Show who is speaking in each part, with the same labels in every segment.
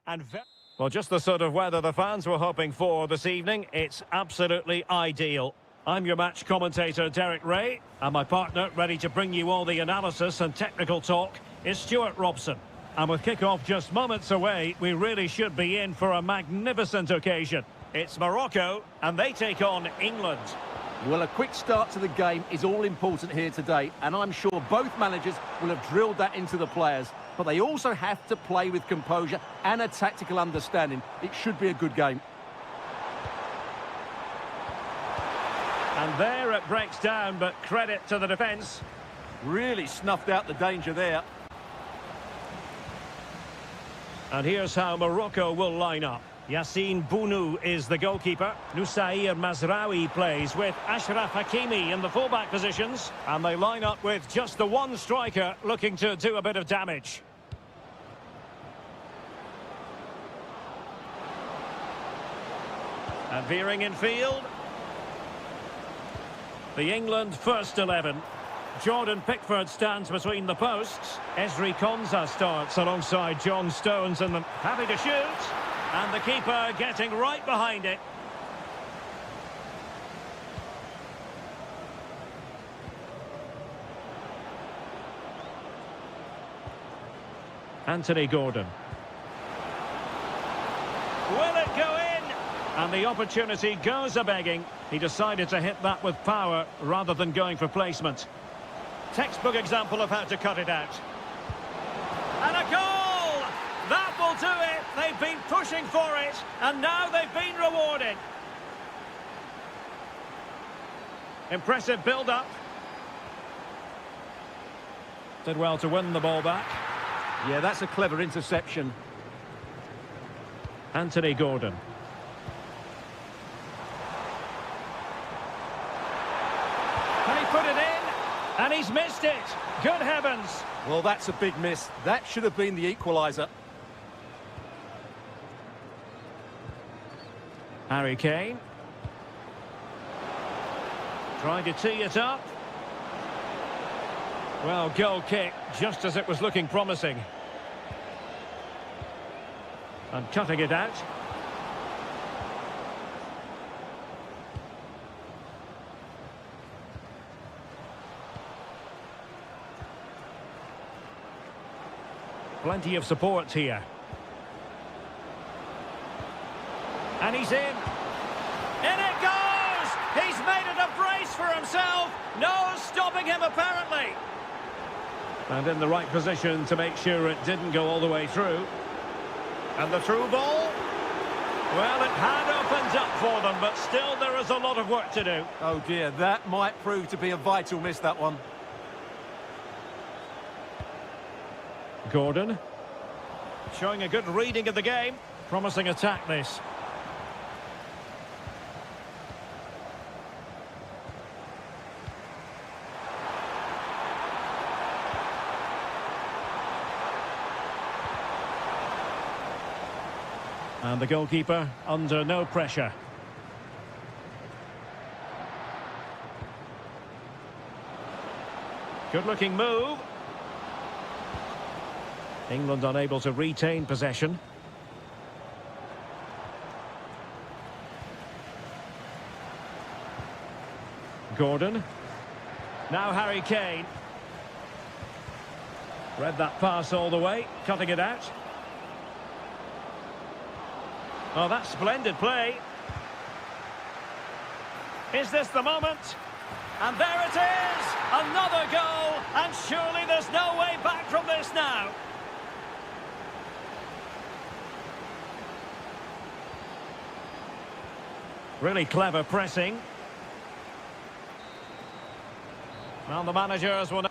Speaker 1: and well, just the sort of weather the fans were hoping for this evening. It's absolutely ideal. I'm your match commentator, Derek Ray, and my partner, ready to bring you all the analysis and technical talk, is Stuart Robson. And with kick-off just moments away, we really should be in for a magnificent occasion. It's Morocco, and they take on England.
Speaker 2: Well, a quick start to the game is all important here today, and I'm sure both managers will have drilled that into the players. But they also have to play with composure and a tactical understanding. It should be a good game.
Speaker 1: And there it breaks down, but credit to the defence.
Speaker 2: Really snuffed out the danger there.
Speaker 1: And here's how Morocco will line up. Yassine Bounou is the goalkeeper. Nusair Mazraoui plays with Ashraf Hakimi in the fullback positions. And they line up with just the one striker looking to do a bit of damage. And veering in field. The England first 11. Jordan Pickford stands between the posts. Ezri Konsa starts alongside John Stones and them happy to shoot. And the keeper getting right behind it. Anthony Gordon. Will it go in? And the opportunity goes a-begging. He decided to hit that with power rather than going for placement. Textbook example of how to cut it out. And a goal! That will do it! They've been pushing for it, and now they've been rewarded. Impressive build-up. Did well to win the ball back.
Speaker 2: Yeah, that's a clever interception.
Speaker 1: Anthony Gordon. Can he put it in? And he's missed it. Good heavens.
Speaker 2: Well, that's a big miss. That should have been the equaliser.
Speaker 1: Harry Kane. Trying to tee it up. Well, goal kick, just as it was looking promising. And cutting it out. Plenty of support here. And he's in. In it goes! He's made it a brace for himself. No stopping him, apparently. And in the right position to make sure it didn't go all the way through. And the through ball. Well, it had opened up for them, but still there is a lot of work to do.
Speaker 2: Oh dear, that might prove to be a vital miss, that one.
Speaker 1: Gordon. Showing a good reading of the game. Promising attack, this. And the goalkeeper under no pressure. Good-looking move. England unable to retain possession. Gordon. Now Harry Kane. Read that pass all the way, cutting it out. Oh, that's splendid play. Is this the moment? And there it is! Another goal! And surely there's no way back from this now. Really clever pressing. Well, the managers will...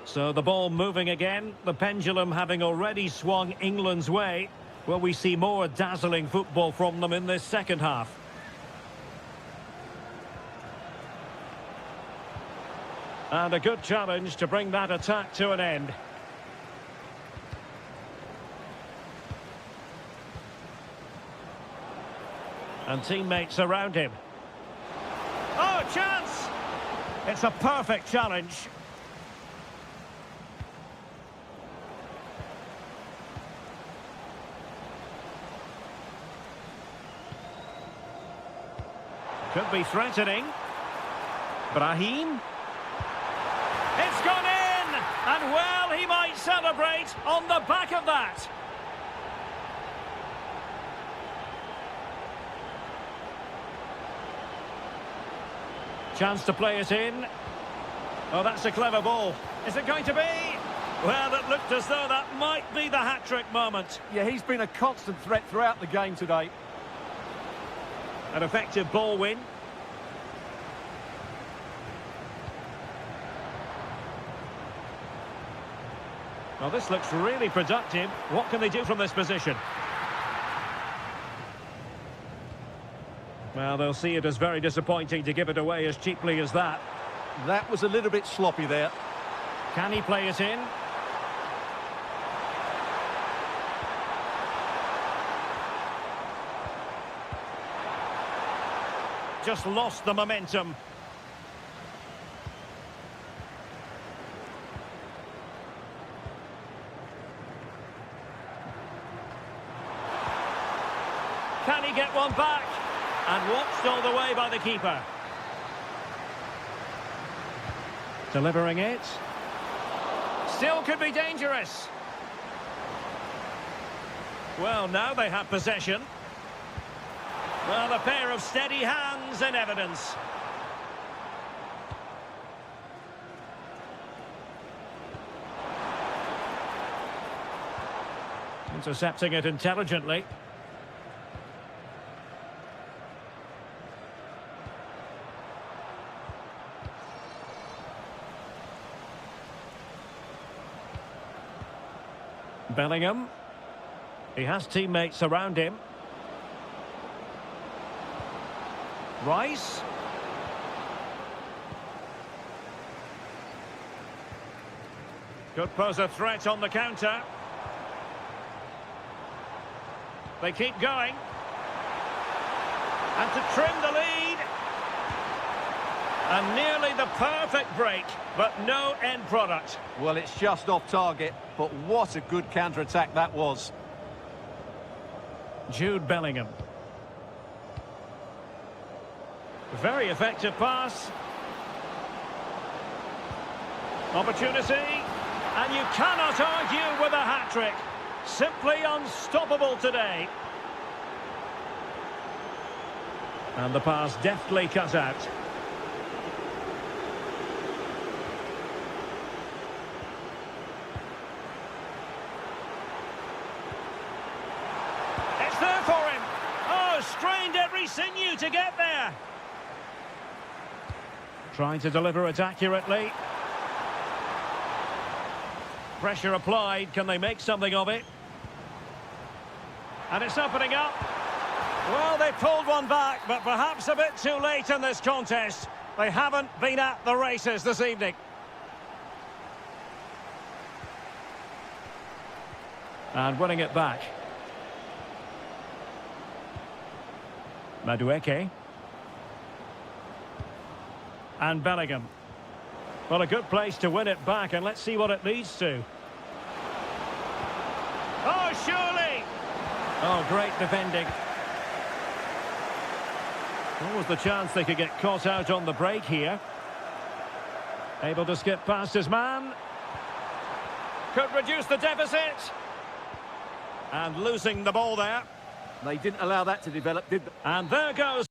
Speaker 1: So the ball moving again, the pendulum having already swung England's way. Will we see more dazzling football from them in this second half? And a good challenge to bring that attack to an end. And teammates around him. Oh, chance! It's a perfect challenge. Could be threatening. Brahim. It's gone in! And well, he might celebrate on the back of that. Chance to play it in. Oh, that's a clever ball. Is it going to be? Well, it looked as though that might be the hat-trick moment.
Speaker 2: Yeah, he's been a constant threat throughout the game today.
Speaker 1: An effective ball win. Well, this looks really productive. What can they do from this position? Well, they'll see it as very disappointing to give it away as cheaply as that.
Speaker 2: That was a little bit sloppy there.
Speaker 1: Can he play it in? Just lost the momentum. Can he get one back? And watched all the way by the keeper. Delivering it. Still could be dangerous. Well, now they have possession. Well, a pair of steady hands in evidence. Intercepting it intelligently. Bellingham. He has teammates around him. Rice. Could pose a threat on the counter. They keep going. And to trim the lead. And nearly the perfect break, but no end product.
Speaker 2: Well, it's just off target, but what a good counter-attack that was.
Speaker 1: Jude Bellingham. Very effective pass. Opportunity. And you cannot argue with a hat-trick. Simply unstoppable today. And the pass deftly cut out. It's there for him. Oh, strained every sinew to get there. Trying to deliver it accurately. Pressure applied. Can they make something of it? And it's opening up. Well, they pulled one back, but perhaps a bit too late in this contest. They haven't been at the races this evening. And winning it back. Madueke. And Bellingham. Well, a good place to win it back, and let's see what it leads to. Oh, surely! Oh, great defending. What was the chance they could get caught out on the break here? Able to skip past his man. Could reduce the deficit. And losing the ball there.
Speaker 2: They didn't allow that to develop, did they?
Speaker 1: And there goes.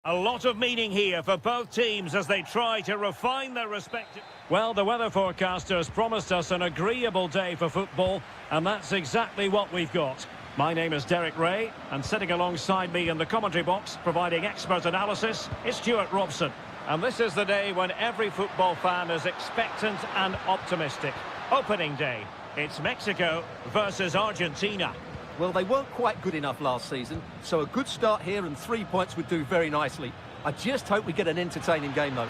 Speaker 1: A lot of meaning here for both teams as they try to refine their respective... Well, the weather forecasters promised us an agreeable day for football, and that's exactly what we've got. My name is Derek Ray, and sitting alongside me in the commentary box, providing expert analysis, is Stuart Robson. And this is the day when every football fan is expectant and optimistic. Opening day. It's Mexico versus Argentina.
Speaker 2: Well, they weren't quite good enough last season, so a good start here and 3 points would do very nicely. I just hope we get an entertaining game, though.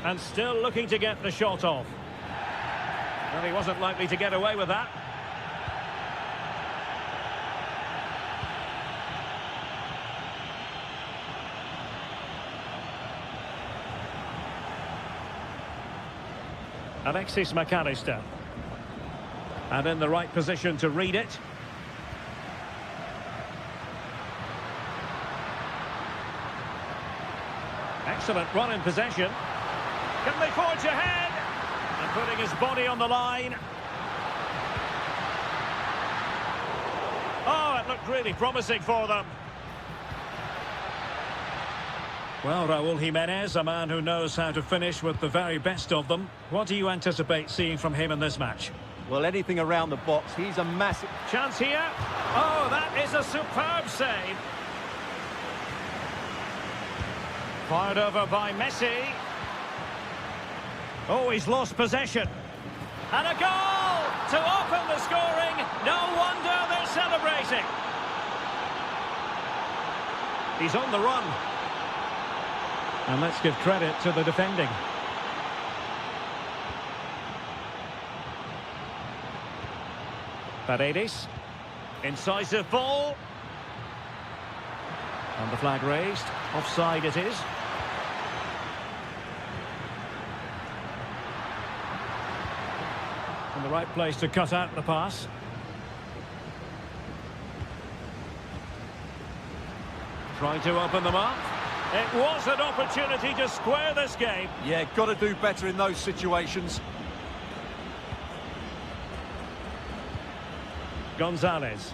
Speaker 1: And still looking to get the shot off. Well, he wasn't likely to get away with that. Alexis McAllister. And in the right position to read it. Excellent run in possession. Can they forge ahead? And putting his body on the line. Oh, it looked really promising for them. Well, Raúl Jiménez, a man who knows how to finish with the very best of them. What do you anticipate seeing from him in this match?
Speaker 2: Well, anything around the box. He's a massive...
Speaker 1: Chance here. Oh, that is a superb save. Fired over by Messi. Oh, he's lost possession. And a goal to open the scoring. No wonder they're celebrating. He's on the run. And let's give credit to the defending. Paredes. Incisive ball. And the flag raised. Offside it is. In the right place to cut out the pass. Trying to open them up. It was an opportunity to square this game.
Speaker 2: Yeah, got to do better in those situations.
Speaker 1: Gonzalez.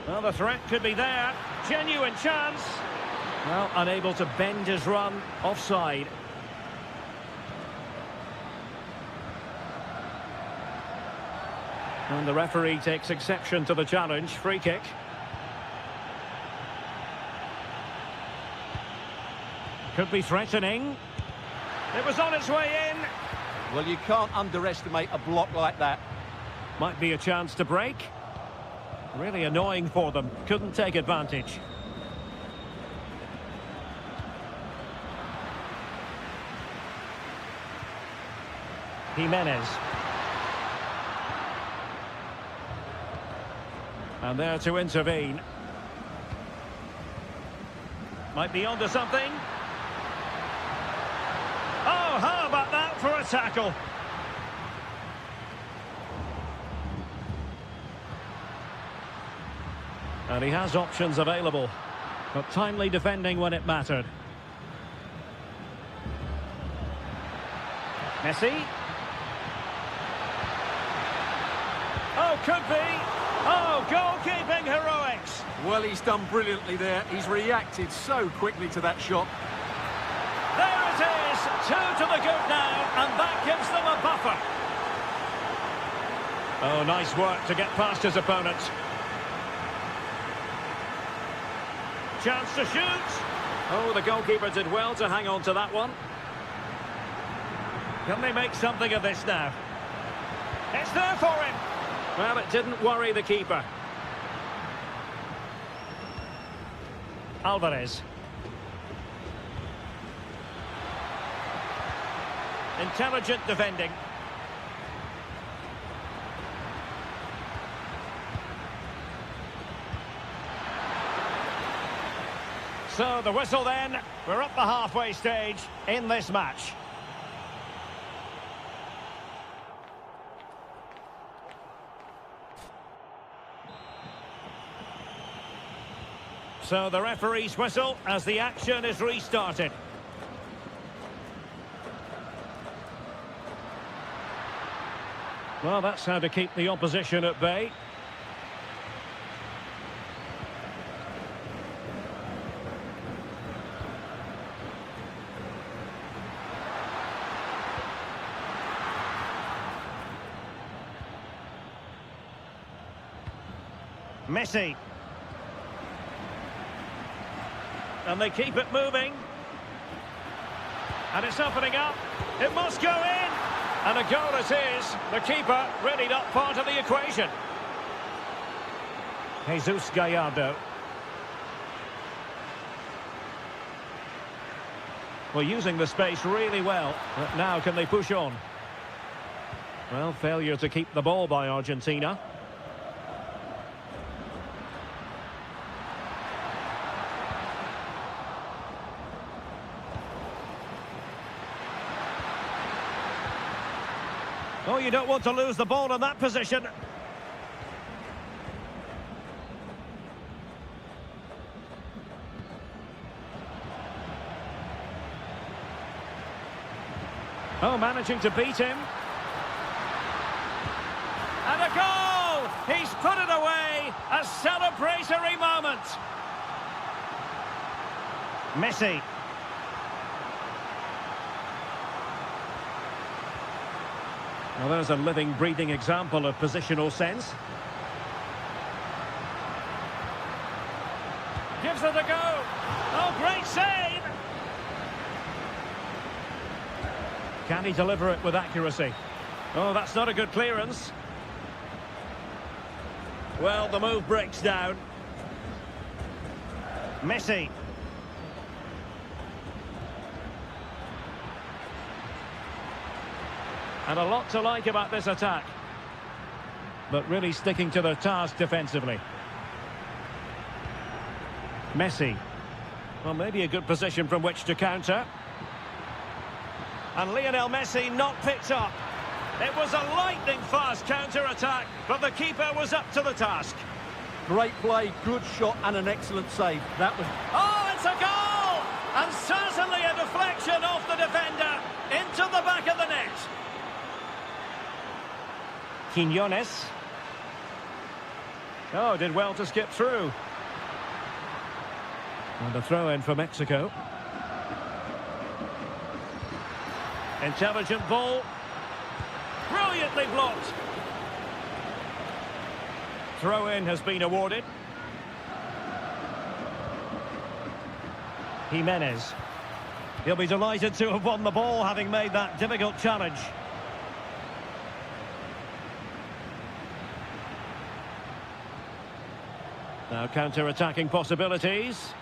Speaker 1: Well, the threat could be there. Genuine chance. Well, unable to bend his run. Offside. And the referee takes exception to the challenge. Free kick. Could be threatening. It was on its way in.
Speaker 2: Well, you can't underestimate a block like that.
Speaker 1: Might be a chance to break. Really annoying for them. Couldn't take advantage. Jimenez. And there to intervene. Might be onto something. Oh, how about that for a tackle? And he has options available, but timely defending when it mattered. Messi. Oh, could be. Oh, goalkeeping heroics.
Speaker 2: Well, he's done brilliantly there. He's reacted so quickly to that shot.
Speaker 1: There it is. 2 to the good now, and that gives them a buffer. Oh, nice work to get past his opponent. Chance to shoot. Oh, the goalkeeper did well to hang on to that one. Can they make something of this now? It's there for him. Well, it didn't worry the keeper. Alvarez. Intelligent defending. So the whistle then. We're up the halfway stage in this match. So the referee's whistle as the action is restarted. Well, that's how to keep the opposition at bay. Messi. And they keep it moving. And it's opening up. It must go in. And a goal it is. The keeper really not part of the equation. Jesus Gallardo. Well, using the space really well. But now can they push on? Well, failure to keep the ball by Argentina. Oh, you don't want to lose the ball in that position. Oh, managing to beat him. And a goal! He's put it away! A celebratory moment! Messi. Well, there's a living, breathing example of positional sense. Gives it a go. Oh, great save! Can he deliver it with accuracy? Oh, that's not a good clearance. Well, the move breaks down. Messi. And a lot to like about this attack. But really sticking to the task defensively. Messi. Well, maybe a good position from which to counter. And Lionel Messi not picked up. It was a lightning-fast counter-attack, but the keeper was up to the task.
Speaker 2: Great play, good shot and an excellent save. That was...
Speaker 1: Oh, it's a goal! And certainly a deflection off the defender into the back of the net. Quinones. Oh, did well to skip through. And a throw-in for Mexico. Intelligent ball. Brilliantly blocked. Throw-in has been awarded. Jimenez. He'll be delighted to have won the ball, having made that difficult challenge. Now counter-attacking possibilities.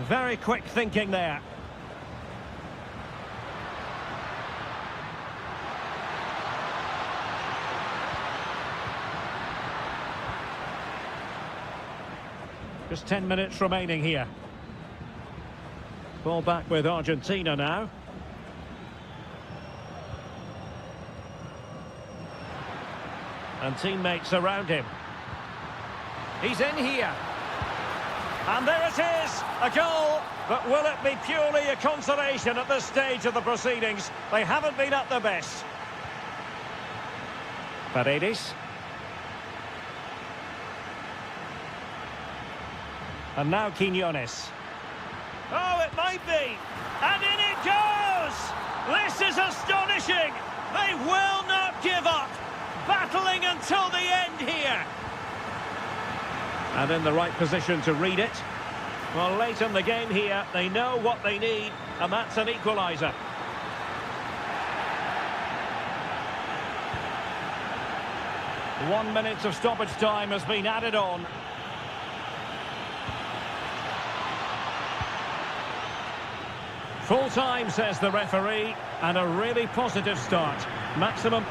Speaker 1: Very quick thinking there. Just 10 minutes remaining here. Ball back with Argentina now. And teammates around him. He's in here. And there it is, a goal. But will it be purely a consolation at this stage of the proceedings? They haven't been at their best. Paredes. And now Quinones. Oh, it might be. And in it goes! This is astonishing. They will not give up. Battling until the end here. And in the right position to read it. Well, late in the game here, they know what they need, and that's an equaliser. One minute of stoppage time has been added on. Full time, says the referee, and a really positive start. Maximum...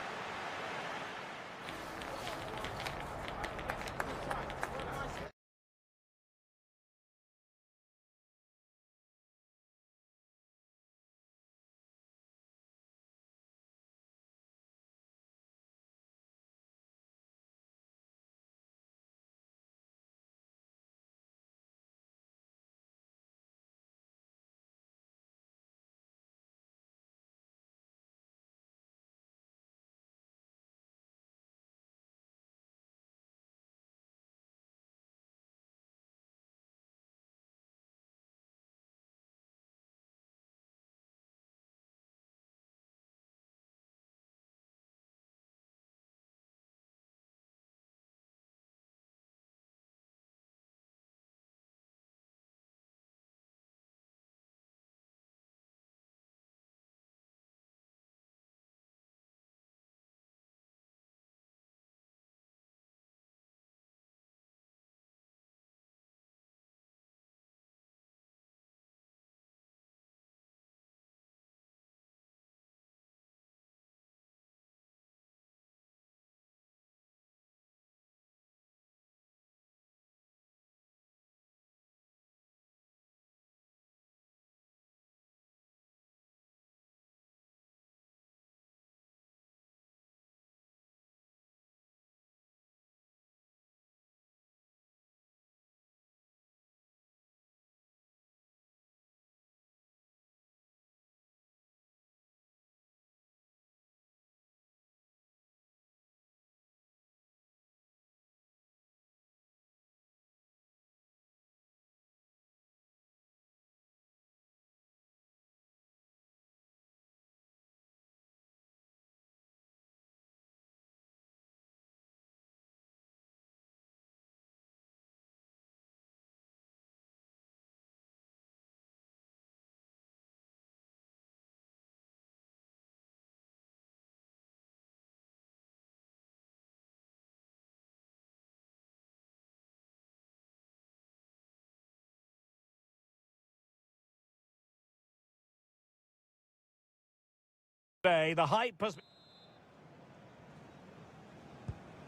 Speaker 1: The hype has...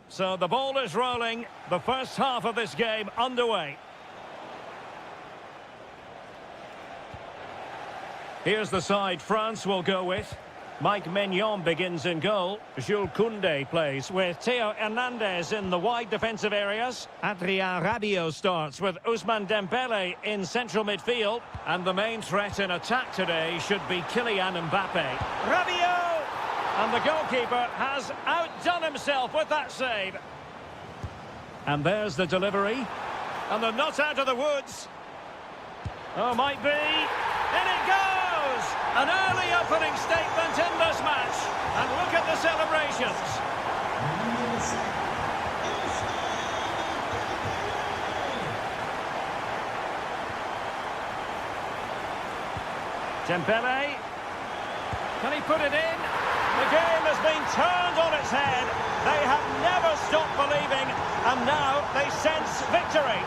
Speaker 1: So the ball is rolling. The first half of this game underway. Here's the side France will go with. Mike Maignan begins in goal. Jules Koundé plays with Theo Hernandez in the wide defensive areas. Adrien Rabiot starts with Ousmane Dembélé in central midfield. And the main threat in attack today should be Kylian Mbappe. Rabiot! And the goalkeeper has outdone himself with that save. And there's the delivery. And they're not out of the woods. Oh, might be. In it goes! An early opening statement in this match. And look at the celebrations. Dembélé. Can he put it in? The game has been turned on its head. They have never stopped believing. And now they sense victory.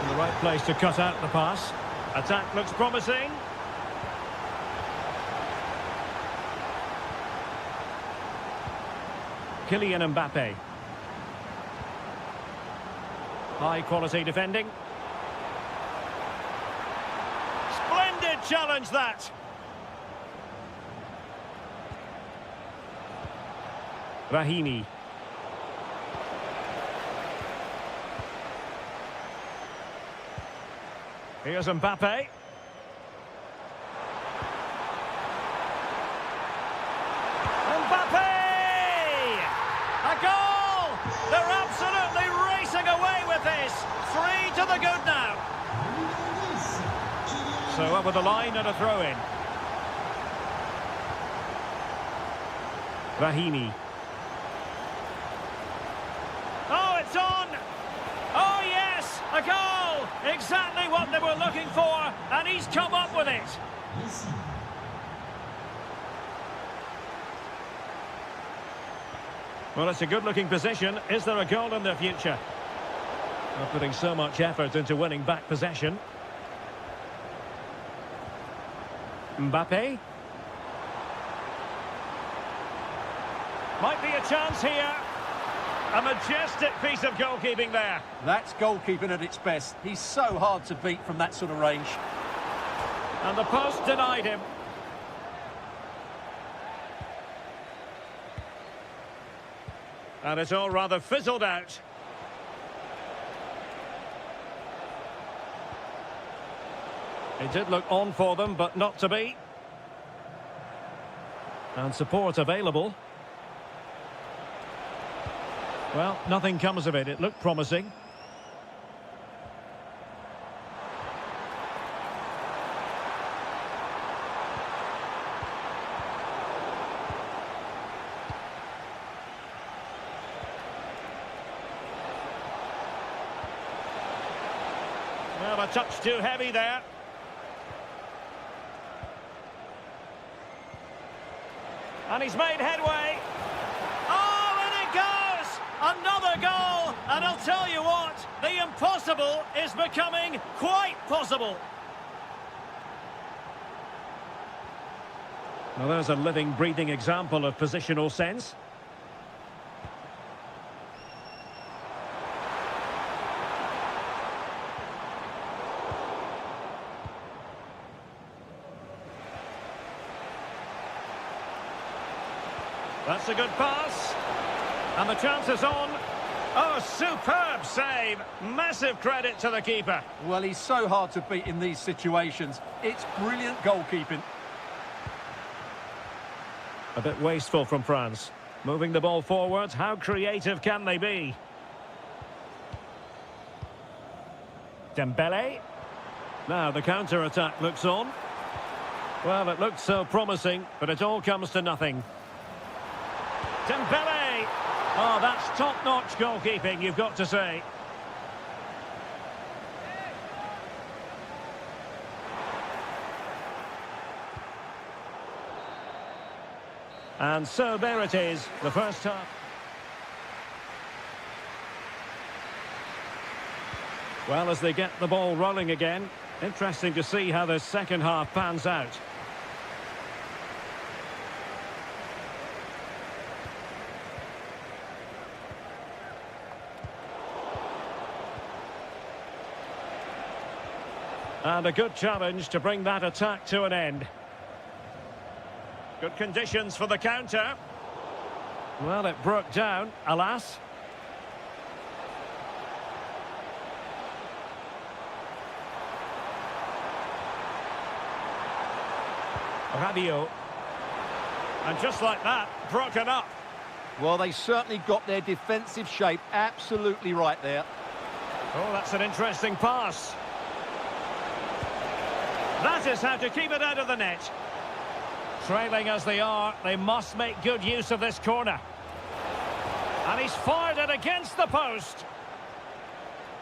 Speaker 1: In the right place to cut out the pass. Attack looks promising. Kylian Mbappe. High quality defending. Splendid challenge that. Rahimi. Here's Mbappe. Mbappe! A goal! They're absolutely racing away with this. 3 to the good now. So over the line and a throw-in. Rahimi. Oh, it's on! Oh, yes! A goal! Exactly what they were looking for, and he's come up with it. Well, it's a good-looking position. Is there a goal in the future? Not putting so much effort into winning back possession. Mbappe. Might be a chance here. A majestic piece of goalkeeping there.
Speaker 2: That's goalkeeping at its best. He's so hard to beat from that sort of range.
Speaker 1: And the post denied him. And it's all rather fizzled out. It did look on for them, but not to be. And support available. Well, nothing comes of it. It looked promising. Well, a touch too heavy there. And he's made headway. Oh, and it goes! Another goal! And I'll tell you what, the impossible is becoming quite possible. Well, there's a living, breathing example of positional sense. That's a good pass. And the chance is on. Oh, superb save. Massive credit to the keeper.
Speaker 2: Well, he's so hard to beat in these situations. It's brilliant goalkeeping.
Speaker 1: A bit wasteful from France. Moving the ball forward. How creative can they be? Dembélé. Now the counter-attack looks on. Well, it looked so promising, but it all comes to nothing. Dembélé! Oh, that's top-notch goalkeeping, you've got to say. And so there it is, the first half. Well, as they get the ball rolling again, interesting to see how the second half pans out. And a good challenge to bring that attack to an end. Good conditions for the counter. Well, it broke down, alas. Radio. And just like that, broken up.
Speaker 2: Well, they certainly got their defensive shape absolutely right there.
Speaker 1: Oh, that's an interesting pass. That is how to keep it out of the net. Trailing as they are, they must make good use of this corner. And he's fired it against the post.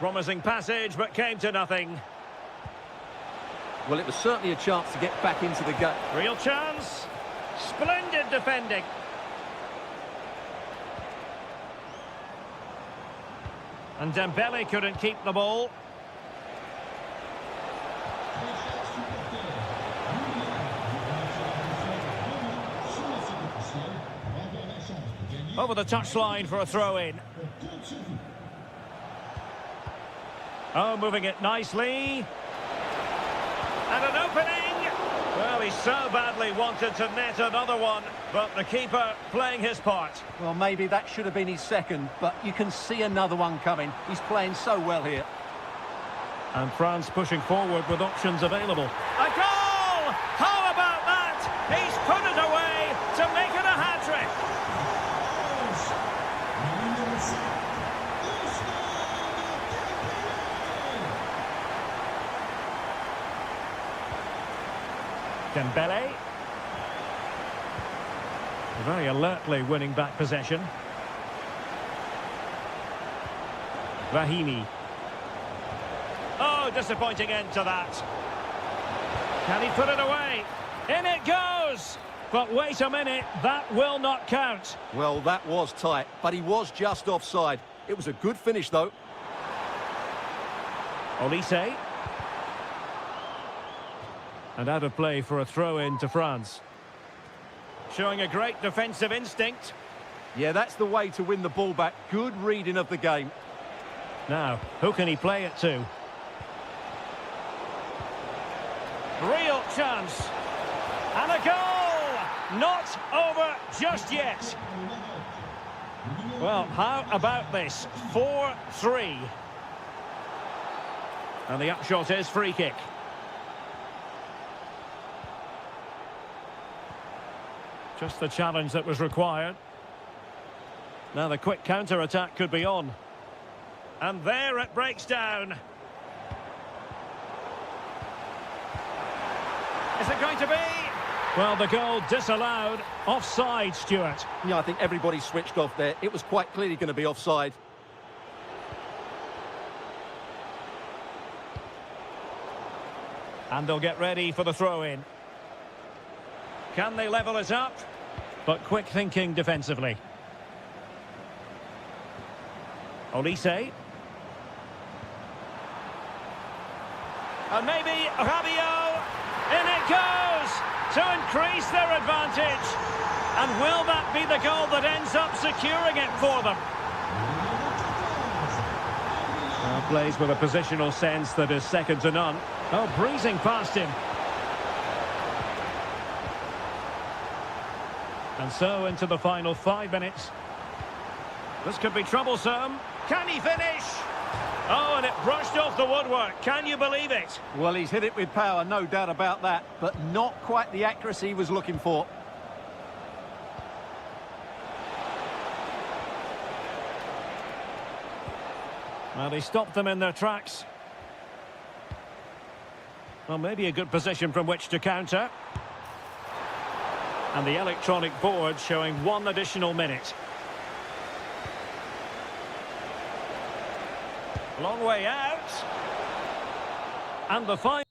Speaker 1: Promising passage, but came to nothing.
Speaker 2: Well, it was certainly a chance to get back into the game.
Speaker 1: Real chance. Splendid defending. And Dembele couldn't keep the ball. Over the touchline for a throw-in. Oh, moving it nicely. And an opening. Well, he so badly wanted to net another one, but the keeper playing his part.
Speaker 2: Well, maybe that should have been his second, but you can see another one coming. He's playing so well here.
Speaker 1: And France pushing forward with options available. A goal! How about that? He's put it away to make it a hat-trick. Dembele. Very alertly winning back possession. Rahimi. Oh, disappointing end to that. Can he put it away? In it goes! But wait a minute, that will not count.
Speaker 2: Well, that was tight, but he was just offside. It was a good finish, though.
Speaker 1: Olise. And out of play for a throw-in to France. Showing a great defensive instinct.
Speaker 2: Yeah, that's the way to win the ball back. Good reading of the game.
Speaker 1: Now, who can he play it to? Real chance. And a goal! Not over just yet. Well, how about this? 4-3. And the upshot is free kick. Just the challenge that was required. Now the quick counter-attack could be on. And there it breaks down. Is it going to be? Well, the goal disallowed. Offside, Stuart.
Speaker 2: Yeah, I think everybody switched off there. It was quite clearly going to be offside.
Speaker 1: And they'll get ready for the throw-in. Can they level it up? But quick thinking defensively. Olise. And maybe Rabiot. In it goes to increase their advantage. And will that be the goal that ends up securing it for them? Plays with a positional sense that is second to none. Oh, breezing past him. And so into the final 5 minutes. This could be troublesome. Can he finish? Oh, and it brushed off the woodwork. Can you believe it?
Speaker 2: Well, he's hit it with power, no doubt about that, but not quite the accuracy he was looking for.
Speaker 1: Well, he stopped them in their tracks. Well, maybe a good position from which to counter. And the electronic board showing 1 additional minute. Long way out. And the final.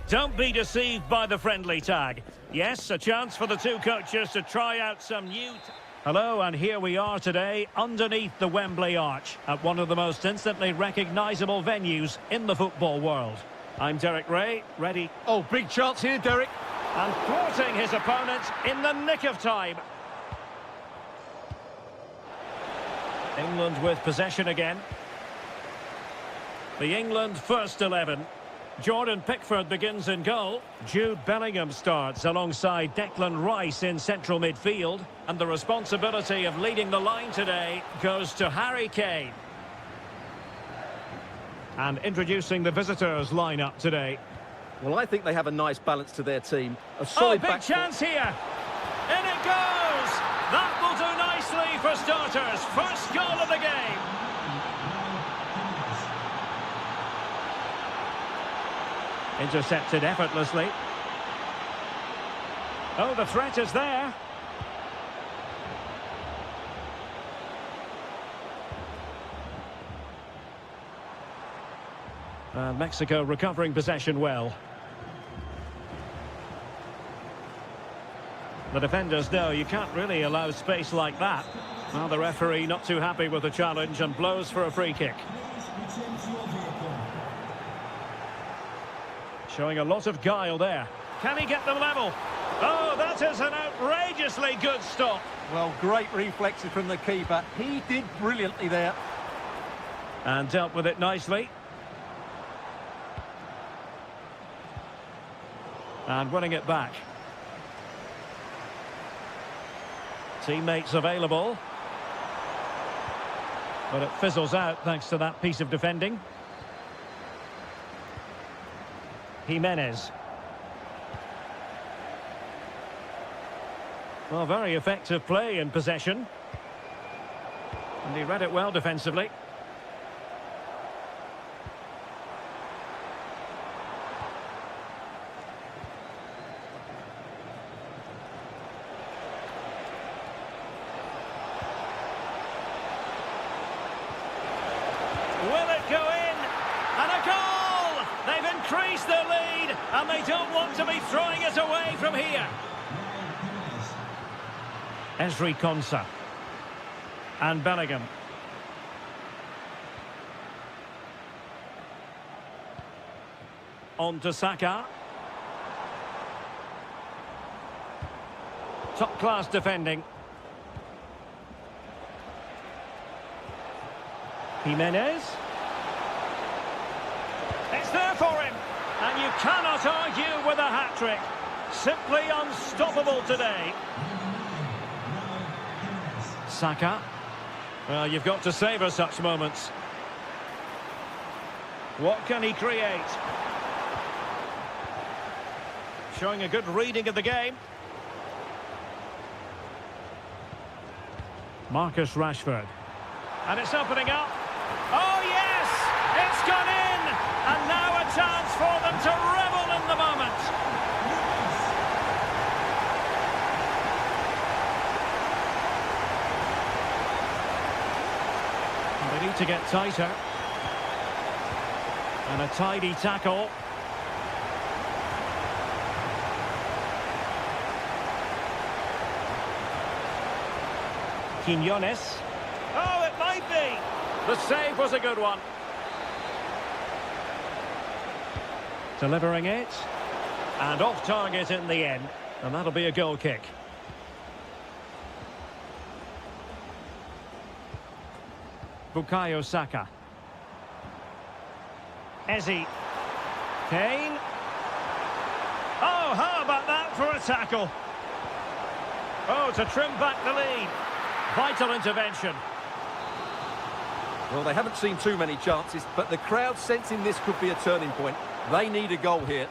Speaker 1: Don't be deceived by the friendly tag. Yes, a chance for the two coaches to try out some new... Hello, and here we are today underneath the Wembley Arch at one of the most instantly recognisable venues in the football world. I'm Derek Ray, ready...
Speaker 2: Oh, big chance here, Derek.
Speaker 1: And thwarting his opponent in the nick of time. England with possession again. The England first 11. Jordan Pickford begins in goal. Jude Bellingham starts alongside Declan Rice in central midfield. And the responsibility of leading the line today goes to Harry Kane. And introducing the visitors lineup today.
Speaker 2: Well, I think they have a nice balance to their team. A solid
Speaker 1: big chance here. In it goes. That will do nicely for starters. First goal of the game. Intercepted effortlessly. Oh, the threat is there. And Mexico recovering possession well. The defenders know you can't really allow space like that. Well, the referee not too happy with the challenge and blows for a free kick. Showing a lot of guile there. Can he get them level? Oh, that is an outrageously good stop.
Speaker 2: Well, great reflexes from the keeper. He did brilliantly there.
Speaker 1: And dealt with it nicely. And winning it back. Teammates available. But it fizzles out thanks to that piece of defending. Jimenez. Well, very effective play in possession. And he read it well defensively. Will it go in? And a goal! They've increased their lead, and they don't want to be throwing it away from here. Ezri Konsa. And Bellingham. On to Saka. Top-class defending. Jimenez. It's there for him. And you cannot argue with a hat-trick. Simply unstoppable today. Saka. Well, you've got to savour such moments. What can he create? Showing a good reading of the game. Marcus Rashford. And it's opening up. Oh, yes! It's gone in! And now a chance for them to revel in the moment. They need to get tighter. And a tidy tackle. Quinones. Oh, it might be. The save was a good one. Delivering it. And off target in the end. And that'll be a goal kick. Bukayo Saka. Ezzy. Kane. Oh, how about that for a tackle? Oh, to trim back the lead. Vital intervention.
Speaker 2: Well, they haven't seen too many chances, but the crowd sensing this could be a turning point. They need a goal here.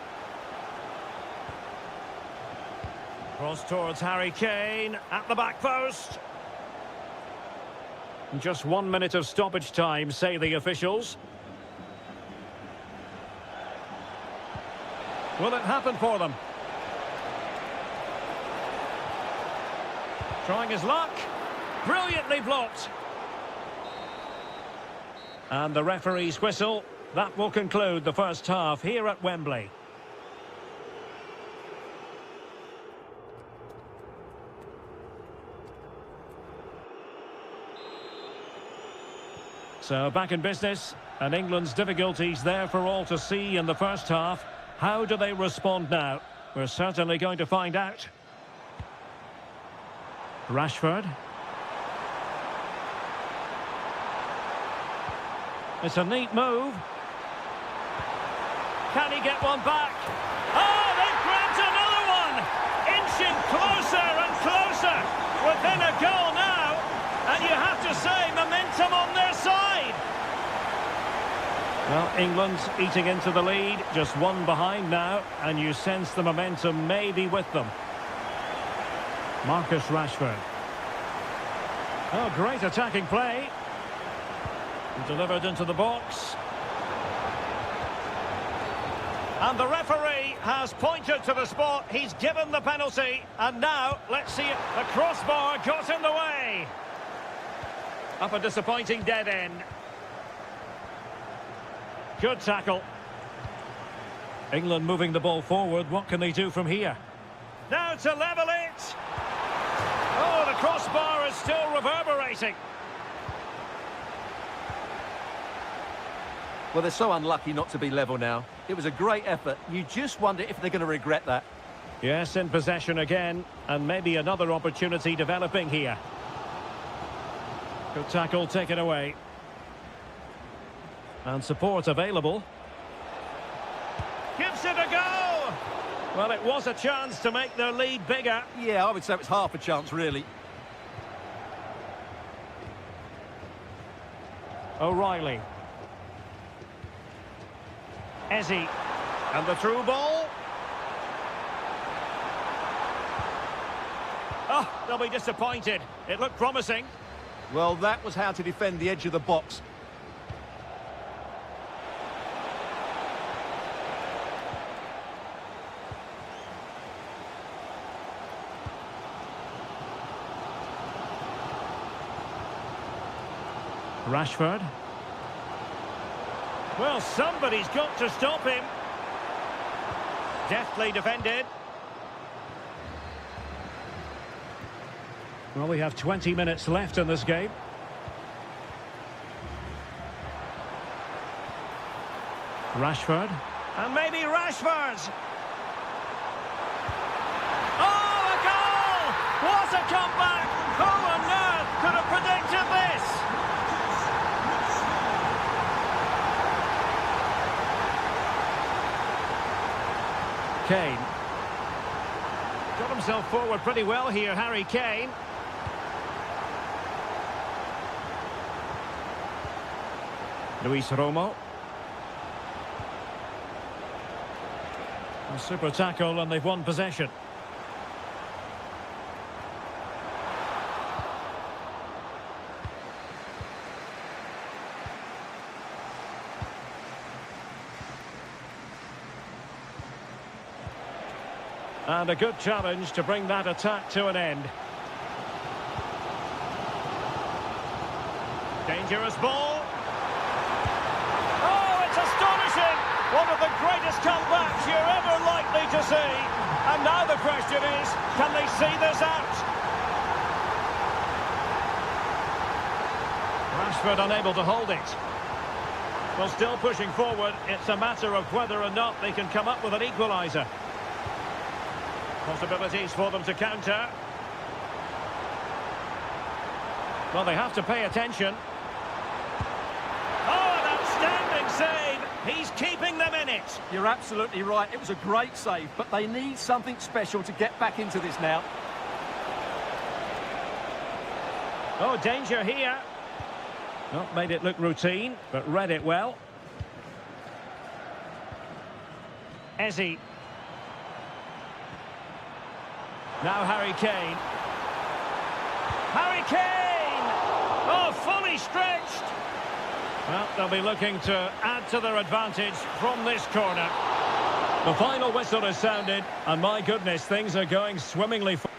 Speaker 1: Cross towards Harry Kane at the back post. Just 1 minute of stoppage time, say the officials. Will it happen for them? Trying his luck. Brilliantly blocked. And the referee's whistle. That will conclude the first half here at Wembley. So back in business, and England's difficulties there for all to see in the first half. How do they respond now? We're certainly going to find out. Rashford. It's a neat move. Can he get one back? Oh, they've grabbed another one! Inching closer and closer. Within a goal now. And you have to say, momentum on their side. Well, England's eating into the lead. Just one behind now. And you sense the momentum may be with them. Marcus Rashford. Oh, great attacking play. Delivered into the box. And the referee has pointed to the spot. He's given the penalty. And now, let's see it. The crossbar got in the way. Up a disappointing dead end. Good tackle. England moving the ball forward. What can they do from here? Now to level it. Oh, the crossbar is still reverberating.
Speaker 2: Well, they're so unlucky not to be level now. It was a great effort. You just wonder if they're going to regret that.
Speaker 1: Yes, in possession again. And maybe another opportunity developing here. Good tackle taken away. And support available. Gives it a go! Well, it was a chance to make their lead bigger.
Speaker 2: Yeah, I would say it's half a chance, really.
Speaker 1: O'Reilly. Ezzy. And the through ball. Oh, they'll be disappointed. It looked promising.
Speaker 2: Well, that was how to defend the edge of the box.
Speaker 1: Rashford. Well, somebody's got to stop him. Deftly defended. Well, we have 20 minutes left in this game. Rashford. And maybe Rashford. Oh, a goal! What a comeback! Who on earth could have predicted this? Kane. Got himself forward pretty well here, Harry Kane. Luis Romo. A super tackle and they've won possession. And a good challenge to bring that attack to an end. Dangerous ball. Oh, it's astonishing! One of the greatest comebacks you're ever likely to see. And now the question is, can they see this out? Rashford unable to hold it. Well, still pushing forward. It's a matter of whether or not they can come up with an equaliser. Possibilities for them to counter. Well, they have to pay attention. Oh, an outstanding save. He's keeping them in it.
Speaker 2: You're absolutely right. It was a great save, but they need something special to get back into this now.
Speaker 1: Oh, danger here. Not made it look routine, but read it well. Ezzy. Now Harry Kane. Harry Kane! Oh, fully stretched. Well, they'll be looking to add to their advantage from this corner. The final whistle is sounded, and my goodness, things are going swimmingly forward.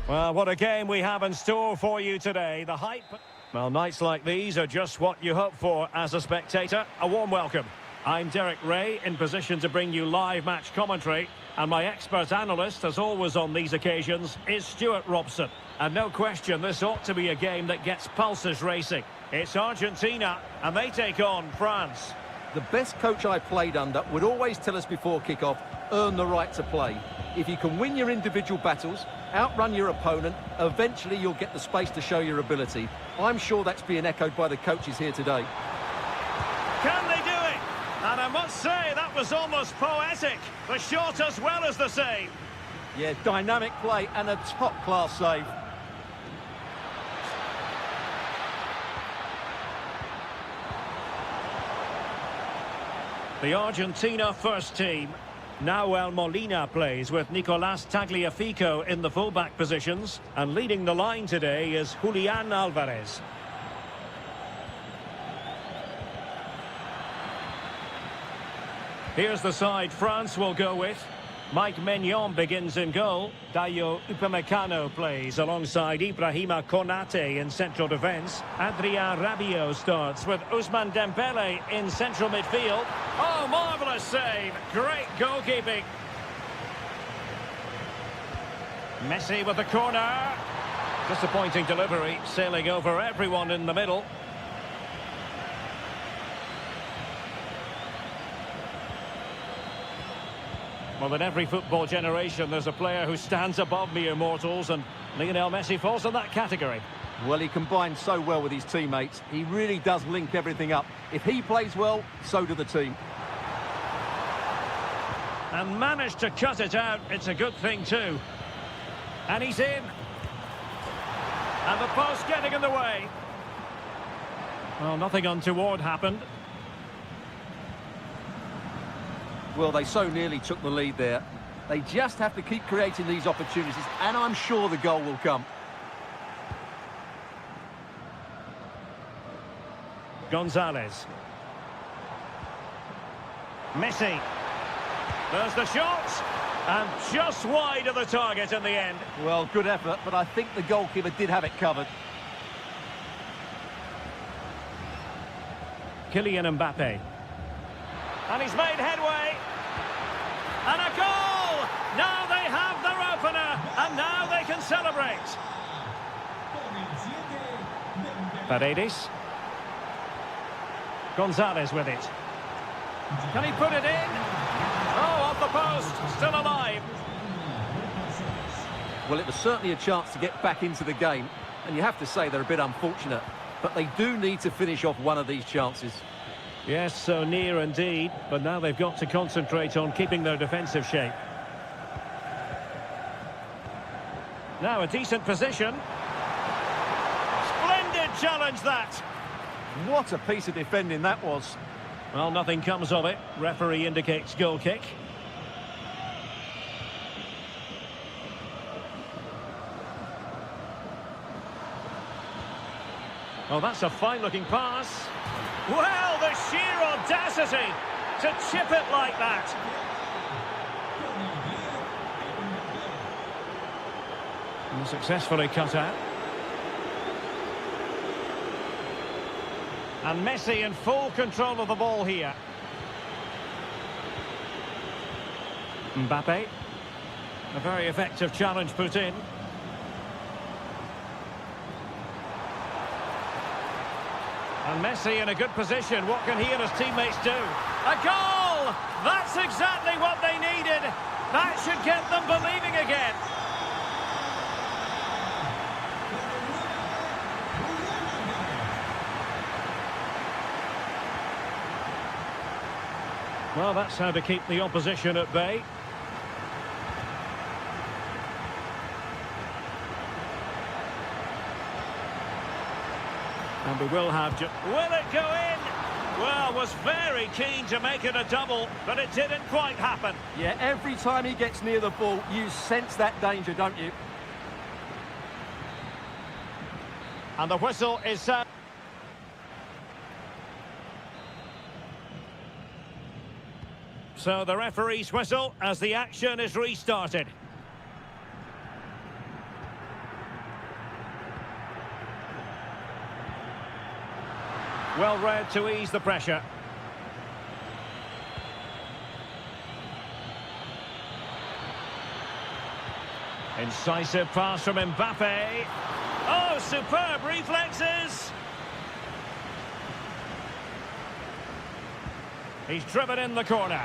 Speaker 1: Well, what a game we have in store for you today. The hype... Well, nights like these are just what you hope for as a spectator. A warm welcome. I'm Derek Ray, in position to bring you live match commentary. And my expert analyst, as always on these occasions, is Stuart Robson. And no question, this ought to be a game that gets pulses racing. It's Argentina, and they take on France.
Speaker 2: The best coach I played under would always tell us before kick-off, earn the right to play. If you can win your individual battles, outrun your opponent, eventually you'll get the space to show your ability. I'm sure that's being echoed by the coaches here today.
Speaker 1: Can they do it? And I must say, that was almost poetic. The shot as well as the save.
Speaker 2: Yeah, dynamic play and a top-class save.
Speaker 1: The Argentina first team. Nahuel Molina plays with Nicolás Tagliafico in the fullback positions. And leading the line today is Julián Álvarez. Here's the side France will go with. Mike Maignan begins in goal. Dayo Upamecano plays alongside Ibrahima Konate in central defence. Adrien Rabiot starts with Ousmane Dembele in central midfield. Oh, marvellous save. Great goalkeeping. Messi with the corner. Disappointing delivery, sailing over everyone in the middle. Well, in every football generation, there's a player who stands above mere mortals, and Lionel Messi falls in that category.
Speaker 2: Well, he combines so well with his teammates. He really does link everything up. If he plays well, so do the team.
Speaker 1: And managed to cut it out. It's a good thing, too. And he's in. And the post getting in the way. Well, nothing untoward happened.
Speaker 2: Well, they so nearly took the lead there. They just have to keep creating these opportunities, and I'm sure the goal will come.
Speaker 1: Gonzalez. Messi. There's the shot. And just wide of the target in the end.
Speaker 2: Well, good effort, but I think the goalkeeper did have it covered.
Speaker 1: Kylian Mbappe. And he's made headway. And a goal! Now they have their opener, and now they can celebrate. Paredes. Gonzalez with it. Can he put it in? Oh, off the post, still alive.
Speaker 2: Well, it was certainly a chance to get back into the game, and you have to say they're a bit unfortunate, but they do need to finish off one of these chances.
Speaker 1: Yes, so near indeed, but now they've got to concentrate on keeping their defensive shape. Now a decent position. Splendid challenge that.
Speaker 2: What a piece of defending that was.
Speaker 1: Well, nothing comes of it. Referee indicates goal kick. Oh, that's a fine-looking pass. Well, the sheer audacity to chip it like that. And successfully cut out. And Messi in full control of the ball here. Mbappe. A very effective challenge put in. And Messi in a good position. What can he and his teammates do? A goal! That's exactly what they needed. That should get them believing again. Well, that's how to keep the opposition at bay. And we will have... Will it go in? Well, was very keen to make it a double, but it didn't quite happen.
Speaker 2: Yeah, every time he gets near the ball, you sense that danger, don't you?
Speaker 1: And the whistle is... So the referee's whistle as the action is restarted. Well read to ease the pressure. Incisive pass from Mbappe. Oh, superb reflexes! He's driven in the corner.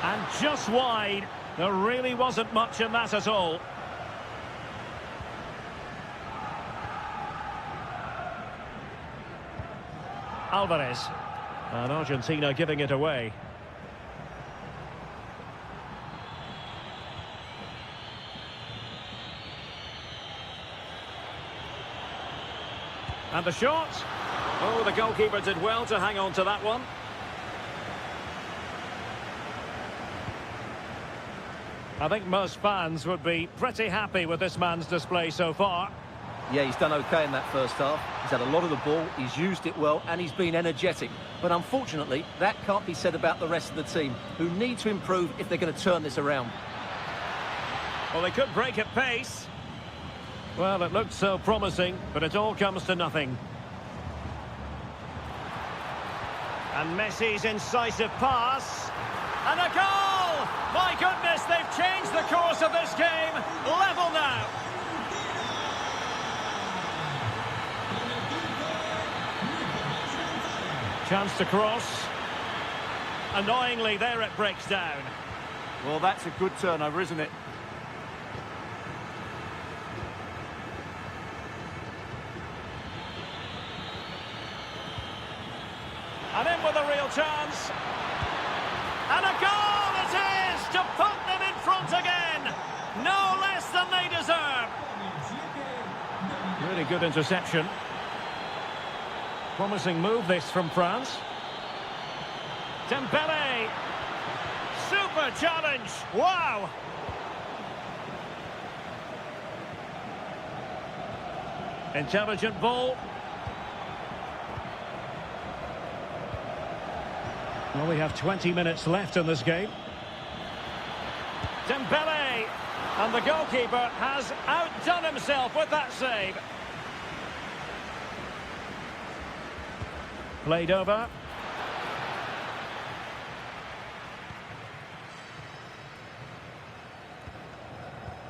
Speaker 1: And just wide. There really wasn't much in that at all. Alvarez. And Argentina giving it away. And the shot. Oh, the goalkeeper did well to hang on to that one. I think most fans would be pretty happy with this man's display so far.
Speaker 2: Yeah, he's done okay in that first half. He's had a lot of the ball, he's used it well, and he's been energetic. But unfortunately, that can't be said about the rest of the team, who need to improve if they're going to turn this around.
Speaker 1: Well, they could break at pace. Well, it looked so promising, but it all comes to nothing. And Messi's incisive pass. And a goal! My goodness, they've changed the course of this game. Level now. Chance to cross. Annoyingly, there it breaks down.
Speaker 2: Well, that's a good turnover, isn't it?
Speaker 1: And in with a real chance. And a goal it is to put them in front again. No less than they deserve. Really good interception. Promising move this from France. Dembele. Super challenge. Wow. Intelligent ball. Well, we have 20 minutes left in this game. Dembele! And the goalkeeper has outdone himself with that save. Played over.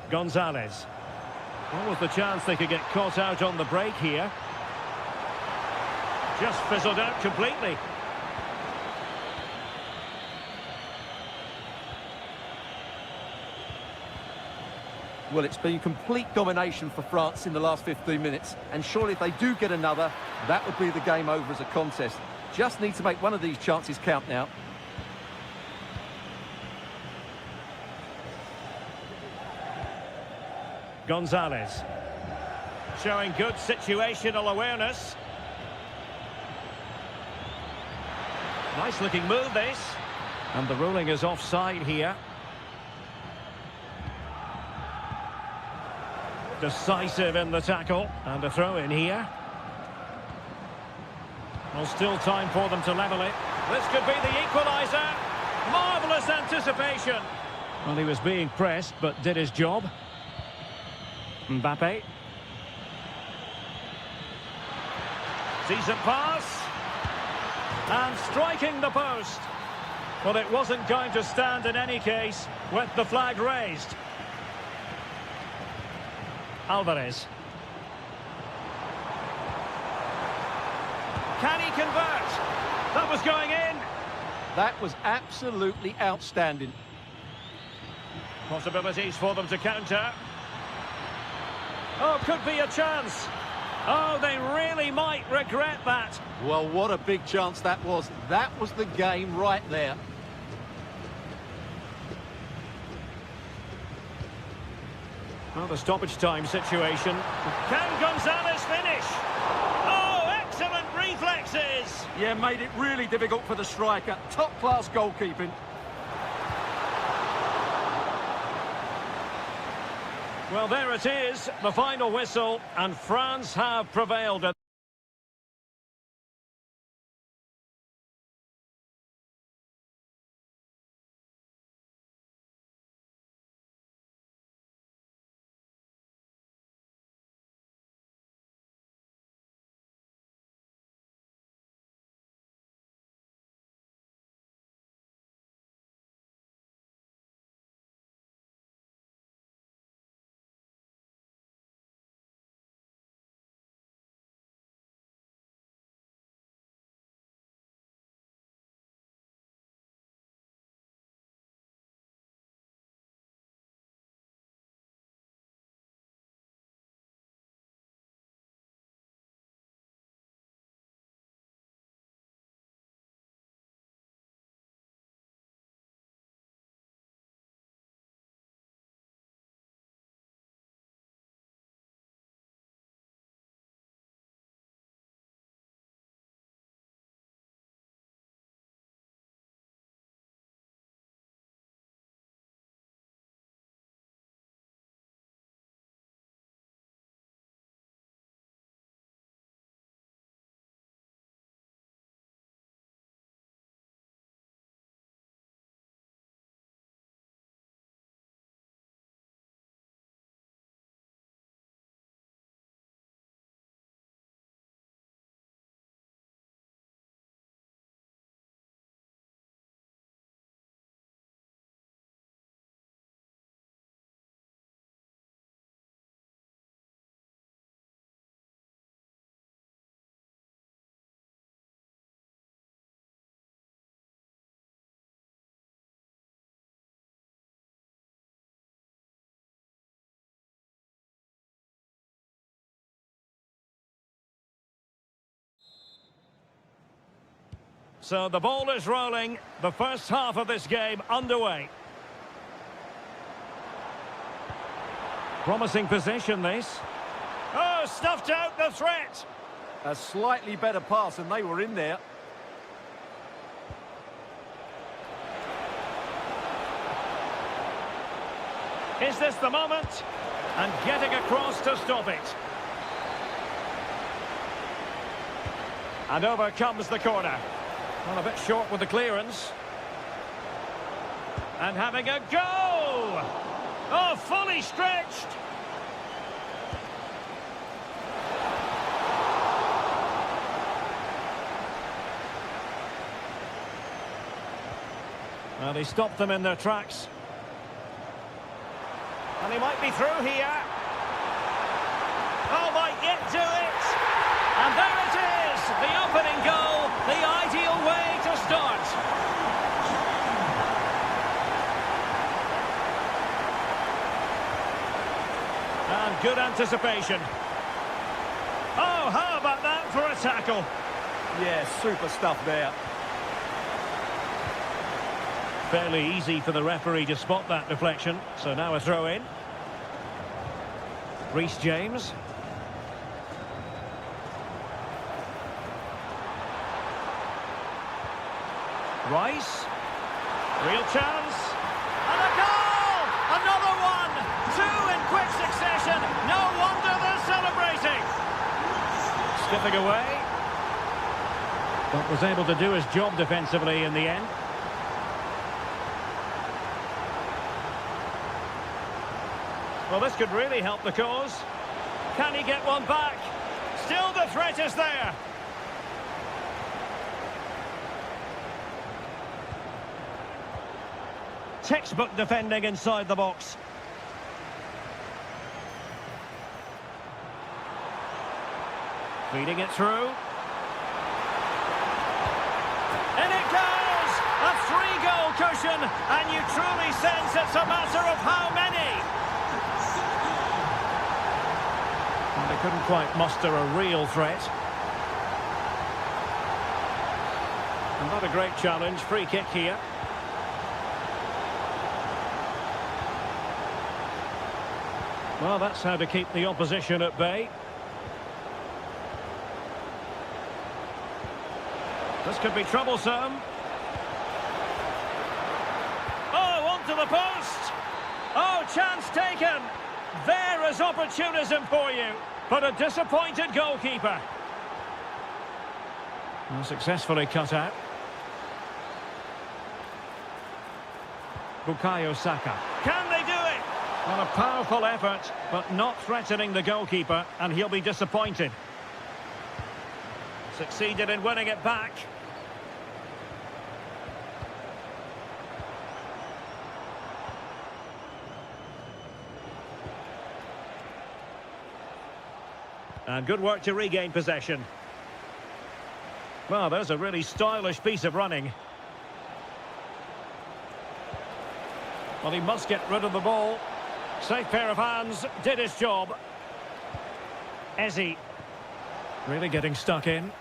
Speaker 1: Gonzalez. What was the chance they could get caught out on the break here? Just fizzled out completely.
Speaker 2: Well, it's been complete domination for France in the last 15 minutes. And surely if they do get another, that would be the game over as a contest. Just need to make one of these chances count now.
Speaker 1: Gonzalez. Showing good situational awareness. Nice looking move this. And the ruling is offside here. Decisive in the tackle, and a throw in here. Well, still time for them to level it. This could be the equaliser. Marvellous anticipation. Well, he was being pressed, but did his job. Mbappe. Decent pass. And striking the post. Well, it wasn't going to stand in any case with the flag raised. Alvarez. Can he convert? That was going in.
Speaker 2: That was absolutely outstanding.
Speaker 1: Possibilities for them to counter. Oh, could be a chance. Oh, they really might regret that.
Speaker 2: Well, what a big chance that was. That was the game right there.
Speaker 1: Well, the stoppage time situation. Can Gonzalez finish? Oh, excellent reflexes!
Speaker 2: Yeah, made it really difficult for the striker. Top-class goalkeeping.
Speaker 1: Well, there it is, the final whistle, and France have prevailed. So the ball is rolling. The first half of this game underway. Promising position, this. Oh, stuffed out the threat.
Speaker 2: A slightly better pass, and they were in there.
Speaker 1: Is this the moment? And getting across to stop it. And over comes the corner. Well, a bit short with the clearance. And having a go! Oh, fully stretched! Well, he stopped them in their tracks. And he might be through here. Oh, might yet do it. And there it is, the opening goal, the ideal way to start. And good anticipation. Oh, how about that for a tackle?
Speaker 2: Yeah, super stuff there.
Speaker 1: Fairly easy for the referee to spot that deflection. So now a throw in. Reece James. Rice. Real chance. And a goal! Another one! Two in quick succession. No wonder they're celebrating. Skipping away. But was able to do his job defensively in the end. Well, this could really help the cause. Can he get one back? Still the threat is there. Textbook defending inside the box. Feeding it through. And it goes! A 3-goal cushion, and you truly sense it's a matter of how many. And they couldn't quite muster a real threat. And not a great challenge. Free kick here. Well, that's how to keep the opposition at bay. This could be troublesome. Oh, onto the post. Oh, chance taken. There is opportunism for you, but a disappointed goalkeeper. Well, successfully cut out. Bukayo Saka. Can they do it? Well, a powerful effort, but not threatening the goalkeeper, and he'll be disappointed. Succeeded in winning it back. And good work to regain possession. Well, there's a really stylish piece of running. Well, he must get rid of the ball. Safe pair of hands, did his job. Ezzy. Really getting stuck in.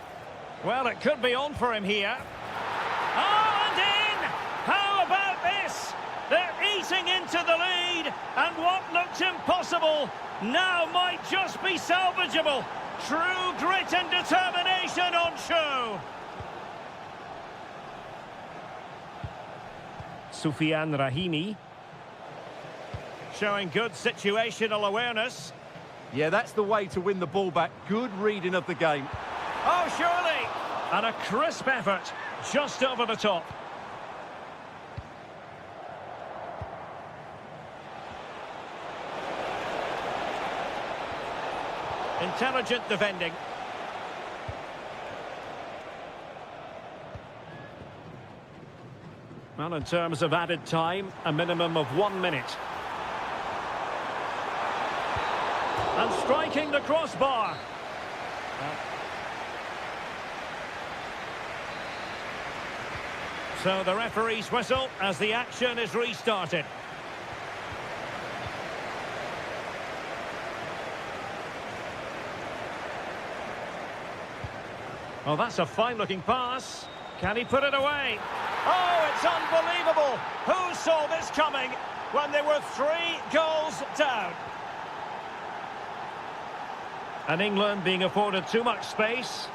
Speaker 1: Well, it could be on for him here. Oh, and in! How about this? They're eating into the lead, and what looked impossible now might just be salvageable. True grit and determination on show. Soufiane Rahimi. Showing good situational awareness.
Speaker 2: Yeah, that's the way to win the ball back. Good reading of the game.
Speaker 1: Oh, surely! And a crisp effort, just over the top. Intelligent defending. Well, in terms of added time, a minimum of 1 minute. And striking the crossbar. So the referee's whistle as the action is restarted. Well, that's a fine-looking pass. Can he put it away? Oh, it's unbelievable. Who saw this coming when they were 3 goals down? And England being afforded too much space.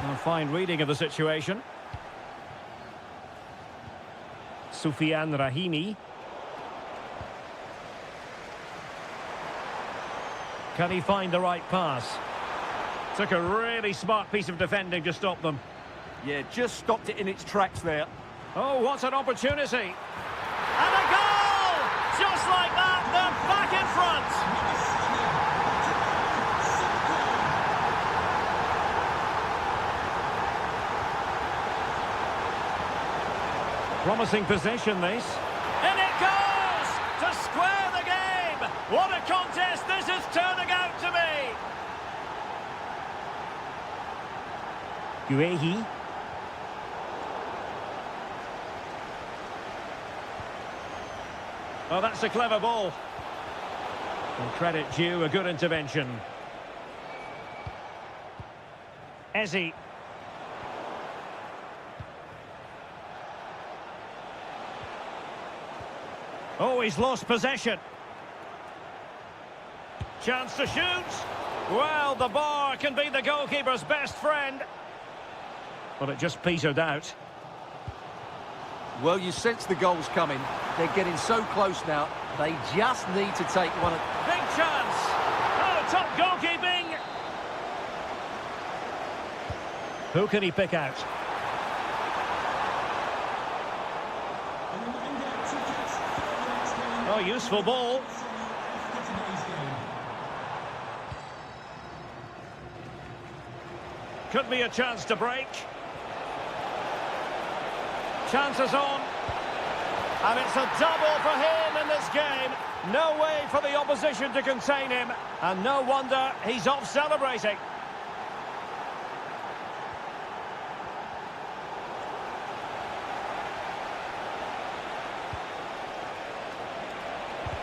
Speaker 1: A fine reading of the situation. Soufiane Rahimi. Can he find the right pass? Took a really smart piece of defending to stop them.
Speaker 2: Yeah, just stopped it in its tracks there.
Speaker 1: Oh, what an opportunity. And a goal! Just like that, they're back in front. Promising possession, this. And it goes! To square the game! What a contest this is turning out to be! Guehi. Oh, that's a clever ball. And credit due, a good intervention. Ezi. Oh, he's lost possession. Chance to shoot. Well, the bar can be the goalkeeper's best friend. But it just petered out.
Speaker 2: Well, you sense the goals coming. They're getting so close now. They just need to take one.
Speaker 1: Big chance. Oh, top goalkeeping. Who can he pick out? Oh, useful ball. Could be a chance to break. Chances on. And it's a double for him in this game. No way for the opposition to contain him. And no wonder he's off celebrating.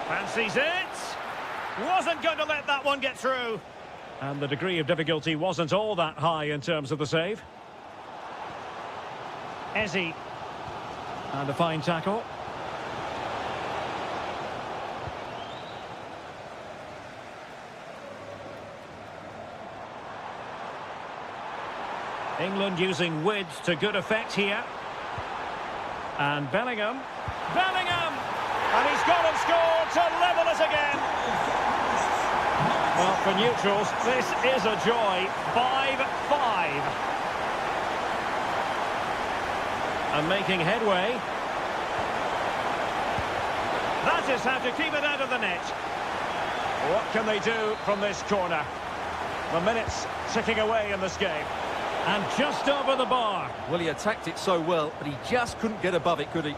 Speaker 1: Fancies it. Wasn't going to let that one get through. And the degree of difficulty wasn't all that high in terms of the save. Ezi. And a fine tackle. England using width to good effect here. And Bellingham. Bellingham! And he's gone and scored to level us again. Well, for neutrals, this is a joy. 5-5. And making headway. That is how to keep it out of the net. What can they do from this corner? The minutes ticking away in this game. And just over the bar.
Speaker 2: Well, he attacked it so well, but he just couldn't get above it, could he?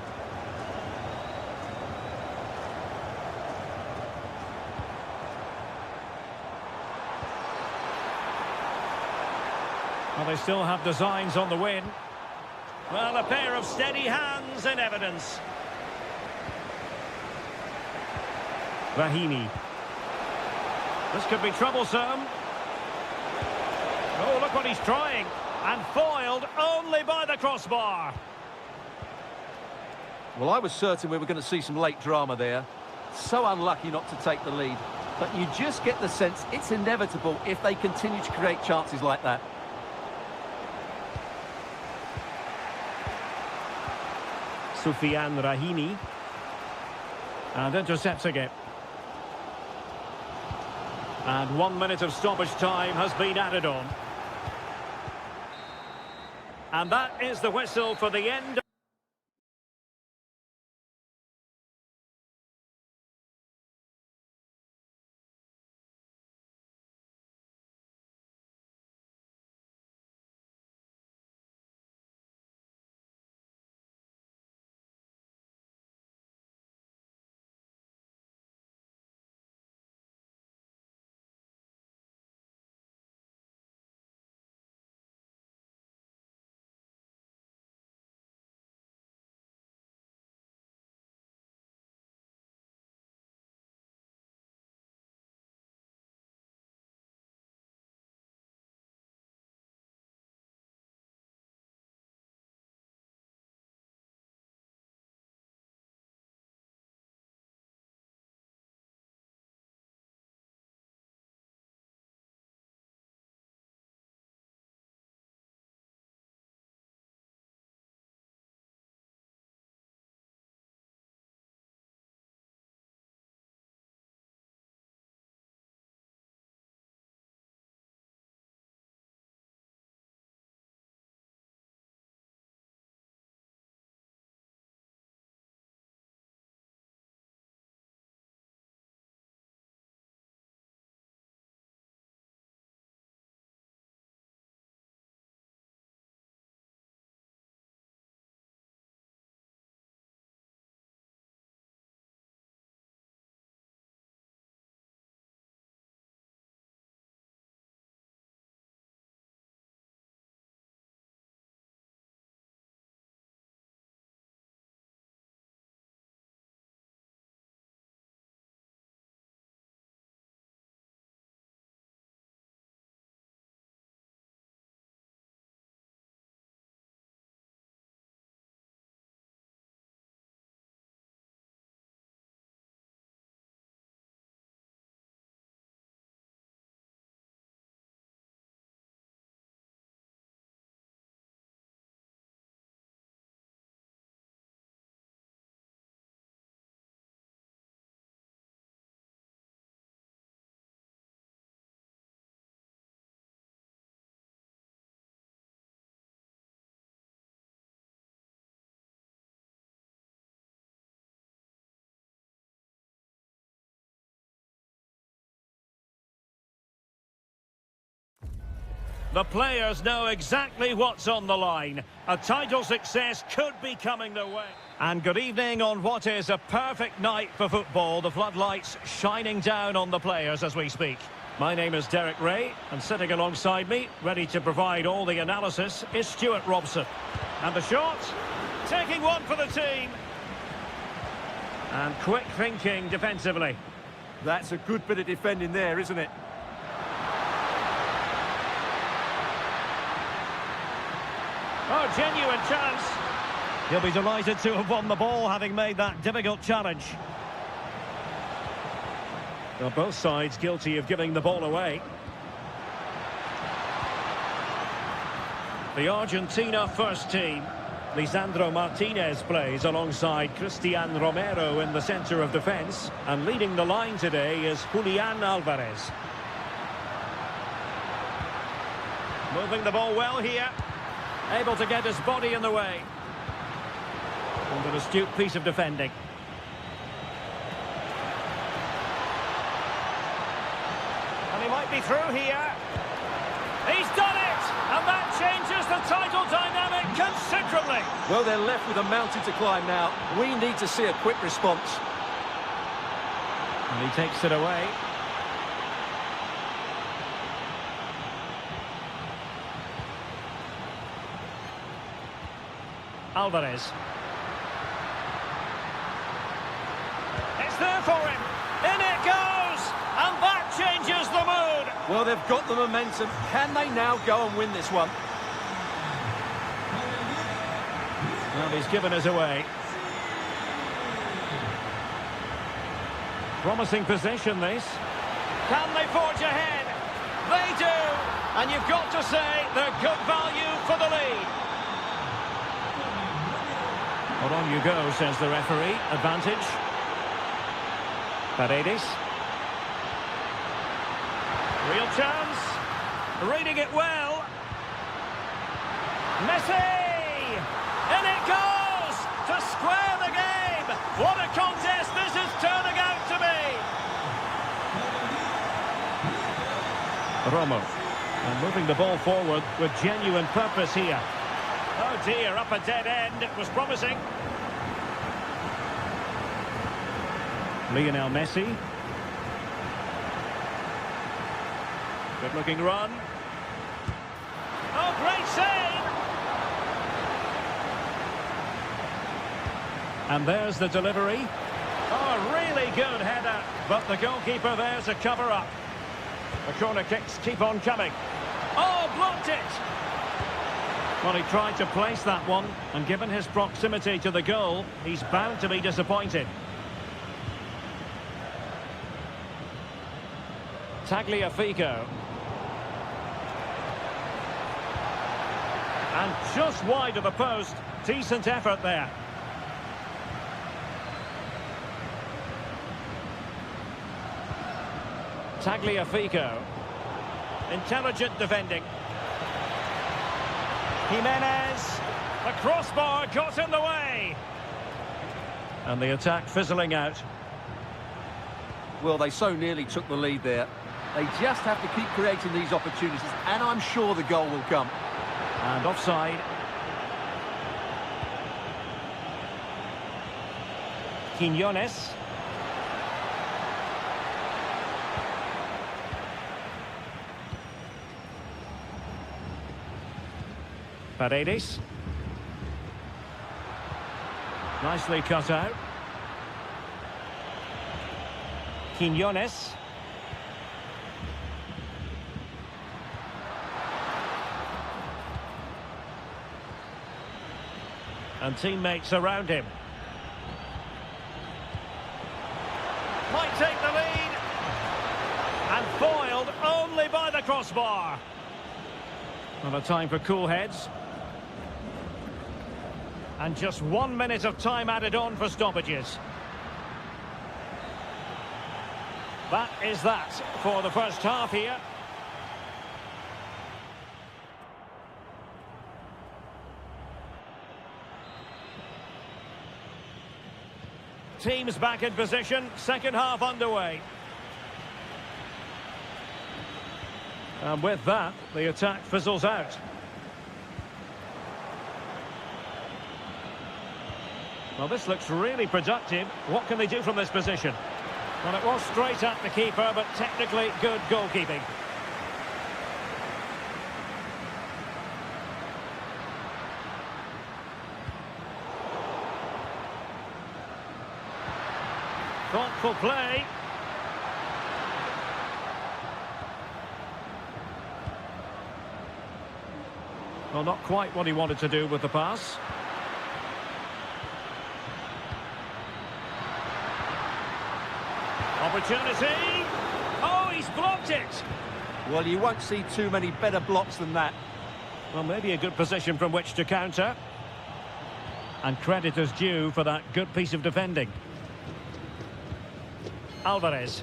Speaker 1: Well, they still have designs on the win. Well, a pair of steady hands in evidence. Rahimi. This could be troublesome. Oh, look what he's trying. And foiled only by the crossbar.
Speaker 2: Well, I was certain we were going to see some late drama there. So unlucky not to take the lead. But you just get the sense it's inevitable if they continue to create chances like that.
Speaker 1: Soufiane Rahimi. And intercepting it. And 1 minute of stoppage time has been added on. And that is the whistle for the end. The players know exactly what's on the line. A title success could be coming their way. And good evening on what is a perfect night for football. The floodlights shining down on the players as we speak. My name is Derek Ray, and sitting alongside me, ready to provide all the analysis, is Stuart Robson. And the shot, taking one for the team. And quick thinking defensively.
Speaker 2: That's a good bit of defending there, isn't it?
Speaker 1: Oh, genuine chance. He'll be delighted to have won the ball, having made that difficult challenge. Well, both sides guilty of giving the ball away. The Argentina first team. Lisandro Martinez plays alongside Cristian Romero in the centre of defence. And leading the line today is Julian Alvarez. Moving the ball well here. Able to get his body in the way. And an astute piece of defending. And he might be through here. He's done it! And that changes the title dynamic considerably.
Speaker 2: Well, they're left with a mountain to climb now. We need to see a quick response.
Speaker 1: And he takes it away. Alvarez. It's there for him. In it goes! And that changes the mood.
Speaker 2: Well, they've got the momentum. Can they now go and win this one?
Speaker 1: Well, he's given us away. Promising position, this. Can they forge ahead? They do! And you've got to say they're good value for the lead. Well, on you go, says the referee. Advantage. Paredes. Real chance. Reading it well. Messi! In it goes! To square the game! What a contest this is turning out to be! Romo. And moving the ball forward with genuine purpose here. Oh dear, up a dead end. It was promising. Lionel Messi. Good looking run. Oh, great save! And there's the delivery. Oh, really good header. But the goalkeeper there's a cover-up. The corner kicks keep on coming. Oh, blocked it! Well, he tried to place that one, and given his proximity to the goal, he's bound to be disappointed. Tagliafico. And just wide of the post. Decent effort there. Tagliafico. Intelligent defending. Jimenez. The crossbar got in the way. And the attack fizzling out.
Speaker 2: Well, they so nearly took the lead there. They just have to keep creating these opportunities, and I'm sure the goal will come.
Speaker 1: And offside. Quiñones. Paredes. Nicely cut out. Quiñones. And teammates around him. Might take the lead. And foiled only by the crossbar. Not a time for cool heads. And just 1 minute of time added on for stoppages. That is that for the first half here. Teams back in position, second half underway. And with that, the attack fizzles out. Well, this looks really productive. What can they do from this position? Well, it was straight at the keeper, but technically good goalkeeping. Thoughtful play. Well, not quite what he wanted to do with the pass. Opportunity. Oh, he's blocked it.
Speaker 2: Well, you won't see too many better blocks than that.
Speaker 1: Well, maybe a good position from which to counter. And credit is due for that good piece of defending. Alvarez.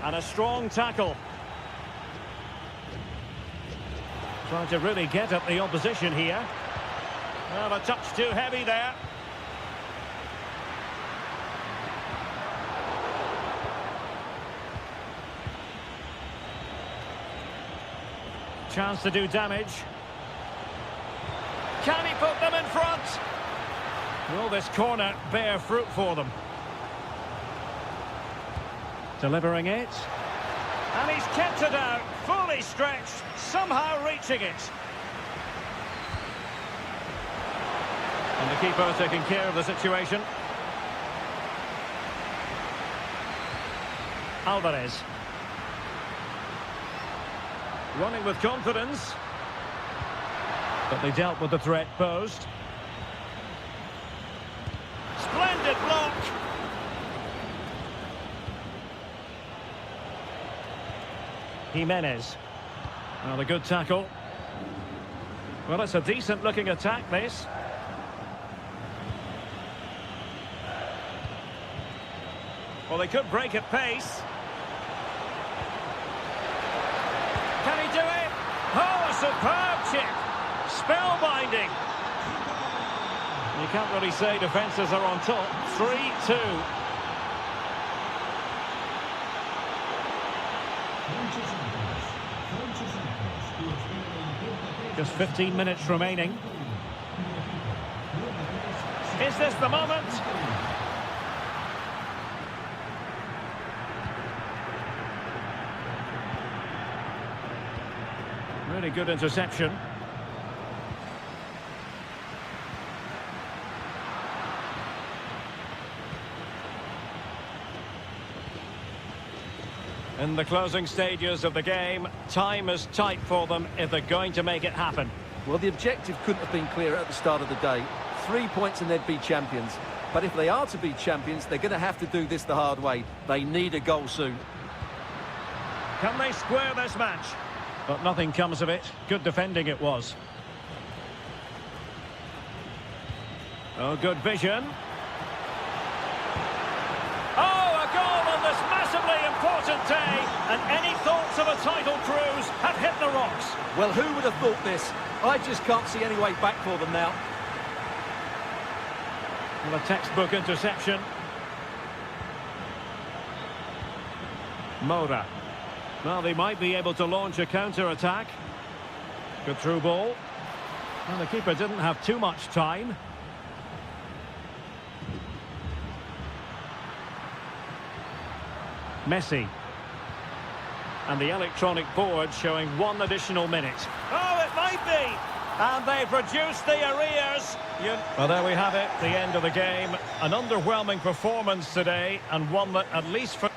Speaker 1: And a strong tackle. Trying to really get at the opposition here. Well, a touch too heavy there. Chance to do damage. Can he put them in front? Will this corner bear fruit for them? Delivering it. And he's kept it out, fully stretched, somehow reaching it. And the keeper taking care of the situation. Alvarez. Running with confidence. But they dealt with the threat posed. Splendid block. Jimenez. Well, a good tackle. Well, it's a decent-looking attack, this. Well, they could break at pace. Can he do it? Oh, a superb chip. Spellbinding. You can't really say defences are on top. 3-2. Just 15 minutes remaining. Is this the moment? Really good interception. In the closing stages of the game, time is tight for them if they're going to make it happen.
Speaker 2: Well, the objective couldn't have been clearer at the start of the day. 3 points and they'd be champions. But if they are to be champions, they're going to have to do this the hard way. They need a goal soon.
Speaker 1: Can they square this match? But nothing comes of it. Good defending it was. Oh, good vision. Oh, a goal on this massively important day. And any thoughts of a title cruise have hit the rocks.
Speaker 2: Well, who would have thought this? I just can't see any way back for them now.
Speaker 1: Well, a textbook interception. Moura. Well, they might be able to launch a counter-attack. Good through ball. Well, the keeper didn't have too much time. Messi. And the electronic board showing 1 additional minute. Oh, it might be! And they've reduced the arrears. Well, there we have it, the end of the game. An underwhelming performance today, and one that, at least for...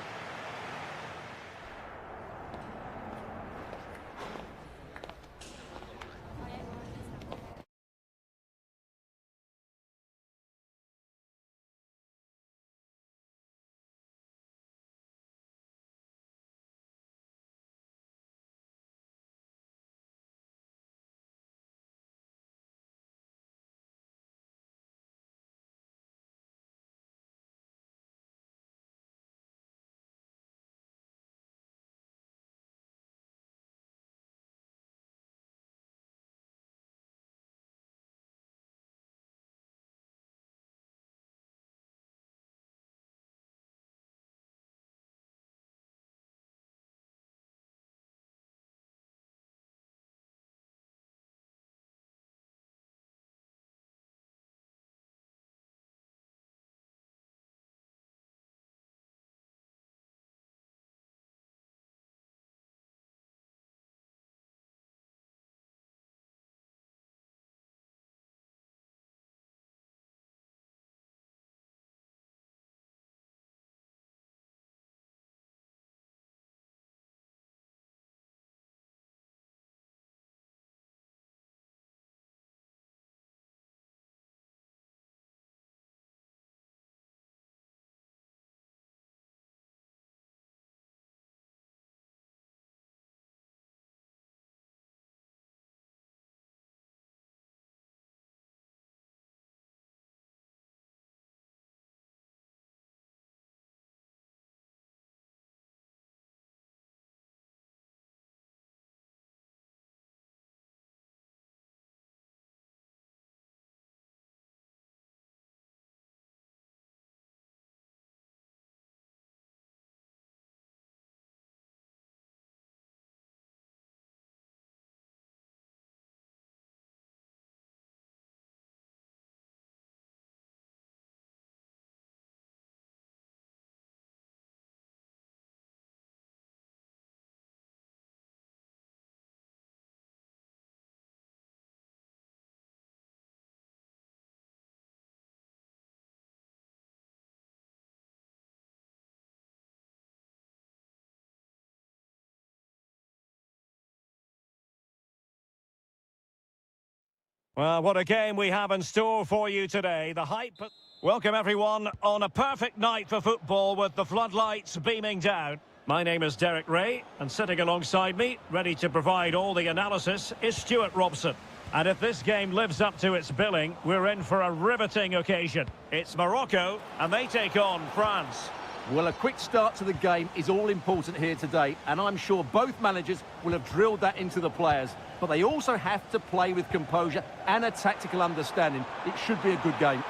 Speaker 1: Well, what a game we have in store for you today. The hype... Welcome, everyone, on a perfect night for football with the floodlights beaming down. My name is Derek Ray, and sitting alongside me, ready to provide all the analysis, is Stuart Robson. And if this game lives up to its billing, we're in for a riveting occasion. It's Morocco, and they take on France.
Speaker 2: Well, a quick start to the game is all important here today, and I'm sure both managers will have drilled that into the players. But they also have to play with composure and a tactical understanding. It should be a good game.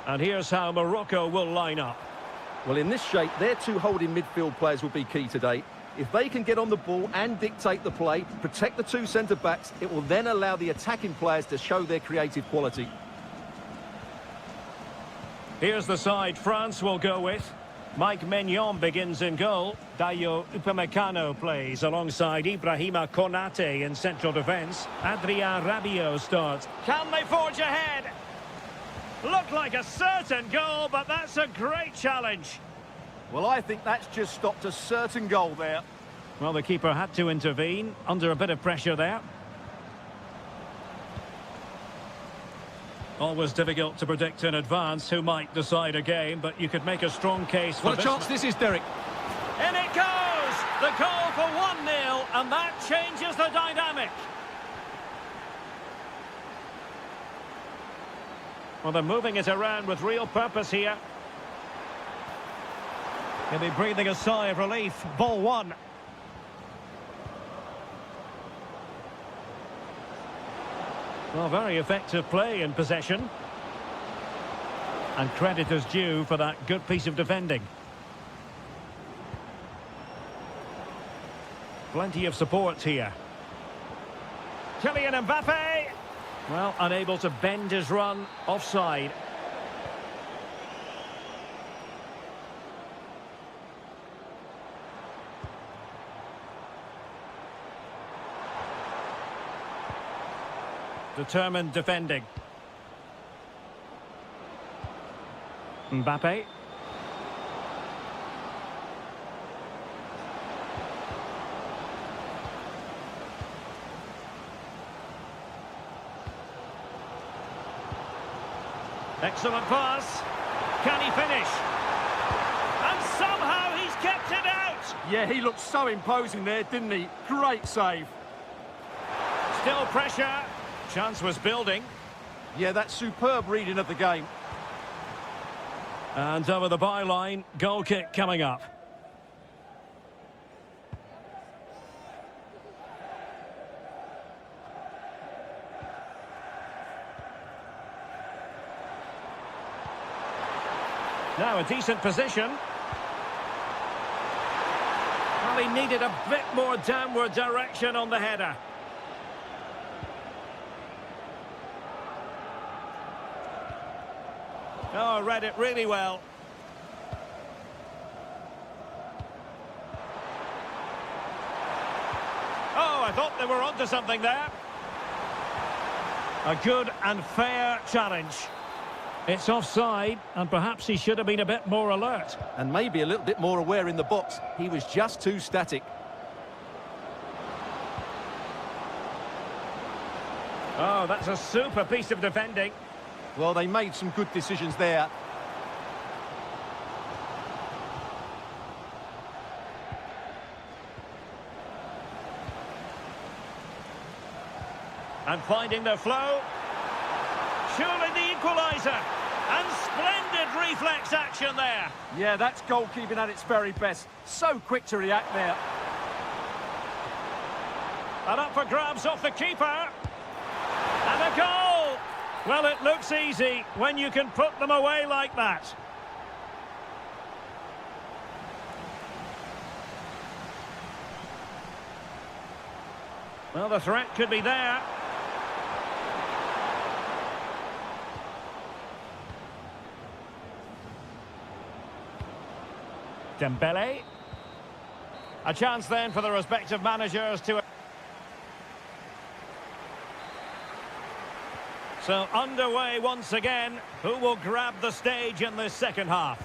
Speaker 1: And here's how Morocco will line up.
Speaker 2: Well, in this shape, their two holding midfield players will be key today. If they can get on the ball and dictate the play, protect the two centre-backs, it will then allow the attacking players to show their creative quality.
Speaker 1: Here's the side France will go with. Mike Maignan begins in goal. Dayo Upamecano plays alongside Ibrahima Konate in central defence. Adrien Rabiot starts. Can they forge ahead? Looked like a certain goal, but that's a great challenge.
Speaker 2: Well, I think that's just stopped a certain goal there.
Speaker 1: Well, the keeper had to intervene under a bit of pressure there. Always difficult to predict in advance who might decide a game, but you could make a strong case for
Speaker 2: What a chance this is, Derek.
Speaker 1: In it goes! The goal for 1-0, and that changes the dynamic. Well, they're moving it around with real purpose here. He'll be breathing a sigh of relief. Ball one. Well, very effective play in possession. And credit is due for that good piece of defending. Plenty of support here. Kylian Mbappe. Well, unable to bend his run. Offside. Determined defending. Mbappe. Excellent pass. Can he finish? And somehow he's kept it out.
Speaker 2: Yeah, he looked so imposing there, didn't he? Great save.
Speaker 1: Still pressure. Chance was building.
Speaker 2: Yeah, that's superb reading of the game.
Speaker 1: And over the byline, goal kick coming up. Now a decent position. Well, he needed a bit more downward direction on the header. Oh, read it really well. Oh, I thought they were onto something there. A good and fair challenge. It's offside, and perhaps he should have been a bit more alert.
Speaker 2: And maybe a little bit more aware in the box. He was just too static.
Speaker 1: Oh, that's a super piece of defending.
Speaker 2: Well, they made some good decisions there.
Speaker 1: And finding the flow. Surely the equaliser. And splendid reflex action there.
Speaker 2: Yeah, that's goalkeeping at its very best. So quick to react there.
Speaker 1: And up for grabs off the keeper. And a goal! Well, it looks easy when you can put them away like that. Well, the threat could be there. Dembele. A chance then for the respective managers to... So underway once again. Who will grab the stage in this second half?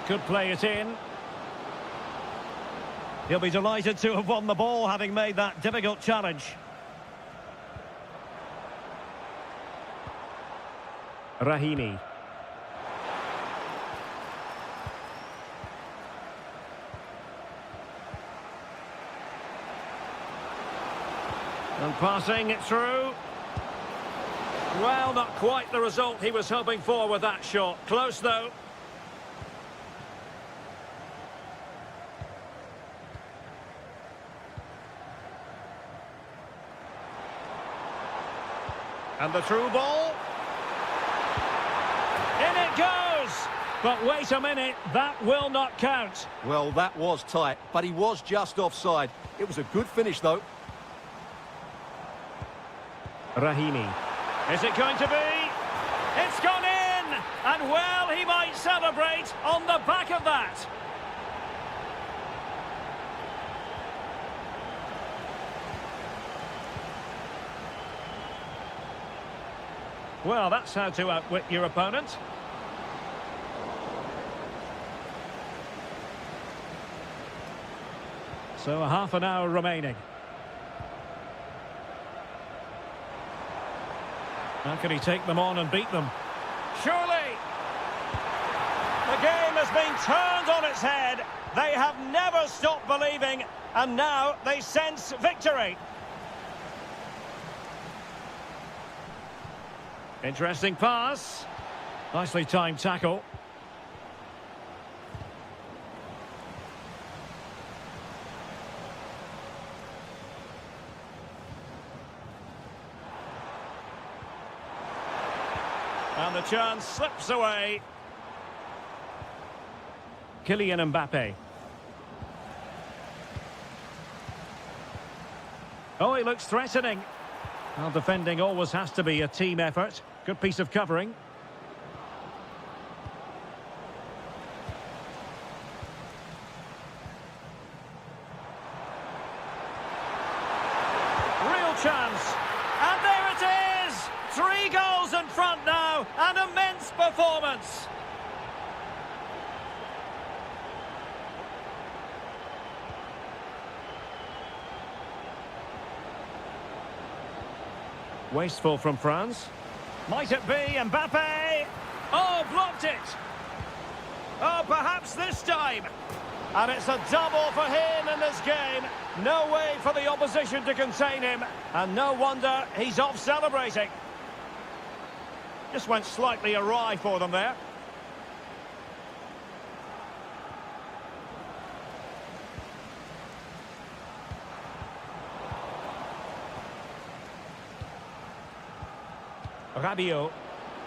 Speaker 1: Could play it in. He'll be delighted to have won the ball, having made that difficult challenge. Rahimi. And passing it through. Well, not quite the result he was hoping for with that shot. Close, though. And the through ball. In it goes! But wait a minute, that will not count.
Speaker 2: Well, that was tight, but he was just offside. It was a good finish, though.
Speaker 1: Rahimi. Is it going to be? It's gone in! And well, he might celebrate on the back of that. Well, that's how to outwit your opponent. So, half an hour remaining. How can he take them on and beat them? Surely! The game has been turned on its head. They have never stopped believing, and now they sense victory. Interesting pass. Nicely timed tackle. And the chance slips away. Kylian Mbappe. Oh, he looks threatening. Well, defending always has to be a team effort. Good piece of covering. Real chance. And there it is! 3 goals in front now. An immense performance. Wasteful from France. Might it be Mbappe? Oh, blocked it. Oh, perhaps this time. And it's a double for him in this game. No way for the opposition to contain him. And no wonder he's off celebrating. Just went slightly awry for them there. Rabiot,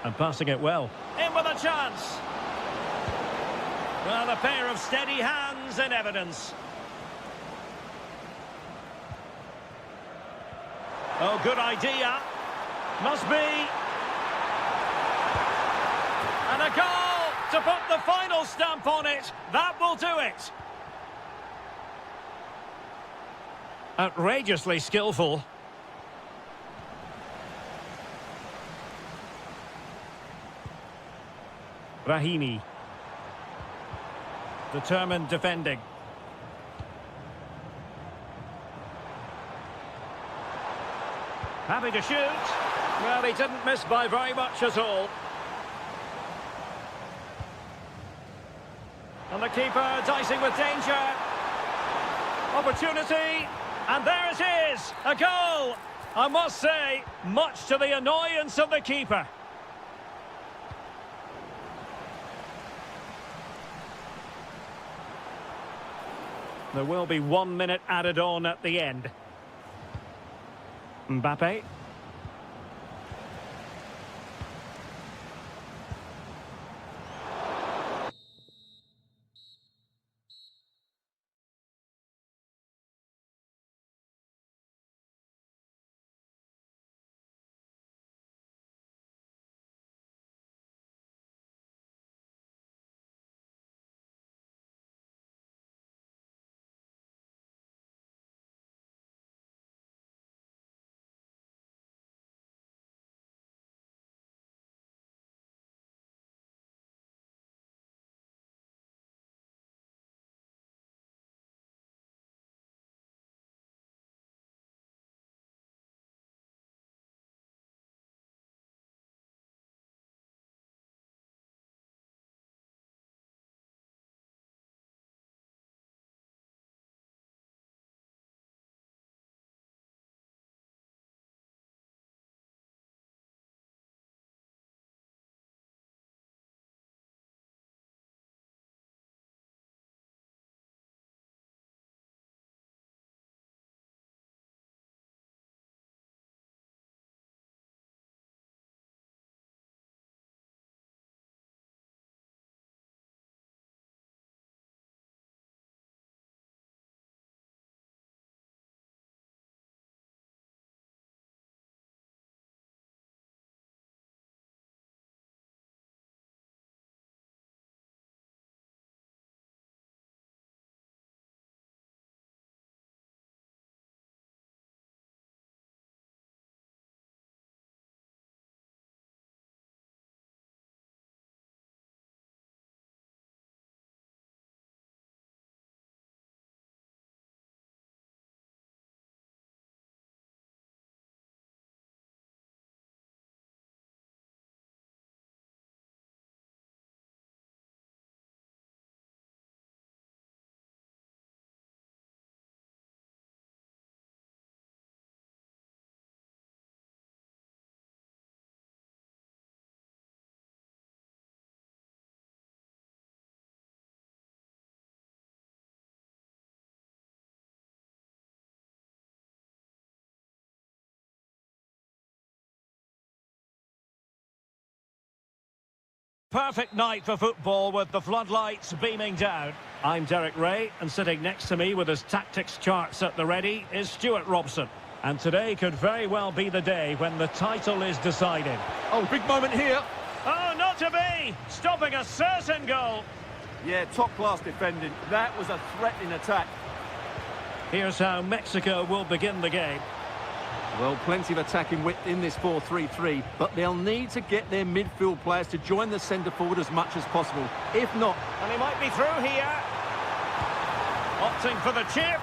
Speaker 1: and passing it well. In with a chance. Well, a pair of steady hands in evidence. Oh, good idea. Must be. And a goal to put the final stamp on it. That will do it. Outrageously skillful. Rahimi. Determined defending. Happy to shoot. Well, he didn't miss by very much at all. And the keeper dicing with danger. Opportunity. And there it is. A goal. I must say, much to the annoyance of the keeper. There will be 1 minute added on at the end. Mbappe. perfect night for football with the floodlights beaming down. I'm Derek Ray, and sitting next to me with his tactics charts at the ready is Stuart Robson. And today could very well be the day when the title is decided.
Speaker 2: Oh, big moment here.
Speaker 1: Oh, not to be! Stopping a certain goal.
Speaker 2: Yeah, top-class defending. That was a threatening attack.
Speaker 1: Here's how Mexico will begin the game.
Speaker 2: Well, plenty of attacking width in this 4-3-3, but they'll need to get their midfield players to join the centre forward as much as possible. If not...
Speaker 1: And he might be through here. Opting for the chip.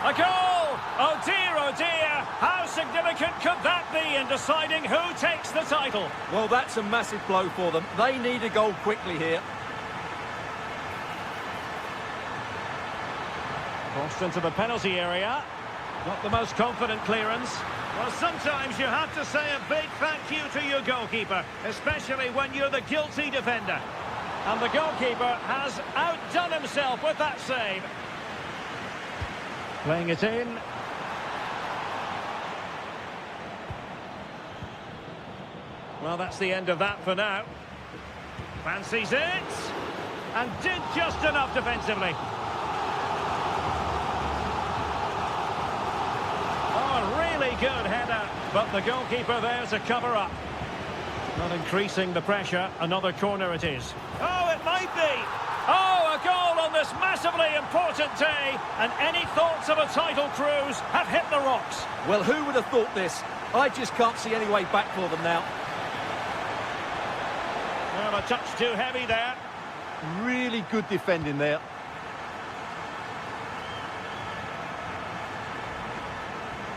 Speaker 1: A goal! Oh dear, how significant could that be in deciding who takes the title?
Speaker 2: Well, that's a massive blow for them. They need a goal quickly here.
Speaker 1: Crossed into the penalty area. Not the most confident clearance. Well, sometimes you have to say a big thank you to your goalkeeper, especially when you're the guilty defender. And the goalkeeper has outdone himself with that save. Playing it in. Well, that's the end of that for now. Fancies it. And did just enough defensively. Really good header, but the goalkeeper there to cover up. Not increasing the pressure, another corner it is. Oh, it might be! Oh, a goal on this massively important day, and any thoughts of a title cruise have hit the rocks.
Speaker 2: Well, who would have thought this? I just can't see any way back for them now.
Speaker 1: Well, a touch too heavy there.
Speaker 2: Really good defending there.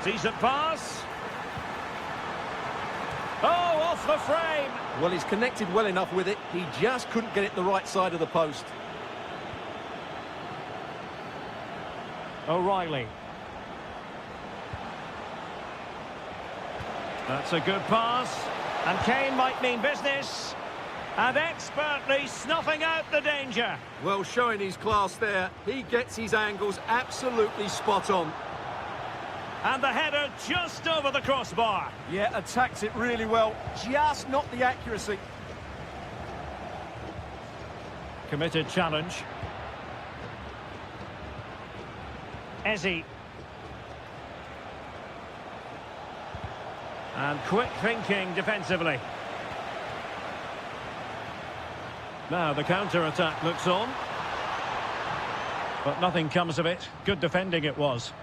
Speaker 1: Decent pass. Oh, off the frame.
Speaker 2: Well, he's connected well enough with it. He just couldn't get it the right side of the post.
Speaker 1: O'Reilly. That's a good pass. And Kane might mean business. And expertly snuffing out the danger.
Speaker 2: Well, showing his class there. He gets his angles absolutely spot on.
Speaker 1: And the header just over the crossbar.
Speaker 2: Yeah, attacks it really well. Just not the accuracy.
Speaker 1: Committed challenge. Ezzy. And quick thinking defensively. Now the counter-attack looks on. But nothing comes of it. Good defending it was.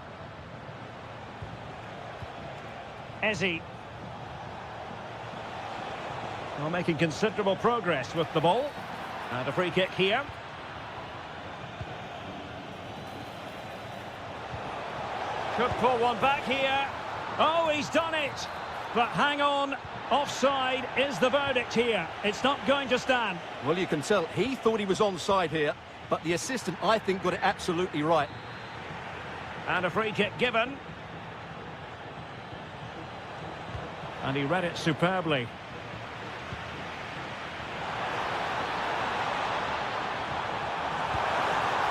Speaker 1: Ezzy. Well, making considerable progress with the ball. And a free kick here. Could pull one back here. Oh, he's done it. But hang on. Offside is the verdict here. It's not going to stand.
Speaker 2: Well, you can tell he thought he was onside here, but the assistant, I think, got it absolutely right.
Speaker 1: And a free kick given. And he read it superbly.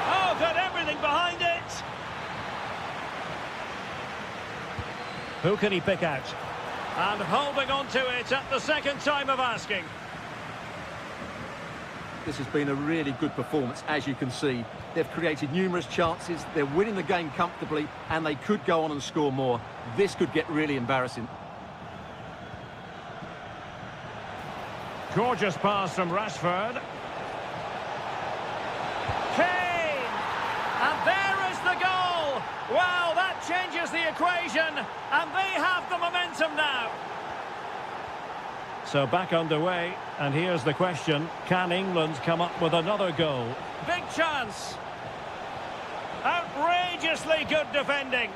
Speaker 1: Oh, got everything behind it. Who can he pick out? And holding on to it at the second time of asking.
Speaker 2: This has been a really good performance, as you can see. They've created numerous chances, they're winning the game comfortably, and they could go on and score more. This could get really embarrassing.
Speaker 1: Gorgeous pass from Rashford. Kane! And there is the goal! Wow, that changes the equation, and they have the momentum now. So back underway, and here's the question. Can England come up with another goal? Big chance! Outrageously good defending.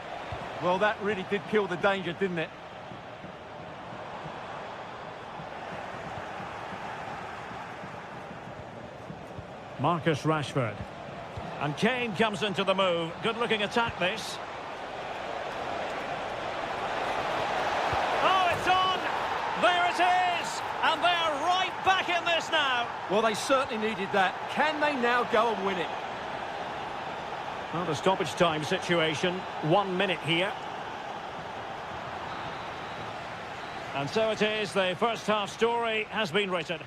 Speaker 2: Well, that really did kill the danger, didn't it?
Speaker 1: Marcus Rashford. And Kane comes into the move. Good-looking attack, this. Oh, it's on! There it is! And they're right back in this now.
Speaker 2: Well, they certainly needed that. Can they now go and win it?
Speaker 1: Well, the stoppage time situation. 1 minute here. And so it is. The first half story has been written.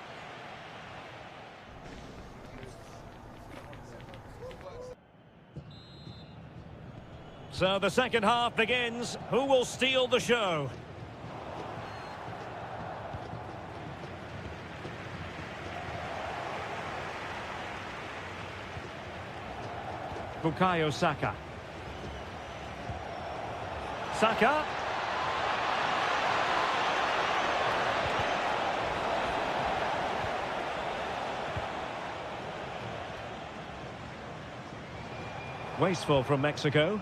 Speaker 1: So the second half begins. Who will steal the show? Bukayo Saka. Saka. Wasteful from Mexico.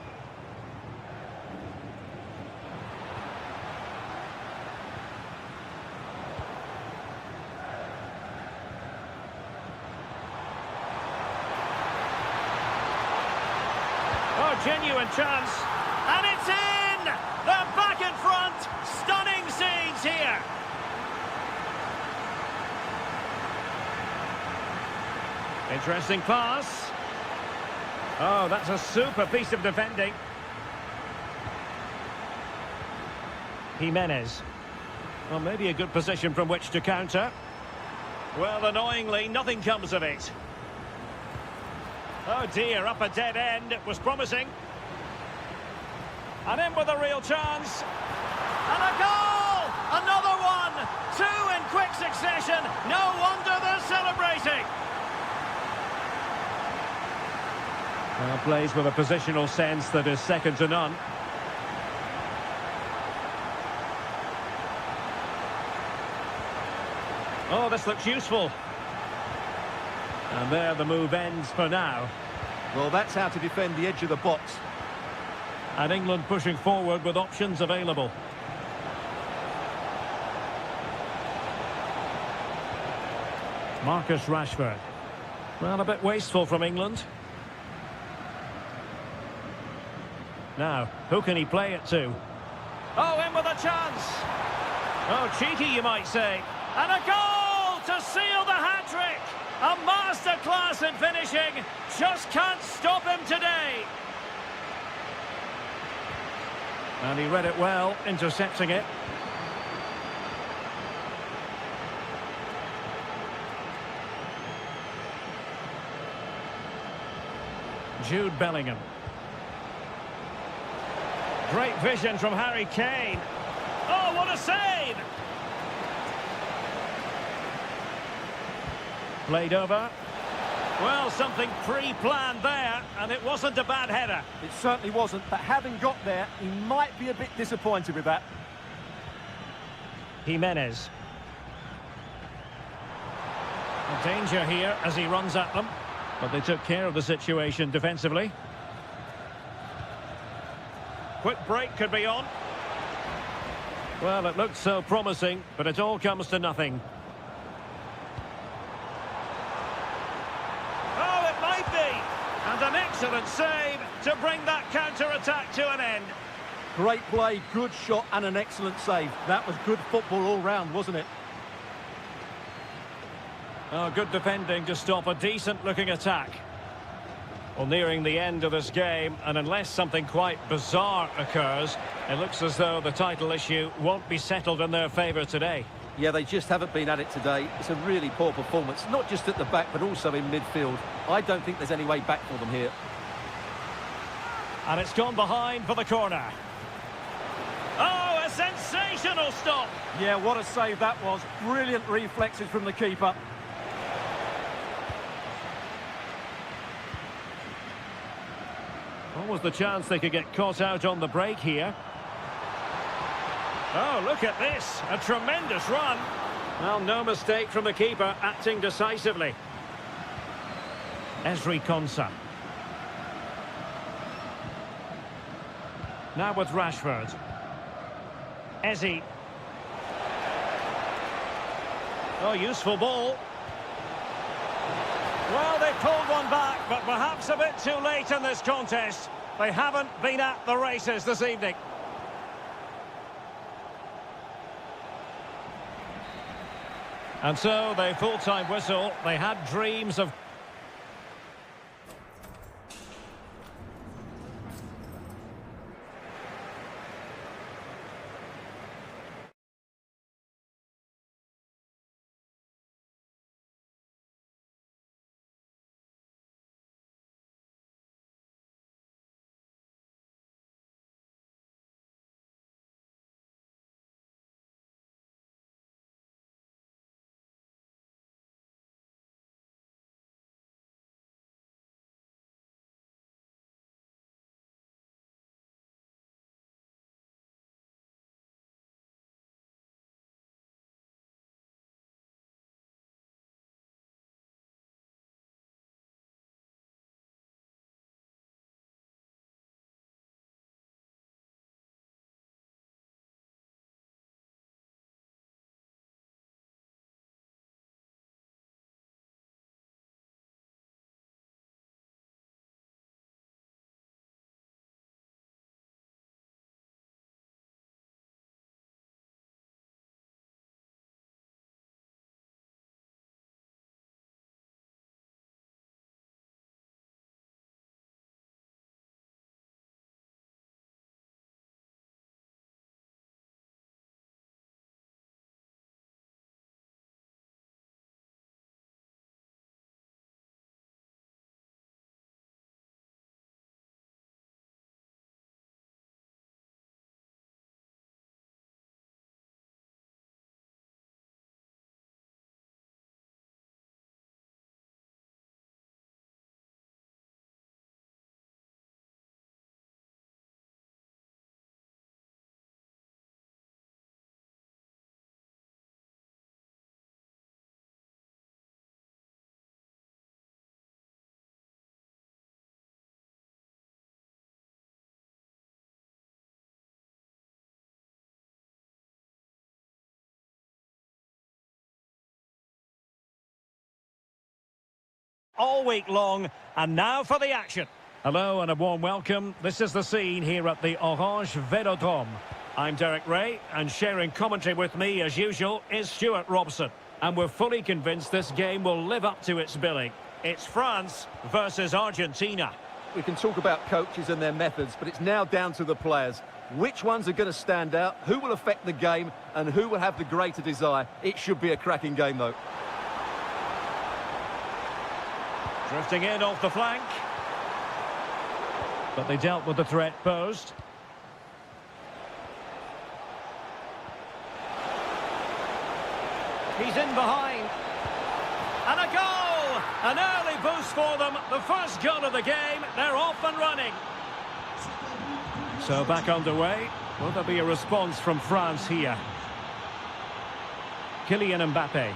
Speaker 1: Oh, genuine chance. And it's in! They're back in front. Stunning scenes here. Interesting pass. Oh, that's a super piece of defending. Jimenez. Well, maybe a good position from which to counter. Well, annoyingly, nothing comes of it. Oh dear, up a dead end. It was promising. And in with a real chance. And a goal! Another one! Two in quick succession. No wonder they're celebrating. Well, plays with a positional sense that is second to none. Oh, this looks useful. And there the move ends for now.
Speaker 2: Well, that's how to defend the edge of the box.
Speaker 1: And England pushing forward with options available. Marcus Rashford. Well, a bit wasteful from England. Now, who can he play it to? Oh, in with a chance! Oh, cheeky, you might say. And a goal to seal the hat-trick! A masterclass in finishing. Just can't stop him today. And he read it well, intercepting it. Jude Bellingham. Great vision from Harry Kane. Oh, what a save! Played over. Well, something pre-planned there, and it wasn't a bad header.
Speaker 2: It certainly wasn't, but having got there, he might be a bit disappointed with that.
Speaker 1: Jimenez. A danger here as he runs at them, but they took care of the situation defensively. Quick break could be on. Well, it looked so promising, but it all comes to nothing. Oh, it might be! And an excellent save to bring that counter-attack to an end.
Speaker 2: Great play, good shot and an excellent save. That was good football all round, wasn't it?
Speaker 1: Oh, good defending to stop a decent-looking attack. Well, nearing the end of this game, and unless something quite bizarre occurs, it looks as though the title issue won't be settled in their favour today.
Speaker 2: Yeah, they just haven't been at it today. It's a really poor performance, not just at the back, but also in midfield. I don't think there's any way back for them here.
Speaker 1: And it's gone behind for the corner. Oh, a sensational stop!
Speaker 2: Yeah, what a save that was. Brilliant reflexes from the keeper.
Speaker 1: What was the chance they could get caught out on the break here? Oh, look at this. A tremendous run. Well, no mistake from the keeper, acting decisively. Ezri Konsa. Now with Rashford. Ezzy. Oh, useful ball. Well, they pulled one back, but perhaps a bit too late in this contest. They haven't been at the races this evening. And so, the full-time whistle, they had dreams of all week long. And now for the action. Hello and a warm welcome. This is the scene here at the Orange Velodrome. I'm Derek Ray, and sharing commentary with me, as usual, is Stuart Robson. And we're fully convinced this game will live up to its billing. It's France versus Argentina.
Speaker 2: We can talk about coaches and their methods, but it's now down to the players. Which ones are going to stand out, who will affect the game, and who will have the greater desire? It should be a cracking game, though.
Speaker 1: Drifting in off the flank. But they dealt with the threat posed. He's in behind. And a goal! An early boost for them. The first goal of the game. They're off and running. So back underway. Will there be a response from France here? Kylian Mbappe.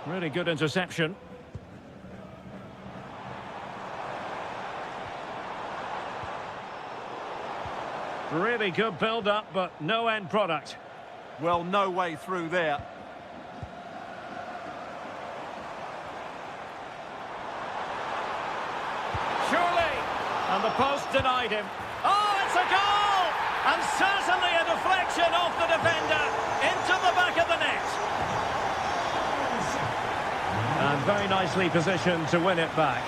Speaker 1: Really good interception. Really good build-up, but no end product.
Speaker 2: Well, no way through there.
Speaker 1: Surely! And the post denied him. Oh, it's a goal! And certainly a deflection off the defender into the back of the net. And very nicely positioned to win it back.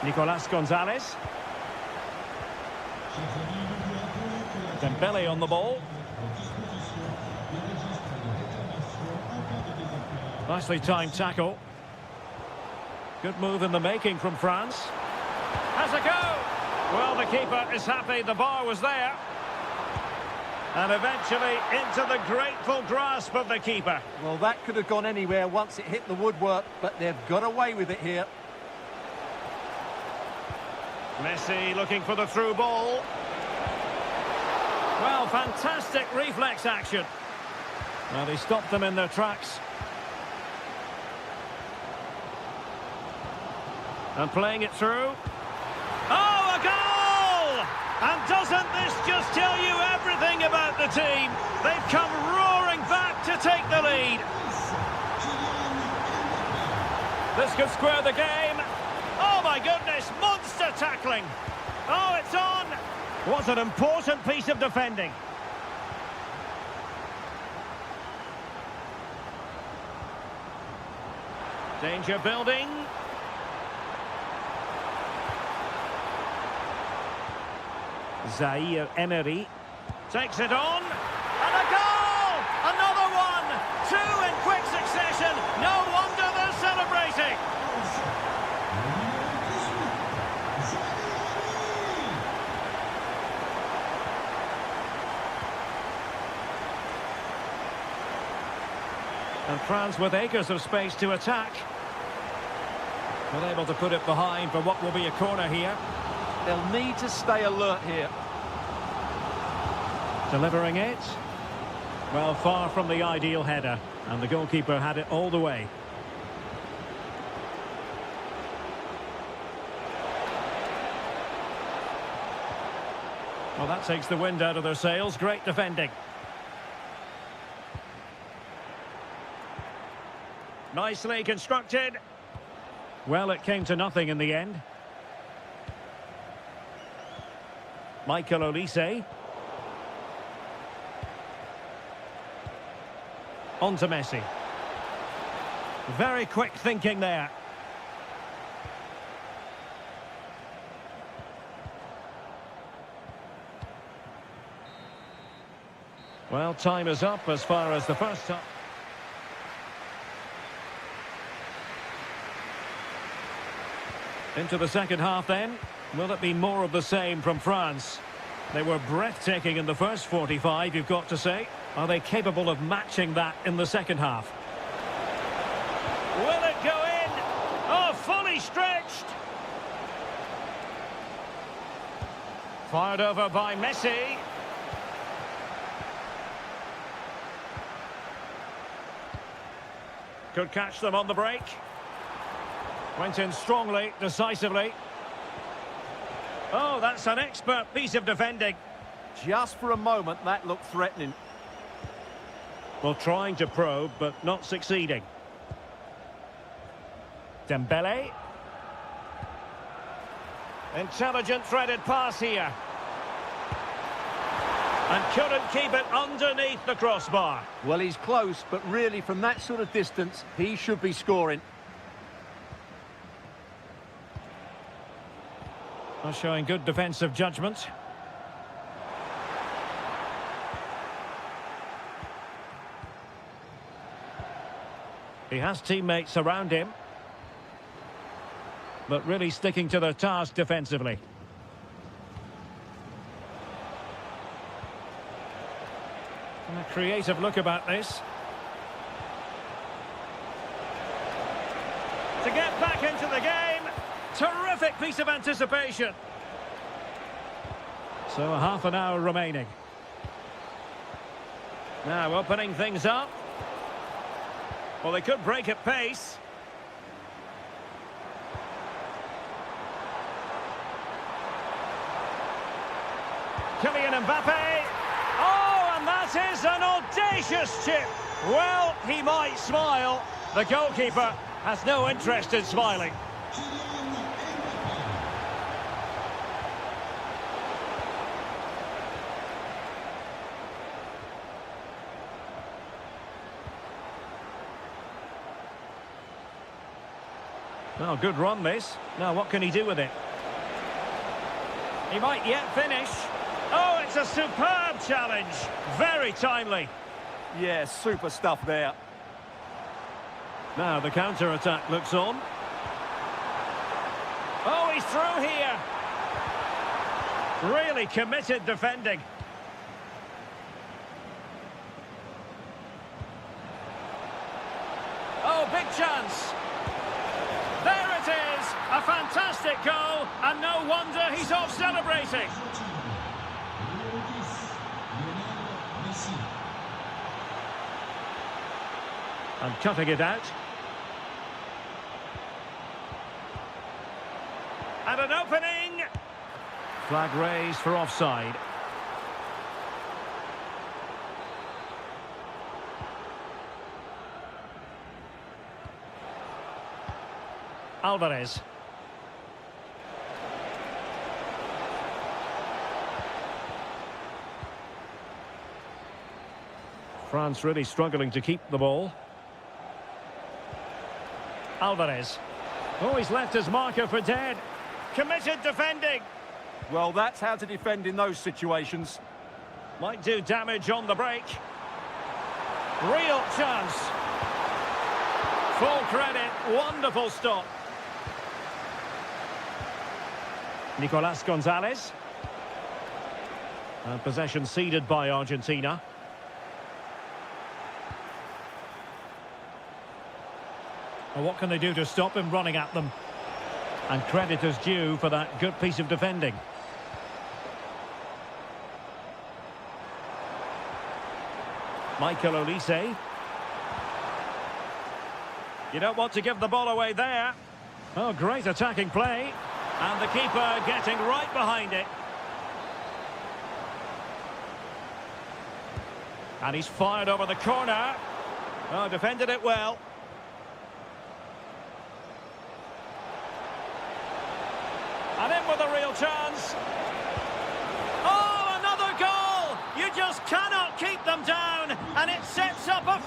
Speaker 1: Nicolas Gonzalez. Dembele on the ball. Nicely timed tackle. Good move in the making from France. Has a go! Well, the keeper is happy the bar was there. And eventually into the grateful grasp of the keeper.
Speaker 2: Well, that could have gone anywhere once it hit the woodwork, but they've got away with it here.
Speaker 1: Messi looking for the through ball. Well, fantastic reflex action. Well, he stopped them in their tracks. And playing it through. Oh, a goal! And doesn't this just tell you everything about the team? They've come roaring back to take the lead. This could square the game. Oh, my goodness, monster tackling. Oh, it's on. What an important piece of defending. Danger building. Zaire Emery takes it on. And a goal! Another one! Two in quick succession. No wonder they're celebrating. And France with acres of space to attack. Unable to put it behind for what will be a corner here.
Speaker 2: They'll need to stay alert here.
Speaker 1: Delivering it. Well, far from the ideal header. And the goalkeeper had it all the way. Well, that takes the wind out of their sails. Great defending. Nicely constructed. Well, it came to nothing in the end. Michael Olise. On to Messi. Very quick thinking there. Well, time is up as far as the first time. Into the second half then. Will it be more of the same from France? They were breathtaking in the first 45, you've got to say. Are they capable of matching that in the second half? Will it go in? Oh, fully stretched. Fired over by Messi. Could catch them on the break. Went in strongly, decisively. Oh, that's an expert piece of defending.
Speaker 2: Just for a moment, that looked threatening.
Speaker 1: Well, trying to probe, but not succeeding. Dembele. Intelligent threaded pass here. And couldn't keep it underneath the crossbar.
Speaker 2: Well, he's close, but really from that sort of distance, he should be scoring.
Speaker 1: Well, showing good defensive judgment. He has teammates around him, but really sticking to the task defensively. And a creative look about this. To get back into the game. Terrific piece of anticipation. So half an hour remaining. Now opening things up. Well, they could break at pace. Kylian Mbappe. Oh, and that is an audacious chip. Well, he might smile. The goalkeeper has no interest in smiling. Oh, good run this. Now what can he do with it? He might yet finish. Oh, it's a superb challenge. Very timely.
Speaker 2: Yeah, super stuff there.
Speaker 1: Now the counter-attack looks on. Oh, he's through here. Really committed defending. Oh, big chance. There it is, a fantastic goal, and no wonder he's off celebrating. And cutting it out. And an opening. Flag raised for offside. Alvarez. France really struggling to keep the ball. Alvarez. Oh, he's left his marker for dead. Committed defending.
Speaker 2: Well, that's how to defend in those situations.
Speaker 1: Might do damage on the break. Real chance. Full credit. Wonderful stop. Nicolas Gonzalez. And possession ceded by Argentina. Well, what can they do to stop him running at them? And credit is due for that good piece of defending. Michael Olise. You don't want to give the ball away there. Oh, great attacking play. And the keeper getting right behind it. And he's fired over the corner. Oh, defended it well. And in with a real chance. Oh, another goal! You just cannot keep them down. And it sets up a...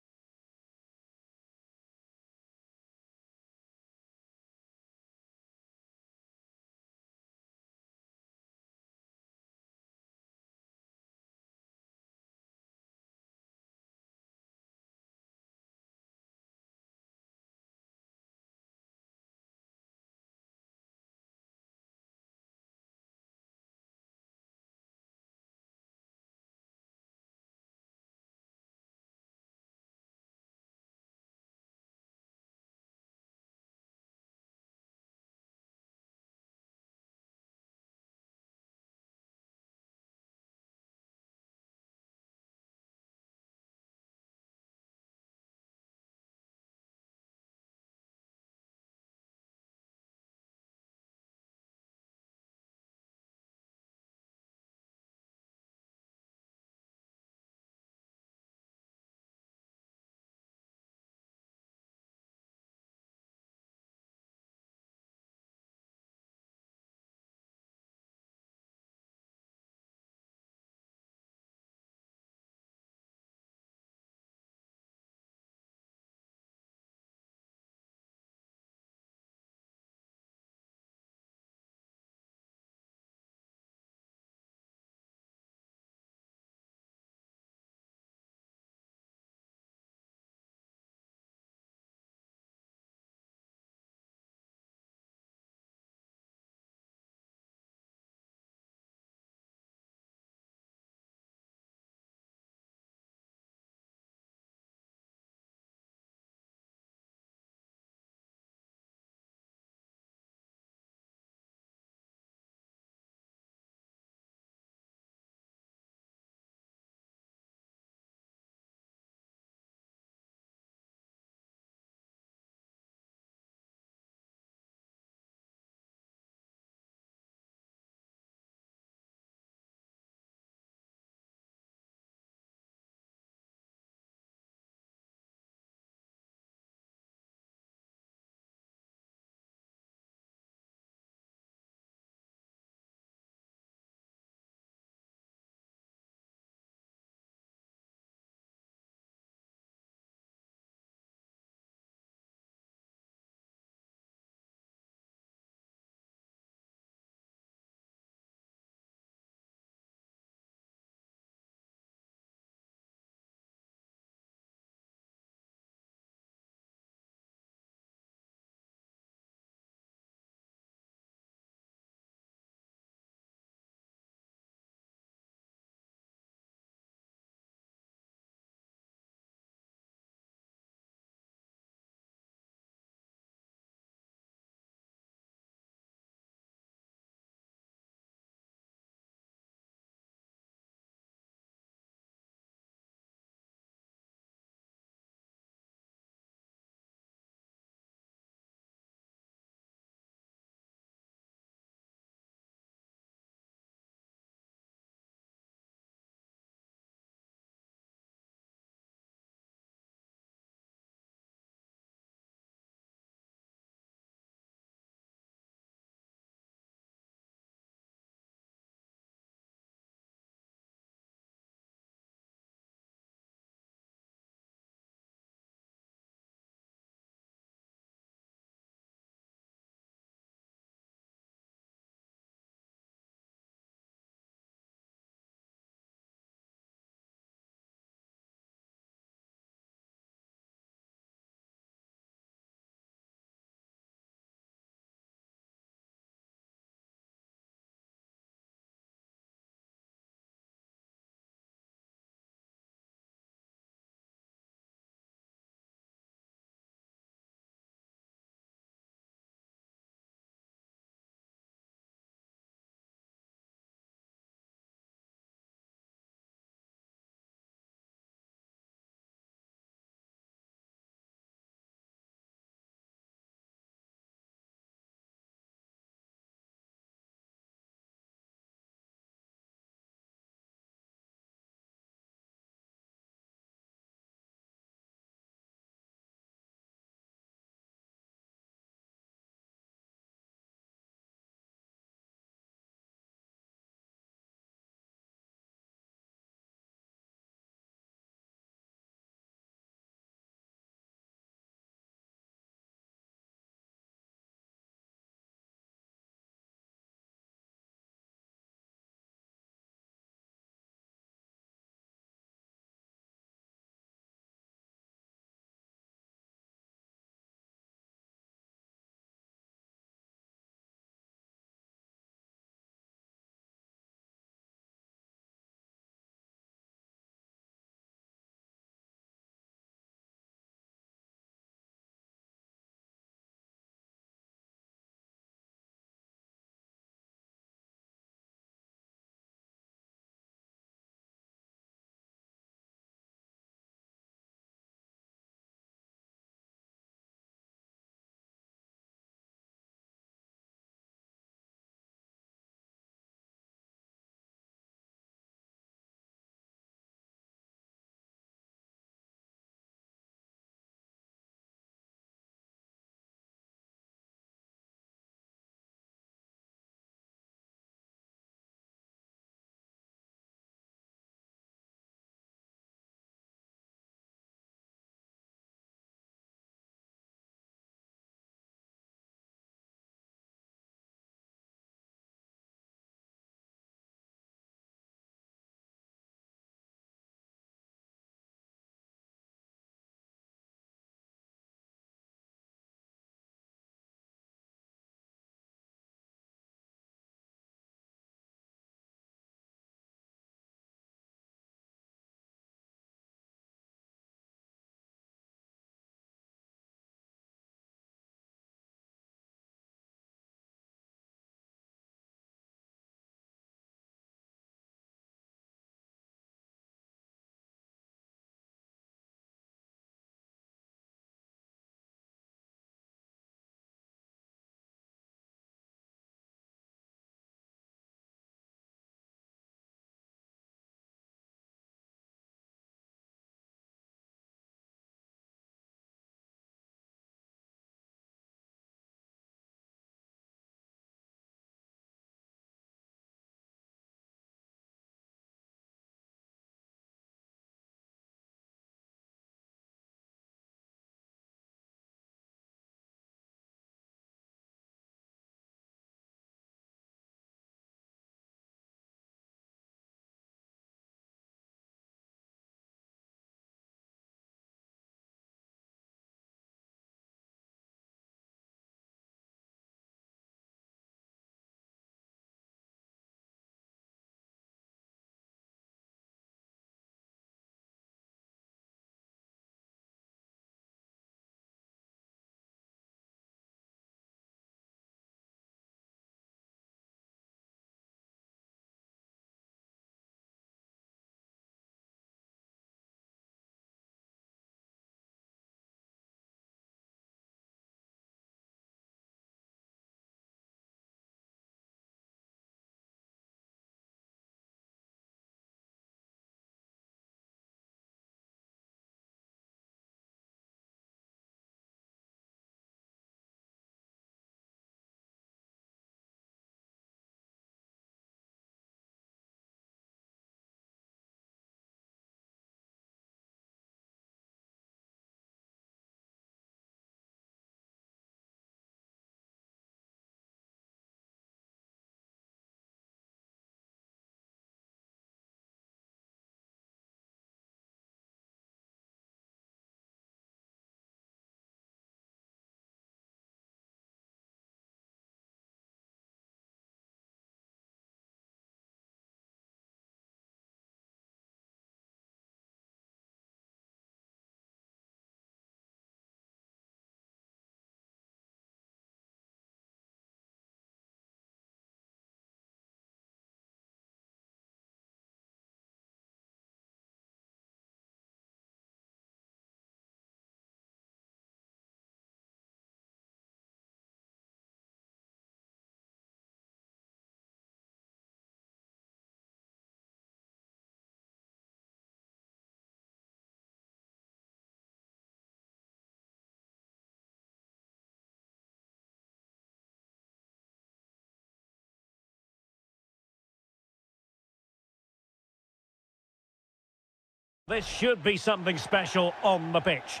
Speaker 1: This should be something special on the pitch.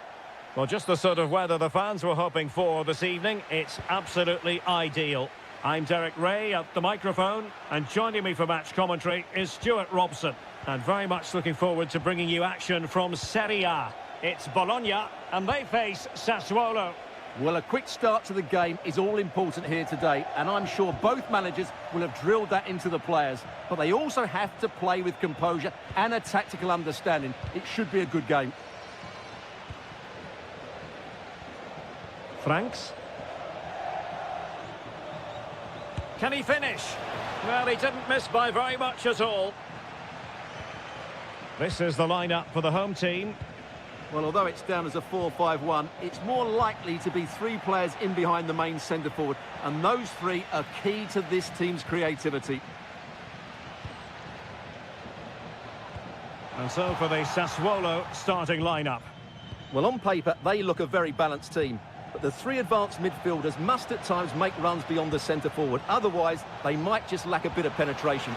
Speaker 1: Well, just the sort of weather the fans were hoping for this evening. It's absolutely ideal. I'm Derek Ray at the microphone, and joining me for match commentary is Stuart Robson. And very much looking forward to bringing you action from Serie A. It's Bologna, and they face Sassuolo.
Speaker 2: Well, a quick start to the game is all important here today, and I'm sure both managers will have drilled that into the players. But they also have to play with composure and a tactical understanding. It should be a good game.
Speaker 1: Franks. Can he finish? Well, he didn't miss by very much at all. This is the lineup for the home team.
Speaker 2: Well, although it's down as a 4-5-1, it's more likely to be three players in behind the main centre-forward, and those three are key to this team's creativity.
Speaker 1: And so for the Sassuolo starting lineup.
Speaker 2: Well, on paper, they look a very balanced team, but the three advanced midfielders must at times make runs beyond the centre-forward. Otherwise, they might just lack a bit of penetration.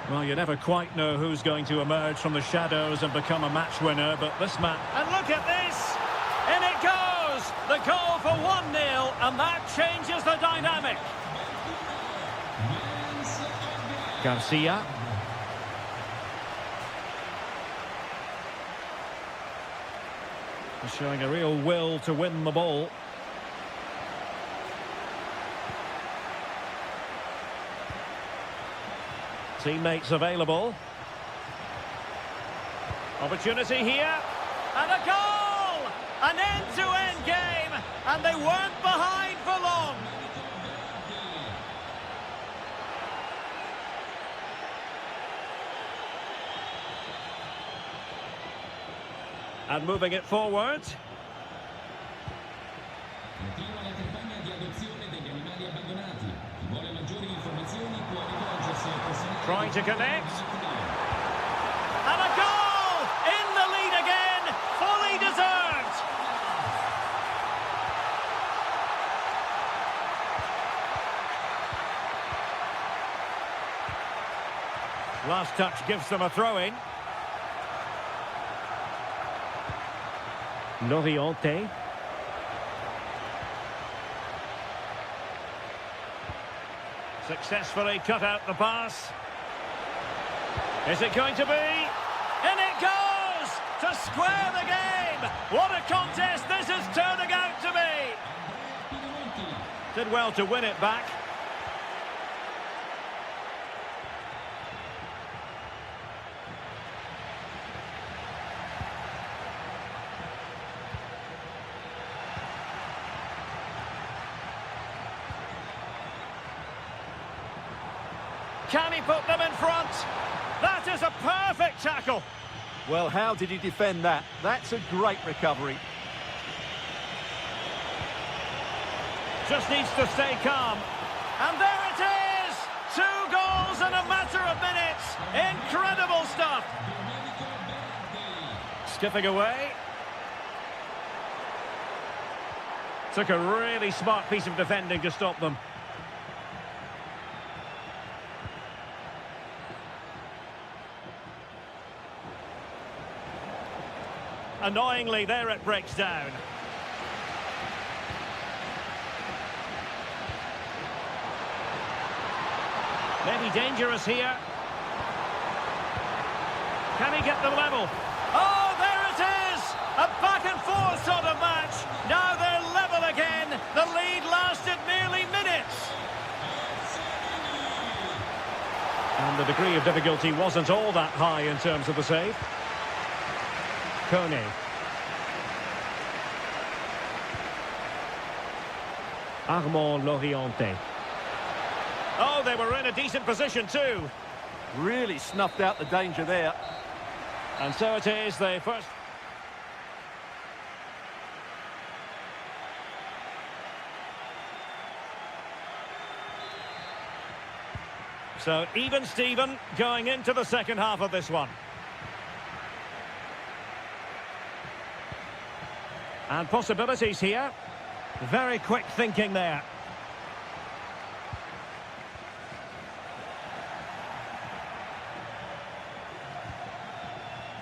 Speaker 1: Well, you never quite know who's going to emerge from the shadows and become a match winner, but this man... And look at this! In it goes! The goal for 1-0, and that changes the dynamic. Garcia. Showing a real will to win the ball. Teammates available. Opportunity here. And a goal! An end-to-end game. And they weren't behind for long. And moving it forward. Trying to connect. And a goal! In the lead again! Fully deserved! Last touch gives them a throw-in. Loriente. Successfully cut out the pass. Is it going to be? In it goes! To square the game! What a contest this is turning out to be! Did well to win it back. Can he put them in front? That is a perfect tackle.
Speaker 2: Well, how did he defend that? That's a great recovery.
Speaker 1: Just needs to stay calm. And there it is! 2 goals in a matter of minutes. Incredible stuff. Skipping away. Took a really smart piece of defending to stop them. Annoyingly, there it breaks down. Maybe dangerous here. Can he get them level? Oh, there it is! A back and forth sort of match. Now they're level again. The lead lasted merely minutes. And the degree of difficulty wasn't all that high in terms of the save. Kone. Armand Loriente. Oh, they were in a decent position too.
Speaker 2: Really snuffed out the danger there.
Speaker 1: And so it is, the first... So even Steven going into the second half of this one. And possibilities here. Very quick thinking there.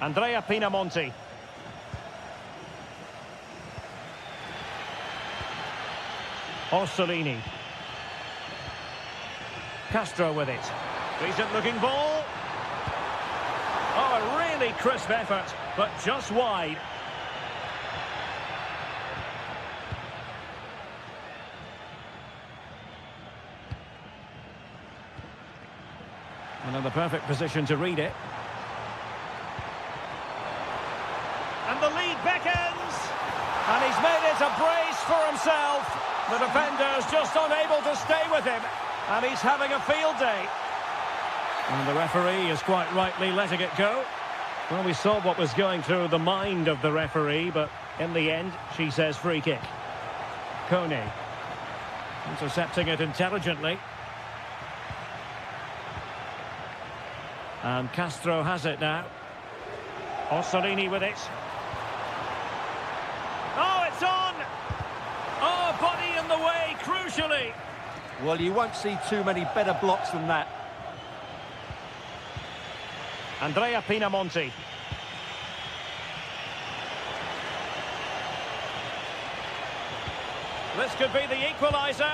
Speaker 1: Andrea Pinamonti. Orsolini. Castro with it. Decent looking ball. Oh, a really crisp effort, but just wide. And in the perfect position to read it. And the lead beckons. And he's made it a brace for himself. The defender's just unable to stay with him. And he's having a field day. And the referee is quite rightly letting it go. Well, we saw what was going through the mind of the referee, but in the end, she says free kick. Kone. Intercepting it intelligently. And Castro has it now. Orsolini with it. Oh, it's on! Oh, body in the way, crucially.
Speaker 2: Well, you won't see too many better blocks than that.
Speaker 1: Andrea Pinamonti. This could be the equaliser.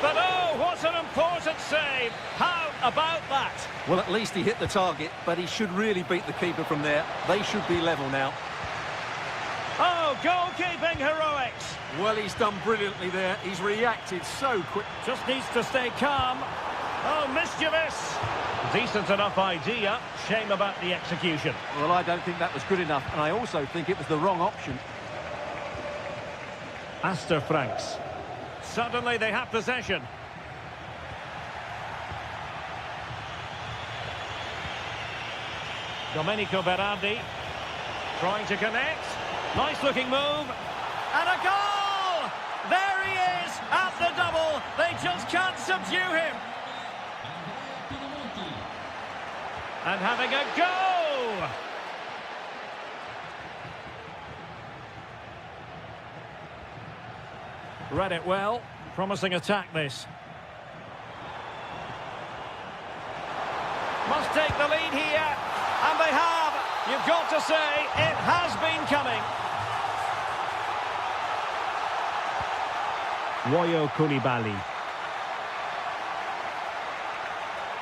Speaker 1: But oh, what an important save. How about that?
Speaker 2: Well, at least he hit the target, but he should really beat the keeper from there. They should be level now.
Speaker 1: Oh, goalkeeping heroics.
Speaker 2: Well, he's done brilliantly there. He's reacted so quick.
Speaker 1: Just needs to stay calm. Oh, mischievous. Decent enough idea. Shame about the execution.
Speaker 2: Well, I don't think that was good enough, and I also think it was the wrong option.
Speaker 1: Astor Franks. Suddenly they have possession. Domenico Berardi trying to connect. Nice looking move. And a goal! There he is at the double. They just can't subdue him. And having a go! Read it well. Promising attack this. Must take the lead here. And they have. You've got to say, it has been coming. Woyo Koulibaly.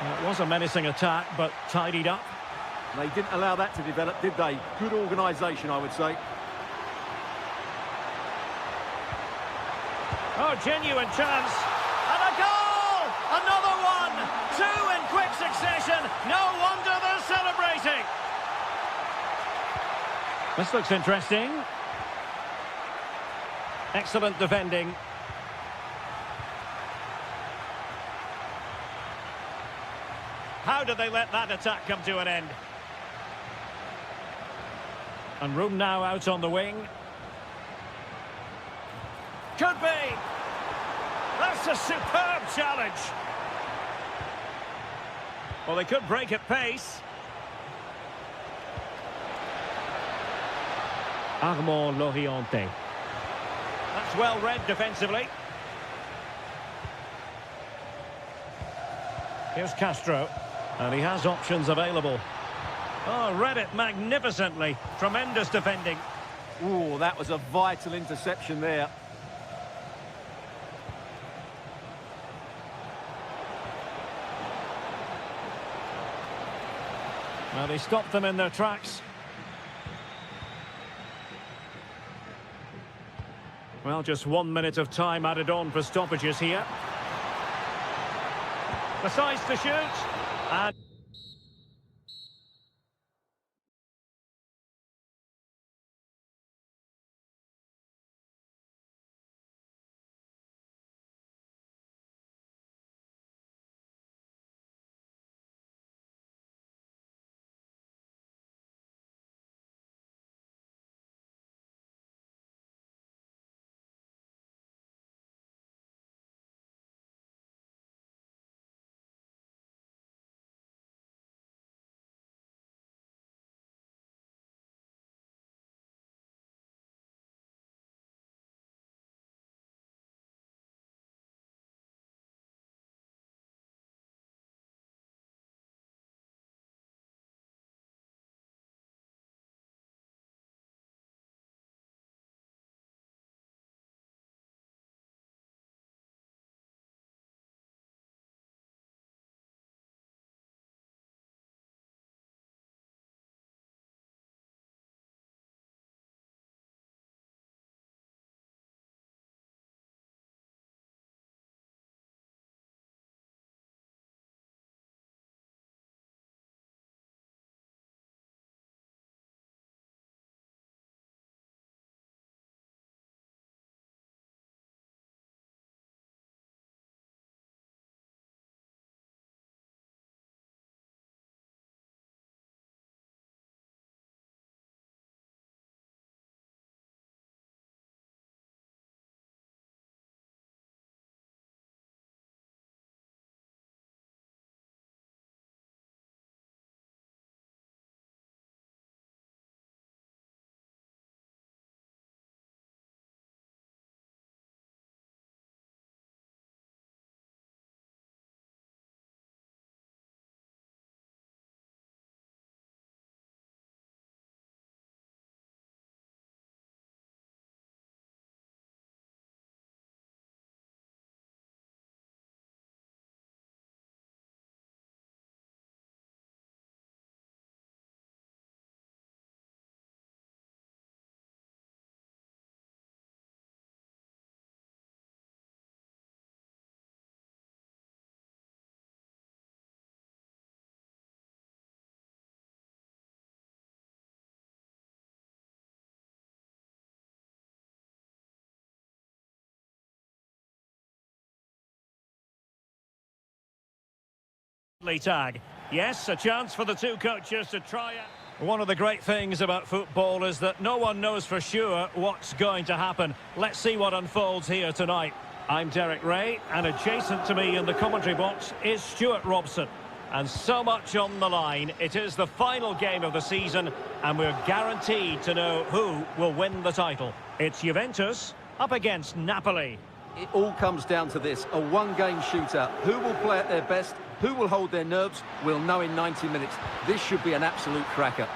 Speaker 1: Well, it was a menacing attack, but tidied up.
Speaker 2: They didn't allow that to develop, did they? Good organisation, I would say.
Speaker 1: Oh, genuine chance. And a goal! Another one! Two in quick succession. No wonder they're celebrating. This looks interesting. Excellent defending. How did they let that attack come to an end? And room now out on the wing. Could be. That's a superb challenge. Well, they could break at pace. Armand Loriente. That's well read defensively. Here's Castro. And he has options available. Oh, read it magnificently. Tremendous defending.
Speaker 2: Oh, that was a vital interception there.
Speaker 1: Well, they stopped them in their tracks. Well, just 1 minute of time added on for stoppages here. The size to shoot. And Tag. Yes, a chance for the two coaches to try it. One of the great things about football is that no one knows for sure what's going to happen. Let's see what unfolds here tonight. I'm Derek Ray, and adjacent to me in the commentary box is Stuart Robson. And so much on the line. It is the final game of the season, and we're guaranteed to know who will win the title. It's Juventus up against Napoli.
Speaker 2: It all comes down to this, a one-game shootout. Who will play at their best? Who will hold their nerves? We'll know in 90 minutes. This should be an absolute cracker.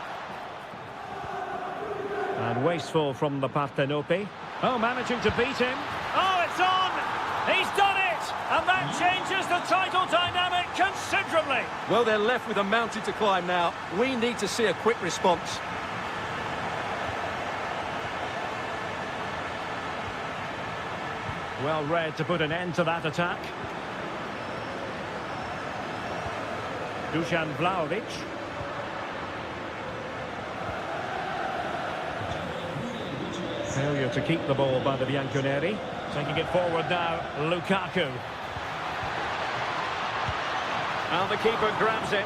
Speaker 1: And wasteful from the Partenope. Oh, managing to beat him. Oh, it's on! He's done it! And that changes the title dynamic considerably.
Speaker 2: Well, they're left with a mountain to climb now. We need to see a quick response.
Speaker 1: Well read to put an end to that attack. Dusan Vlahovic. Failure to keep the ball by the Bianconeri. Taking it forward now, Lukaku. And the keeper grabs it.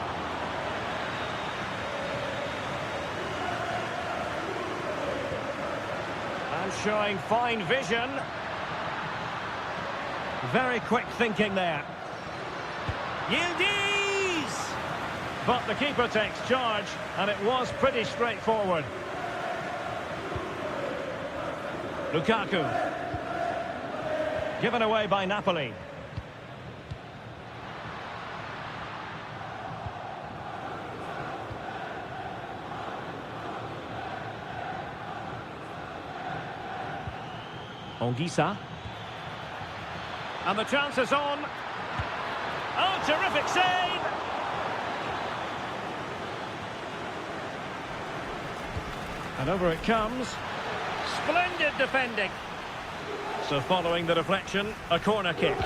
Speaker 1: And showing fine vision. Very quick thinking there. Yildiz! But the keeper takes charge, and it was pretty straightforward. Lukaku. Given away by Napoli. Ongisa. And the chance is on. Oh, terrific save! And over it comes. Splendid defending. So following the deflection, a corner kick.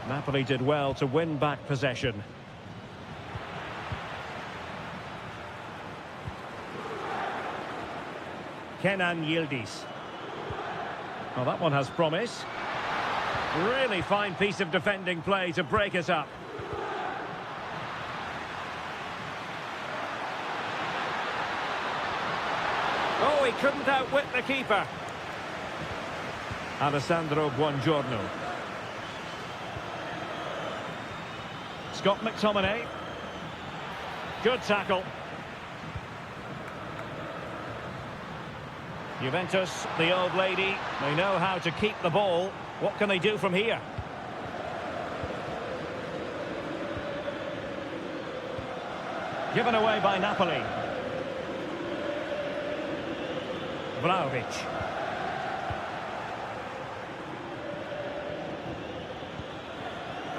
Speaker 1: Napoli did well to win back possession. Kenan Yildiz. Well, that one has promise. Really fine piece of defending play to break it up. Oh, he couldn't outwit the keeper. Alessandro Buongiorno. Scott McTominay. Good tackle. Juventus, the old lady, they know how to keep the ball. What can they do from here? Given away by Napoli. Vlahovic.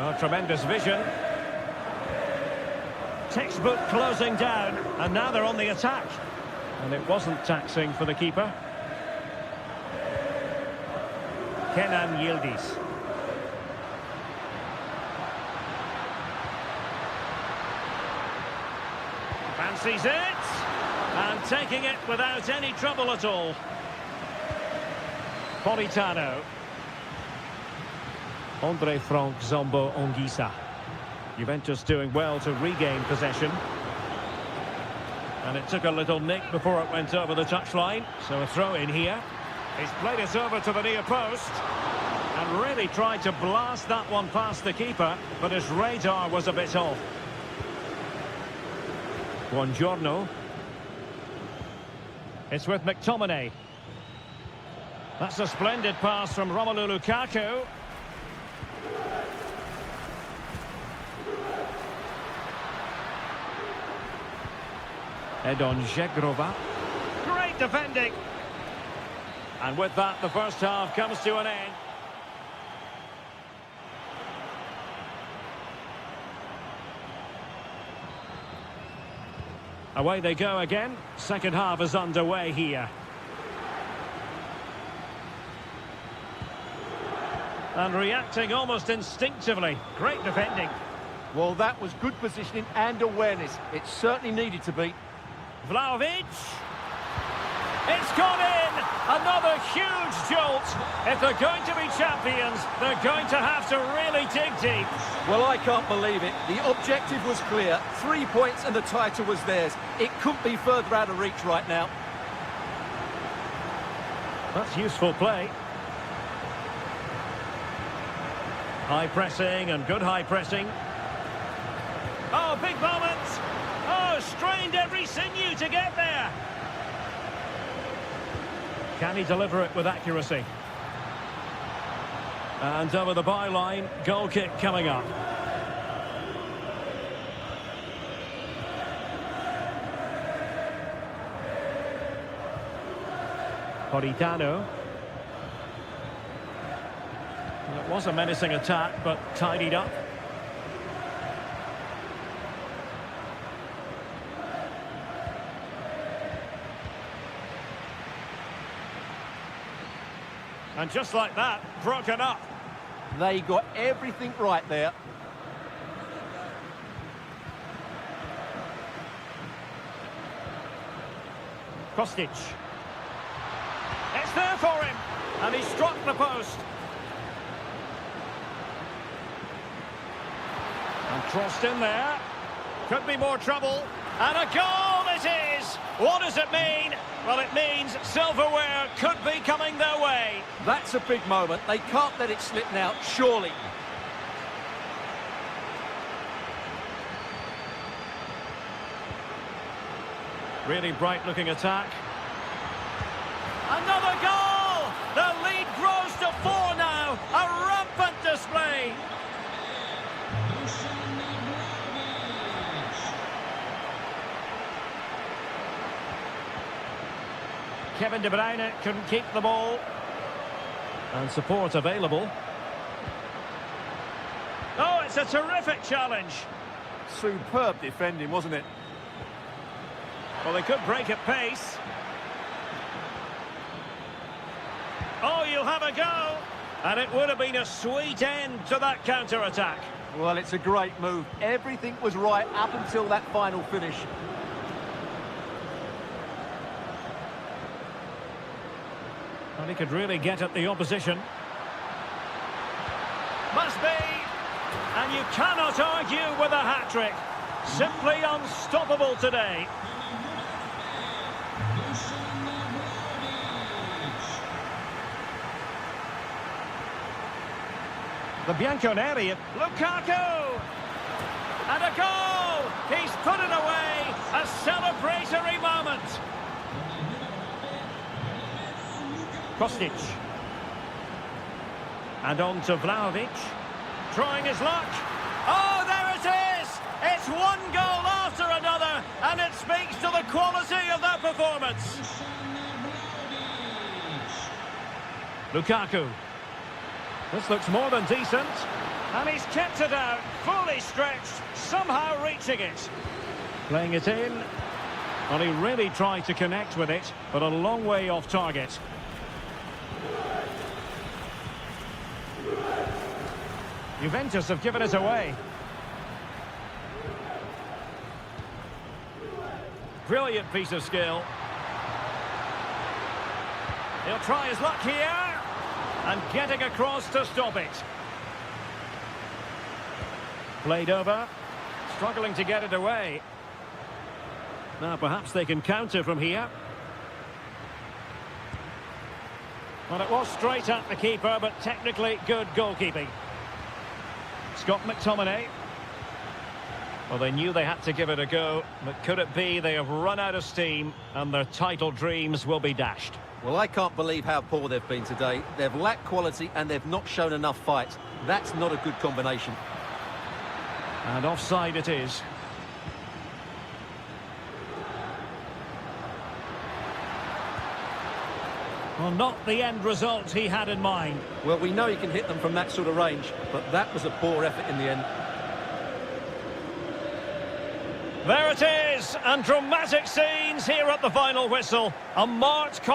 Speaker 1: Oh, tremendous vision. Textbook closing down, and now they're on the attack. And it wasn't taxing for the keeper. Kenan Yildiz. Fancies it. And taking it without any trouble at all. Politano. Andre Frank Zombo Ongisa. Juventus doing well to regain possession. And it took a little nick before it went over the touchline. So a throw in here. He's played it over to the near post. And really tried to blast that one past the keeper, but his radar was a bit off. Buongiorno. It's with McTominay. That's a splendid pass from Romelu Lukaku. Edon Žegrova. Great defending. And with that, the first half comes to an end. Away they go again. Second half is underway here. And reacting almost instinctively. Great defending.
Speaker 2: Well, that was good positioning and awareness. It certainly needed to be.
Speaker 1: Vlahovic. It's gone in! Another huge jolt. If they're going to be champions, they're going to have to really dig deep.
Speaker 2: Well, I can't believe it. The objective was clear. 3 points and the title was theirs. It couldn't be further out of reach right now.
Speaker 1: That's useful play. High pressing and good high pressing. Oh, big moment. Oh, strained every sinew to get there. Can he deliver it with accuracy? And over the byline, goal kick coming up. Politano. Well, it was a menacing attack, but tidied up. And just like that, broken up.
Speaker 2: They got everything right there.
Speaker 1: Kostic. It's there for him. And he struck the post. And crossed in there. Could be more trouble. And a goal it is! What does it mean? Well, it means silverware could be coming their way.
Speaker 2: That's a big moment. They can't let it slip now, surely.
Speaker 1: Really bright-looking attack. Another goal! The lead grows to 4 now. A rampant display. Kevin De Bruyne couldn't keep the ball. And support available. Oh, it's a terrific challenge.
Speaker 2: Superb defending, wasn't it?
Speaker 1: Well, they could break at pace. Oh, you'll have a go. And it would have been a sweet end to that counter-attack.
Speaker 2: Well, it's a great move. Everything was right up until that final finish.
Speaker 1: And he could really get at the opposition. Must be. And you cannot argue with a hat-trick. Simply unstoppable today. The Bianconeri, Lukaku! And a goal! He's put it away! A celebratory moment! Kostic. And on to Vlahovic. Trying his luck. Oh, there it is! It's one goal after another, and it speaks to the quality of that performance. Lukaku. This looks more than decent. And he's kept it out, fully stretched, somehow reaching it. Playing it in. Well, he really tried to connect with it, but a long way off target. Juventus have given it away. Brilliant piece of skill. He'll try his luck here. And getting across to stop it. Played over. Struggling to get it away. Now perhaps they can counter from here. Well, it was straight at the keeper, but technically good goalkeeping. Scott McTominay. Well, they knew they had to give it a go, but could it be they have run out of steam and their title dreams will be dashed?
Speaker 2: Well, I can't believe how poor they've been today. They've lacked quality and they've not shown enough fight. That's not a good combination.
Speaker 1: And offside it is. Well, not the end result he had in mind.
Speaker 2: Well, we know he can hit them from that sort of range, but that was a poor effort in the end.
Speaker 1: There it is, and dramatic scenes here at the final whistle. A marked...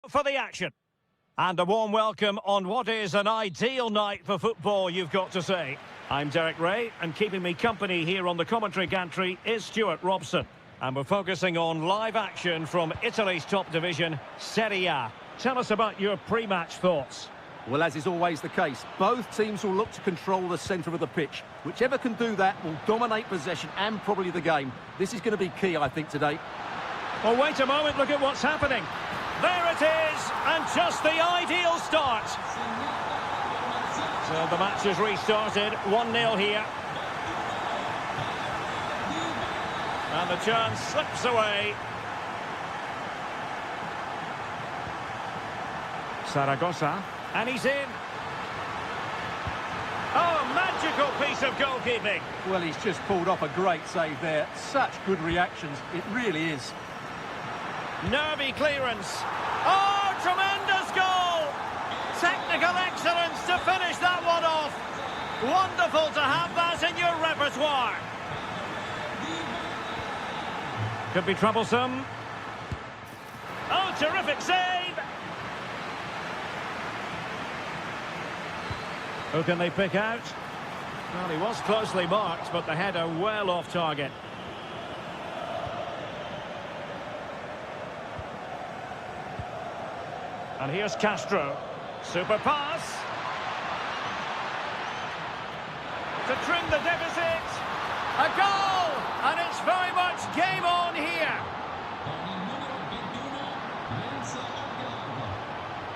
Speaker 1: For the action. And a warm welcome on what is an ideal night for football, you've got to say. I'm Derek Ray, and keeping me company here on the commentary gantry is Stuart Robson. And we're focusing on live action from Italy's top division, Serie A. Tell us about your pre-match thoughts.
Speaker 2: Well, as is always the case, both teams will look to control the centre of the pitch. Whichever can do that will dominate possession and probably the game. This is going to be key, I think, today.
Speaker 1: Well, wait a moment, look at what's happening. There it is, and just the ideal start. So the match has restarted, 1-0 here. And the chance slips away. Zaragoza, and he's in. Oh, magical piece of goalkeeping.
Speaker 2: Well, he's just pulled off a great save there. Such good reactions, it really is.
Speaker 1: Nervy clearance. Oh, tremendous goal! Technical excellence to finish that one off. Wonderful to have that in your repertoire. Could be troublesome. Oh, terrific save! Who can they pick out? Well, he was closely marked, but the header well off target. And here's Castro. Super pass. To trim the deficit. A goal! And it's very much game on here.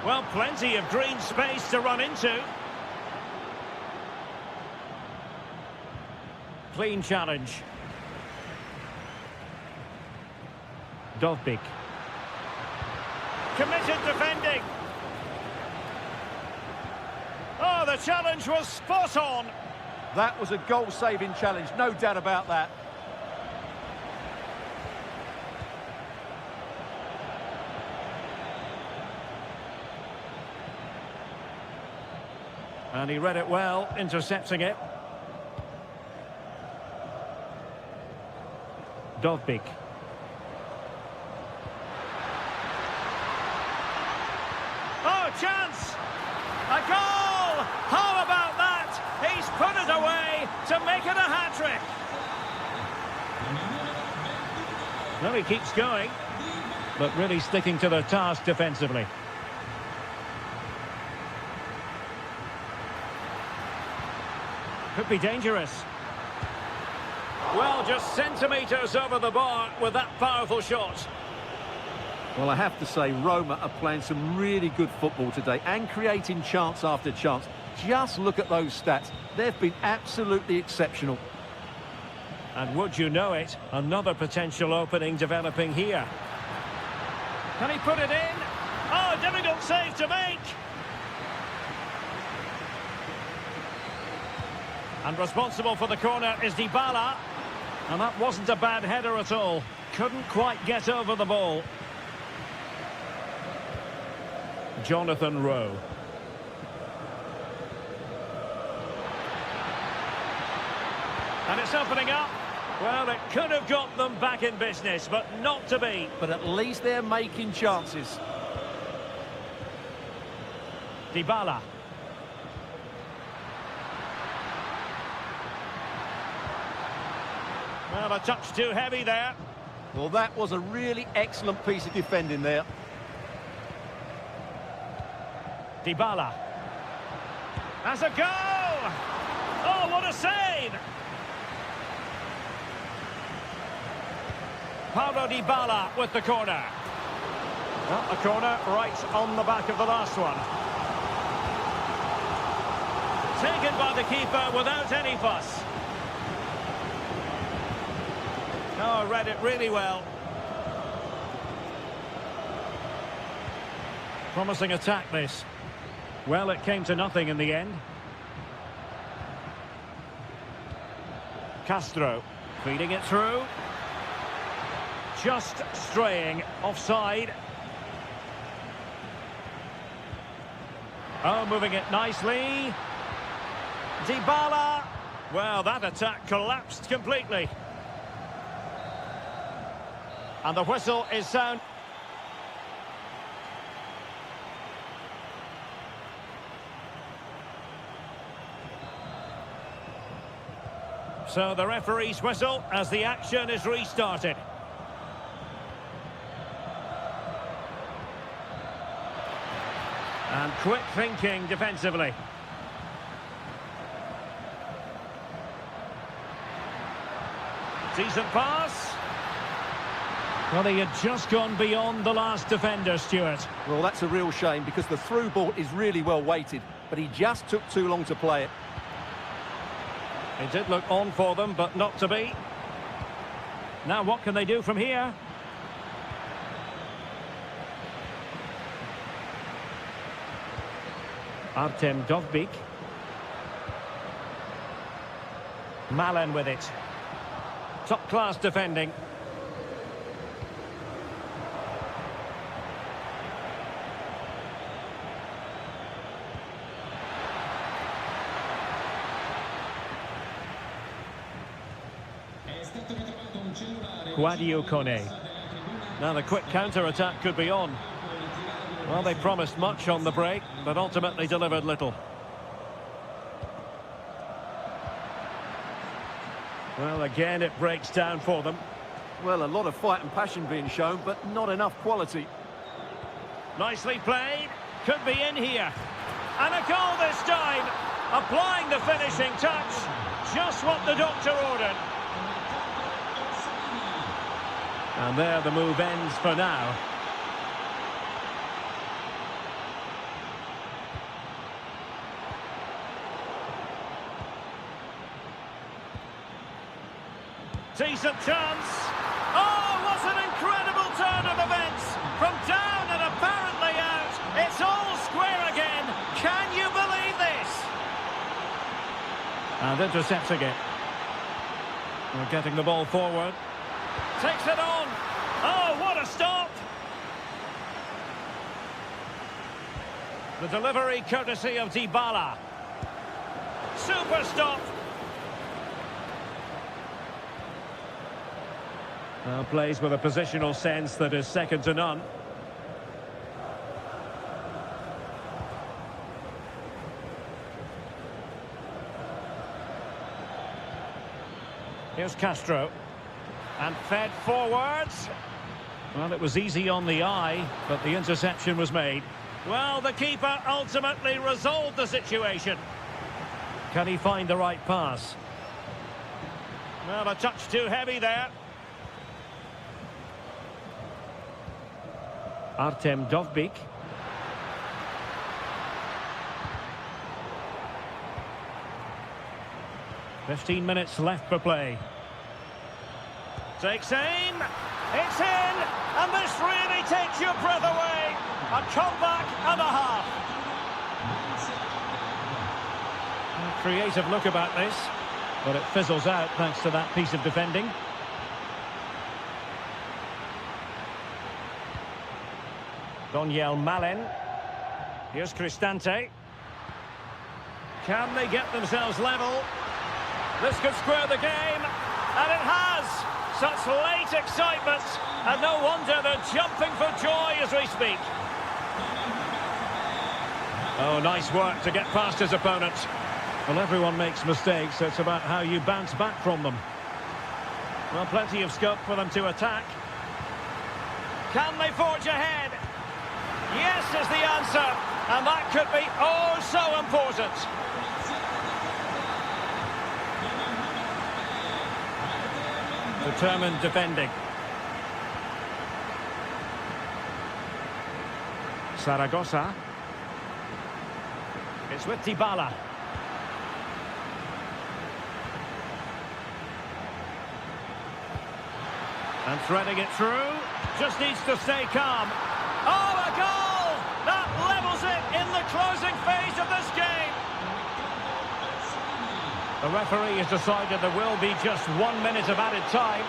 Speaker 1: Well, plenty of green space to run into. Clean challenge. Dovbik. Committed defending. Oh, the challenge was spot on.
Speaker 2: That was a goal-saving challenge, no doubt about that.
Speaker 1: And he read it well, intercepting it. Dovbik. Oh, chance! A goal! How about that? He's put it away to make it a hat-trick. Well, he keeps going, but really sticking to the task defensively. Could be dangerous. Well, just centimetres over the bar with that powerful shot.
Speaker 2: Well, I have to say, Roma are playing some really good football today and creating chance after chance. Just look at those stats. They've been absolutely exceptional.
Speaker 1: And would you know it, another potential opening developing here. Can he put it in? Oh, difficult save to make. And responsible for the corner is Dybala. And that wasn't a bad header at all. Couldn't quite get over the ball. Jonathan Rowe. And it's opening up. Well, it could have got them back in business, but not to be.
Speaker 2: But at least they're making chances.
Speaker 1: Dybala. Well, a touch too heavy there.
Speaker 2: Well, that was a really excellent piece of defending there.
Speaker 1: Dybala. Has a go! Oh, what a save! Paulo Dybala with the corner. Well, a corner right on the back of the last one. Taken by the keeper without any fuss. Oh, read it really well. Promising attack, this. Well, it came to nothing in the end. Castro feeding it through. Just straying offside. Oh, moving it nicely. Dybala. Well, that attack collapsed completely. And the whistle is sound. So the referee's whistle as the action is restarted. And quick thinking defensively. Decent pass. Well, he had just gone beyond the last defender, Stuart.
Speaker 2: Well, that's a real shame because the through ball is really well weighted, but he just took too long to play it.
Speaker 1: It did look on for them, but not to be. Now what can they do from here? Artem Dovbyk. Malen with it. Top-class defending. Guadio Kone. Now the quick counter-attack could be on. Well, they promised much on the break, but ultimately delivered little. Well, again, it breaks down for them.
Speaker 2: Well, a lot of fight and passion being shown, but not enough quality.
Speaker 1: Nicely played. Could be in here. And a goal this time. Applying the finishing touch. Just what the doctor ordered. And there the move ends for now. Decent chance. Oh, what an incredible turn of events. From down and apparently out. It's all square again. Can you believe this? And intercepting it. We're getting the ball forward. Takes it on. Oh, what a stop. The delivery courtesy of Dybala. Super stop. Plays with a positional sense that is second to none. Here's Castro. And fed forwards. Well, it was easy on the eye, but the interception was made. Well, the keeper ultimately resolved the situation. Can he find the right pass? Well, a touch too heavy there. Artem Dovbyk. "15 minutes left for play. Takes aim. It's in. And this really takes your breath away. A comeback and a half. A creative look about this, but it fizzles out thanks to that piece of defending. Daniel Malen. Here's Cristante. Can they get themselves level? This could square the game, and it has. Such late excitement, and no wonder they're jumping for joy as we speak. Oh, nice work to get past his opponent. Well, everyone makes mistakes. It's about how you bounce back from them. Well, plenty of scope for them to attack. Can they forge ahead? Yes is the answer, and that could be oh so important. Determined defending. Zaragoza. It's with Dybala. And threading it through. Just needs to stay calm. Oh, a goal! That levels it in the closing phase of this game. The referee has decided there will be just 1 minute of added time.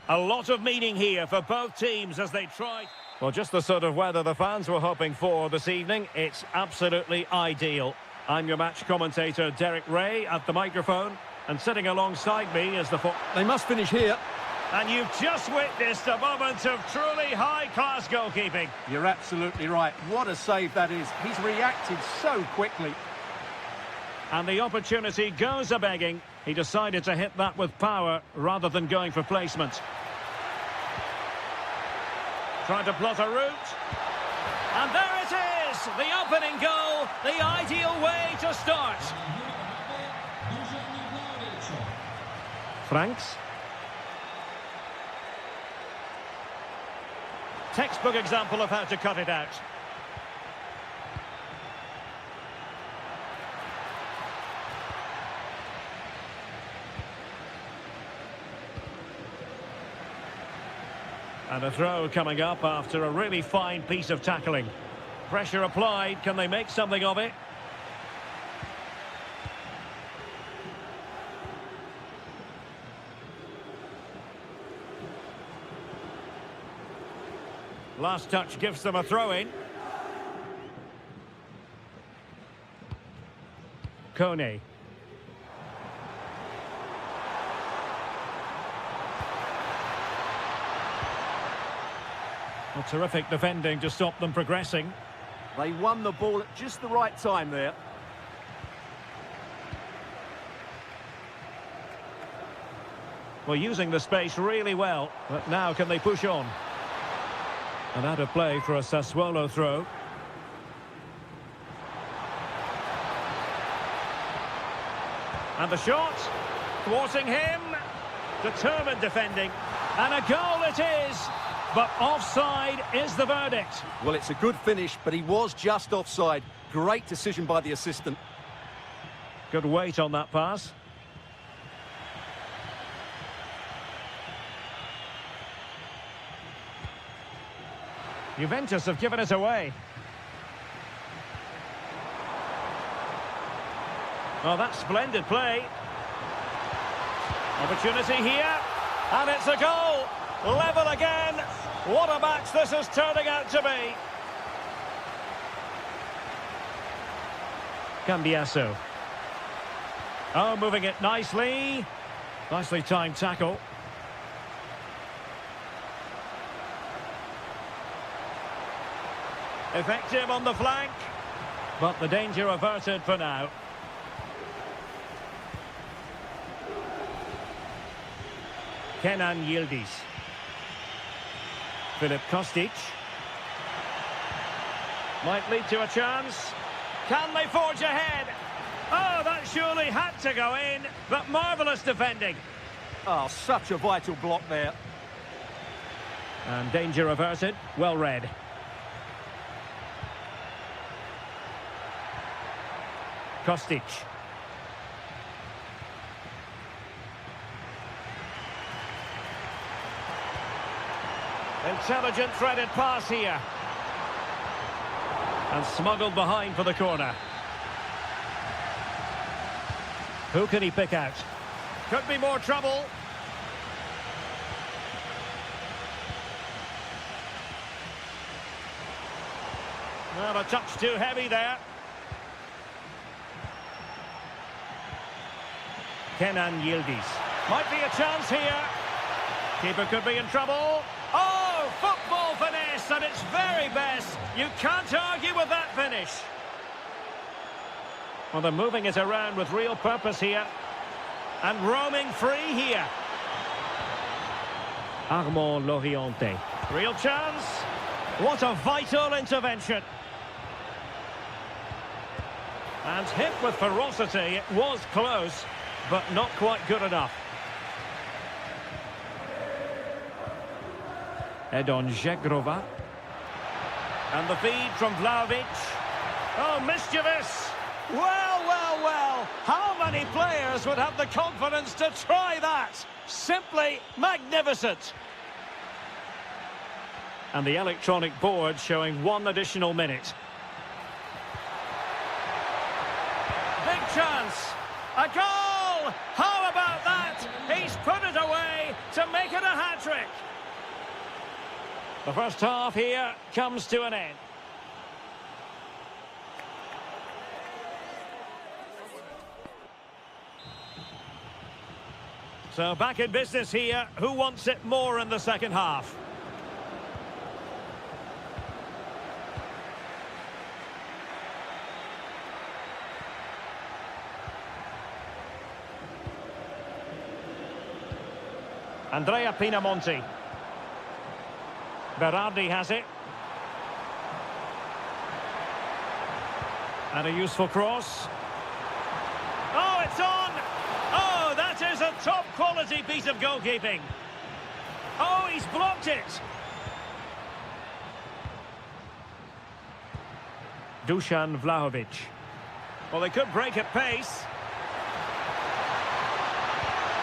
Speaker 1: A lot of meaning here for both teams as they try. Well, just the sort of weather the fans were hoping for this evening. It's absolutely ideal. I'm your match commentator, Derek Ray, at the microphone. And sitting alongside me is the...
Speaker 2: They must finish here.
Speaker 1: And you've just witnessed a moment of truly high-class goalkeeping.
Speaker 2: You're absolutely right. What a save that is. He's reacted so quickly.
Speaker 1: And the opportunity goes a-begging. He decided to hit that with power rather than going for placement. Trying to plot a route. And there it is! The opening goal, the ideal way to start. Franks. Textbook example of how to cut it out. And a throw coming up after a really fine piece of tackling. Pressure applied. Can they make something of it? Last touch gives them a throw-in. Kone. Well, terrific defending to stop them progressing.
Speaker 2: They won the ball at just the right time there.
Speaker 1: Well, using the space really well, but now can they push on? And out of play for a Sassuolo throw. And the shot, thwarting him, determined defending, and a goal it is, but offside is the verdict.
Speaker 2: Well, it's a good finish, but he was just offside. Great decision by the assistant.
Speaker 1: Good weight on that pass. Juventus have given it away. Oh, that's splendid play. Opportunity here. And it's a goal. Level again. What a match this is turning out to be. Cambiasso. Oh, moving it nicely. Nicely timed tackle. Effective on the flank, but the danger averted for now. Kenan Yildiz. Filip Kostic. Might lead to a chance. Can they forge ahead? Oh, that surely had to go in, but marvellous defending.
Speaker 2: Oh, such a vital block there.
Speaker 1: And danger averted, well read. Kostic. Intelligent threaded pass here. And smuggled behind for the corner. Who can he pick out? Could be more trouble. Well, a touch too heavy there. Kenan Yildiz. Might be a chance here. Keeper could be in trouble. Oh, football finesse at its very best. You can't argue with that finish. Well, they're moving it around with real purpose here. And roaming free here. Armand Loriente. Real chance. What a vital intervention. And hit with ferocity. It was close, but not quite good enough. Edon Žegrova. And the feed from Vlahovic. Oh, mischievous. Well, well, well. How many players would have the confidence to try that? Simply magnificent. And the electronic board showing 1 additional minute. Big chance. A goal! How about that? He's put it away to make it a hat-trick. The first half here comes to an end. So back in business here. Who wants it more in the second half? Andrea Pinamonti. Berardi has it. And a useful cross. Oh, it's on! Oh, that is a top-quality piece of goalkeeping. Oh, he's blocked it. Dusan Vlahovic. Well, they could break at pace.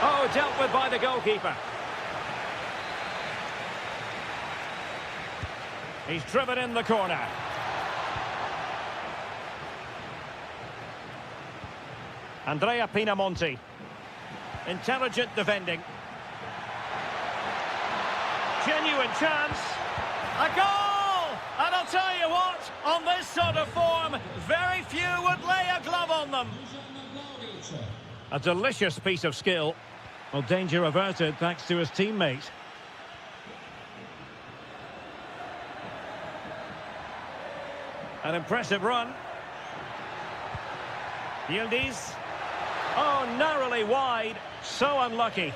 Speaker 1: Oh, dealt with by the goalkeeper. He's driven in the corner. Andrea Pinamonti. Intelligent defending. Genuine chance. A goal! And I'll tell you what, on this sort of form, very few would lay a glove on them. A delicious piece of skill. Well, danger averted thanks to his teammate. An impressive run. Yildiz. Oh, narrowly wide. So unlucky.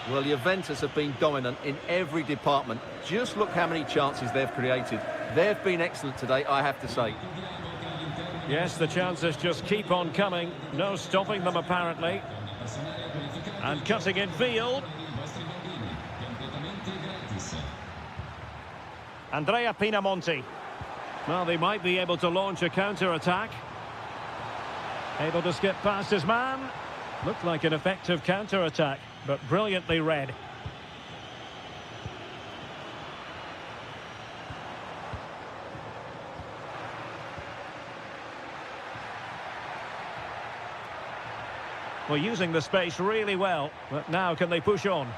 Speaker 2: Well, Juventus have been dominant in every department. Just look how many chances they've created. They've been excellent today, I have to say.
Speaker 1: Yes, the chances just keep on coming. No stopping them, apparently. And cutting in field. Andrea Pinamonti. Well, they might be able to launch a counter-attack. Able to skip past his man. Looked like an effective counter-attack, but brilliantly read. Well, using the space really well, but now can they push on?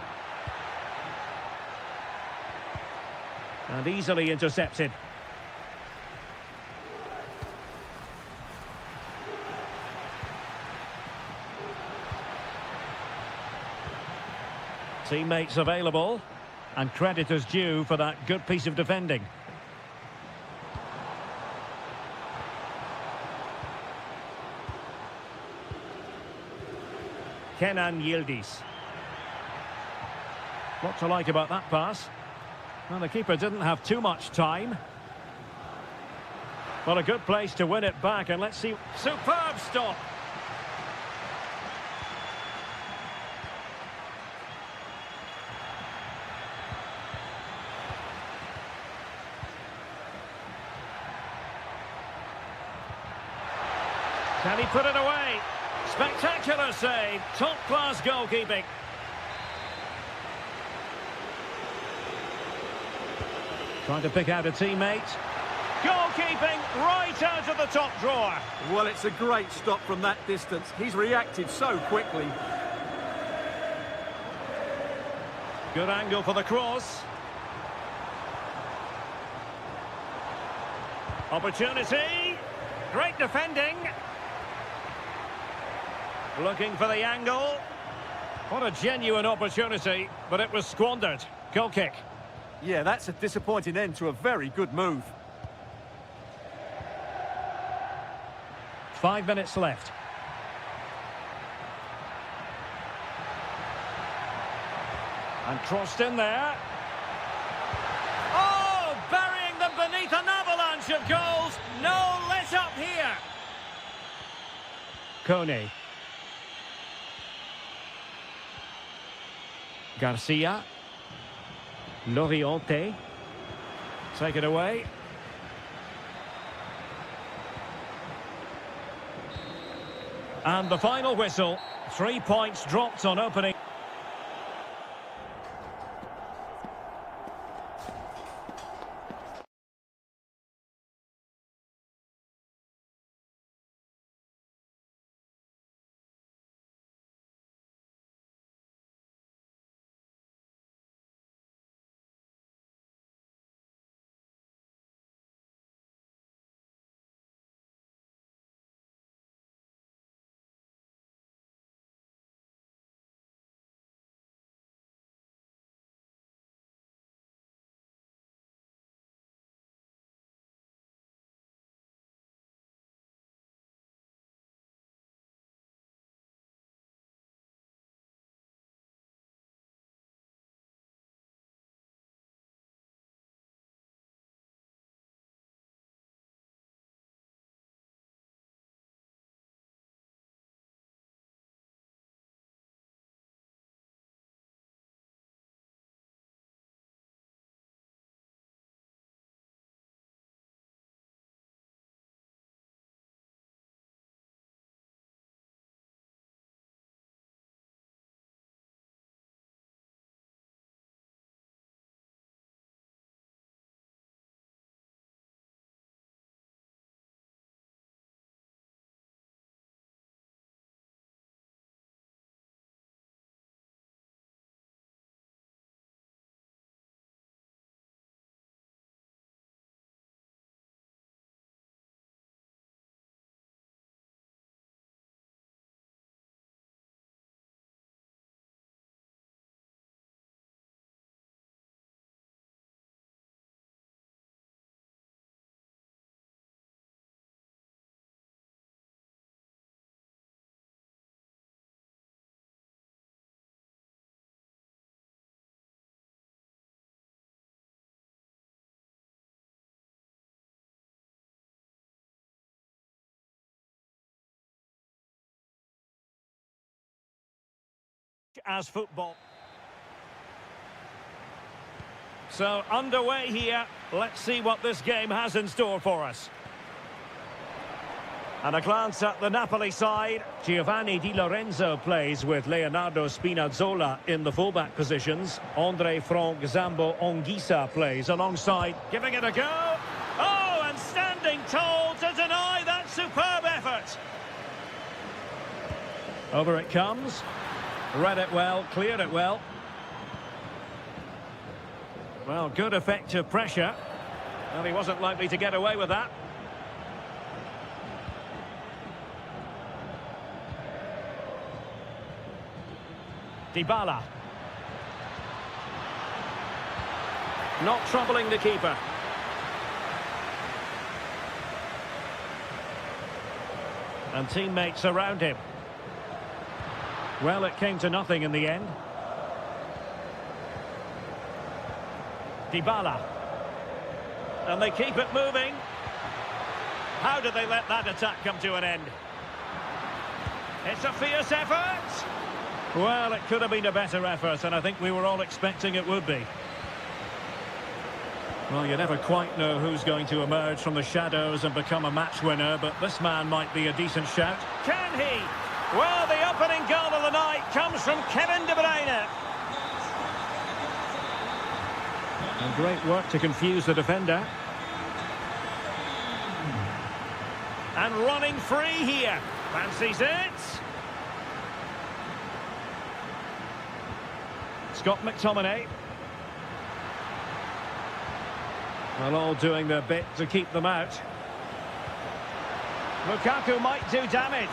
Speaker 1: And easily intercepted. Teammates available, and credit is due for that good piece of defending. Kenan Yildiz. What to like about that pass? Well, the keeper didn't have too much time. Well, a good place to win it back, and let's see. Superb stop. Can he put it away? Spectacular save. Top-class goalkeeping. Trying to pick out a teammate. Goalkeeping right out of the top drawer.
Speaker 2: Well, it's a great stop from that distance. He's reacted so quickly.
Speaker 1: Good angle for the cross. Opportunity. Great defending. Looking for the angle. What a genuine opportunity, but it was squandered. Goal kick.
Speaker 2: Yeah, that's a disappointing end to a very good move.
Speaker 1: 5 minutes left. And crossed in there. Oh, burying them beneath an avalanche of goals. No let up here. Kone. Garcia. Loriente. Take it away. And the final whistle. 3 points dropped on opening. as football. So underway here. Let's see what this game has in store for us. And a glance at the Napoli side. Giovanni Di Lorenzo plays with Leonardo Spinazzola in the fullback positions. Andre Frank Zambo Ongisa plays alongside, giving it a go. Oh, and standing tall to deny that superb effort. Over it comes. Read it well, cleared it well. Well, good effective pressure. Well, he wasn't likely to get away with that. Dybala. Not troubling the keeper. And teammates around him. Well, it came to nothing in the end. Dybala. And they keep it moving. How did they let that attack come to an end? It's a fierce effort. Well, it could have been a better effort, and I think we were all expecting it would be. Well, you never quite know who's going to emerge from the shadows and become a match winner, but this man might be a decent shout. Can he? Well, the opening goal of the night comes from Kevin De Bruyne. And great work to confuse the defender. And running free here. Fancies it. Scott McTominay. Well, all doing their bit to keep them out. Lukaku might do damage.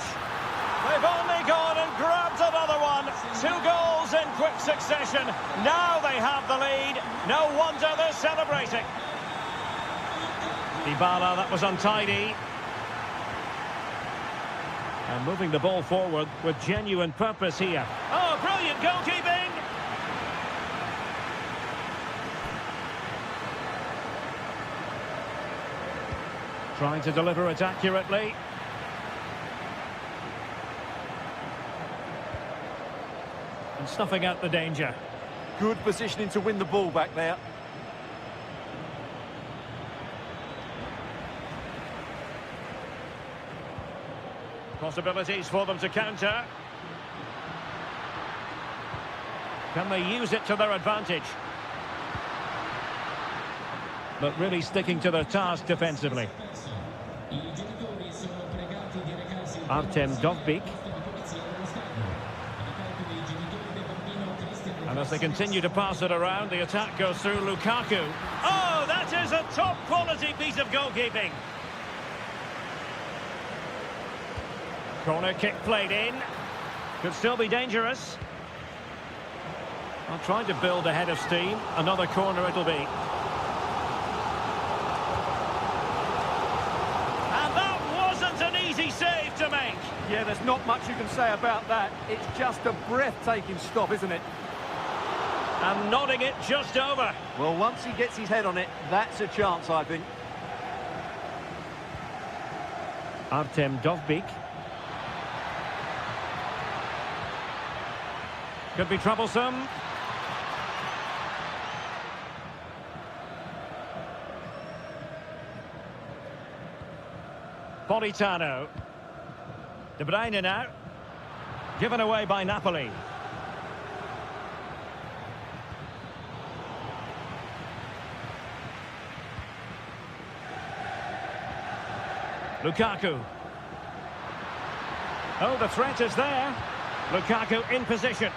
Speaker 1: They've only gone and grabbed another one. 2 goals in quick succession. Now they have the lead. No wonder they're celebrating. Dybala, that was untidy. And moving the ball forward with genuine purpose here. Oh, brilliant goalkeeping! Trying to deliver it accurately. And snuffing out the danger.
Speaker 2: Good positioning to win the ball back there.
Speaker 1: Possibilities for them to counter. Can they use it to their advantage? But really sticking to their task defensively. Artem Dovbyk. And as they continue to pass it around, the attack goes through Lukaku. Oh, that is a top-quality piece of goalkeeping. Corner kick played in. Could still be dangerous. I'll try to build a head of steam. Another corner it'll be. Save to make.
Speaker 2: Yeah, there's not much you can say about that. It's just a breathtaking stop, isn't it?
Speaker 1: And nodding it just over.
Speaker 2: Well, once he gets his head on it, that's a chance, I think.
Speaker 1: Artem Dovbyk. Could be troublesome. Politano. De Bruyne now. Given away by Napoli. Lukaku. Oh, the threat is there. Lukaku in position.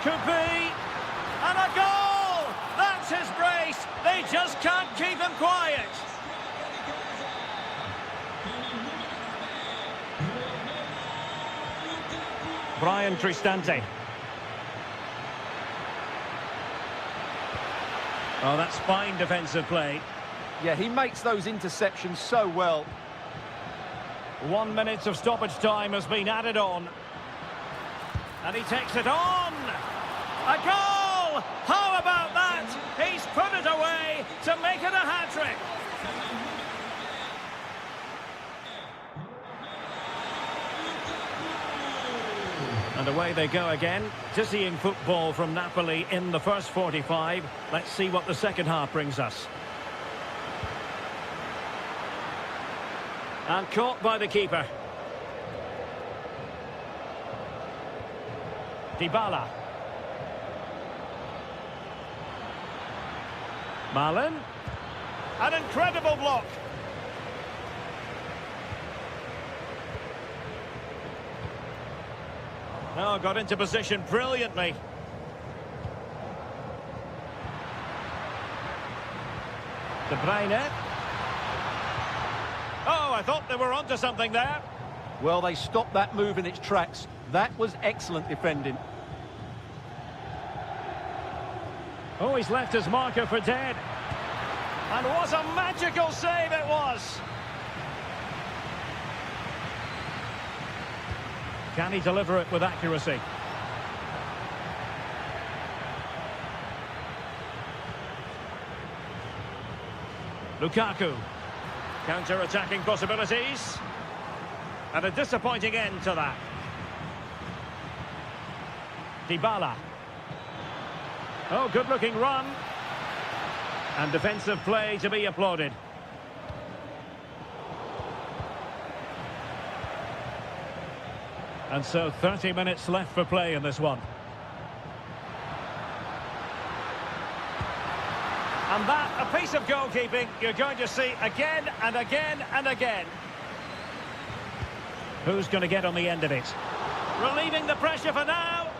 Speaker 1: Could be. And a goal! That's his brace. They just can't keep him quiet. Brian Cristante. Oh, that's fine defensive play.
Speaker 2: Yeah, he makes those interceptions so well.
Speaker 1: 1 minute of stoppage time has been added on. And he takes it on. A goal! How about that? He's put it away to make it a hat-trick. And away they go again. Dizzying football from Napoli in the first 45. Let's see what the second half brings us. And caught by the keeper. Dybala. Malen. An incredible block. Oh, got into position brilliantly. De Bruyne. Oh, I thought they were onto something there.
Speaker 2: Well, they stopped that move in its tracks. That was excellent defending.
Speaker 1: Oh, he's left his marker for dead. And what a magical save it was! Can he deliver it with accuracy? Lukaku. Counter-attacking possibilities. And a disappointing end to that. Dybala. Oh, good-looking run. And defensive play to be applauded. And so 30 minutes left for play in this one. And that, a piece of goalkeeping you're going to see again and again and again. Who's going to get on the end of it? Relieving the pressure for now.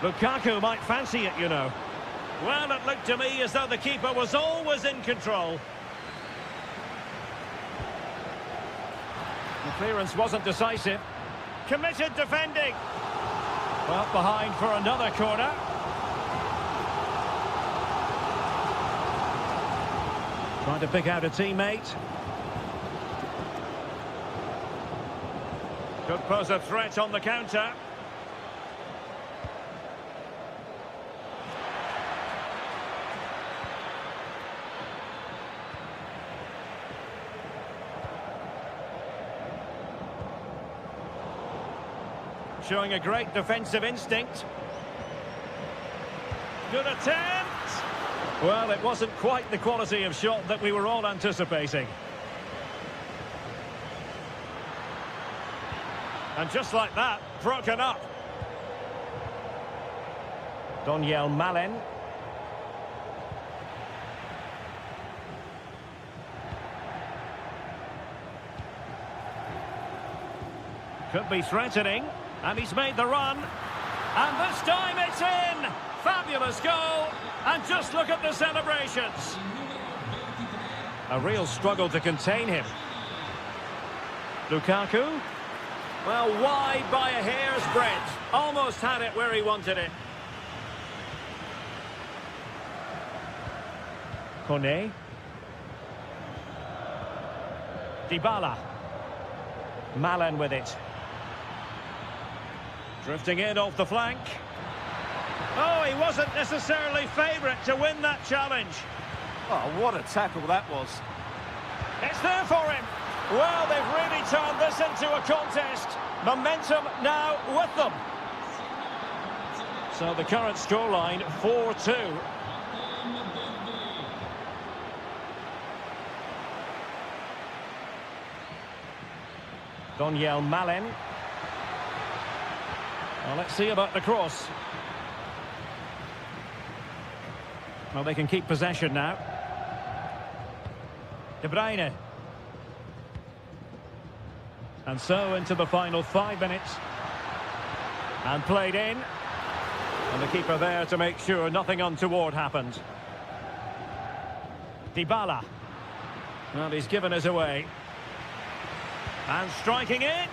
Speaker 1: Lukaku might fancy it, you know. Well, it looked to me as though the keeper was always in control. The clearance wasn't decisive. Committed defending. Well, behind for another corner. Trying to pick out a teammate. Could pose a threat on the counter. Showing a great defensive instinct. Good attempt. Well, it wasn't quite the quality of shot that we were all anticipating. And just like that, broken up. Donyell Malen. Could be threatening. And he's made the run. And this time it's in! Fabulous goal. And just look at the celebrations. A real struggle to contain him. Lukaku. Well, wide by a hair's breadth. Almost had it where he wanted it. Kone. Dybala. Malen with it. Drifting in off the flank. Oh, he wasn't necessarily favourite to win that challenge.
Speaker 2: Oh, what a tackle that was.
Speaker 1: It's there for him. Well, they've really turned this into a contest. Momentum now with them. So the current scoreline, 4-2. Donyell Malen. Well, let's see about the cross. Well, they can keep possession now. De Bruyne. And so into the final 5 minutes. And played in. And the keeper there to make sure nothing untoward happened. Dybala. Well, he's given us away. And striking it.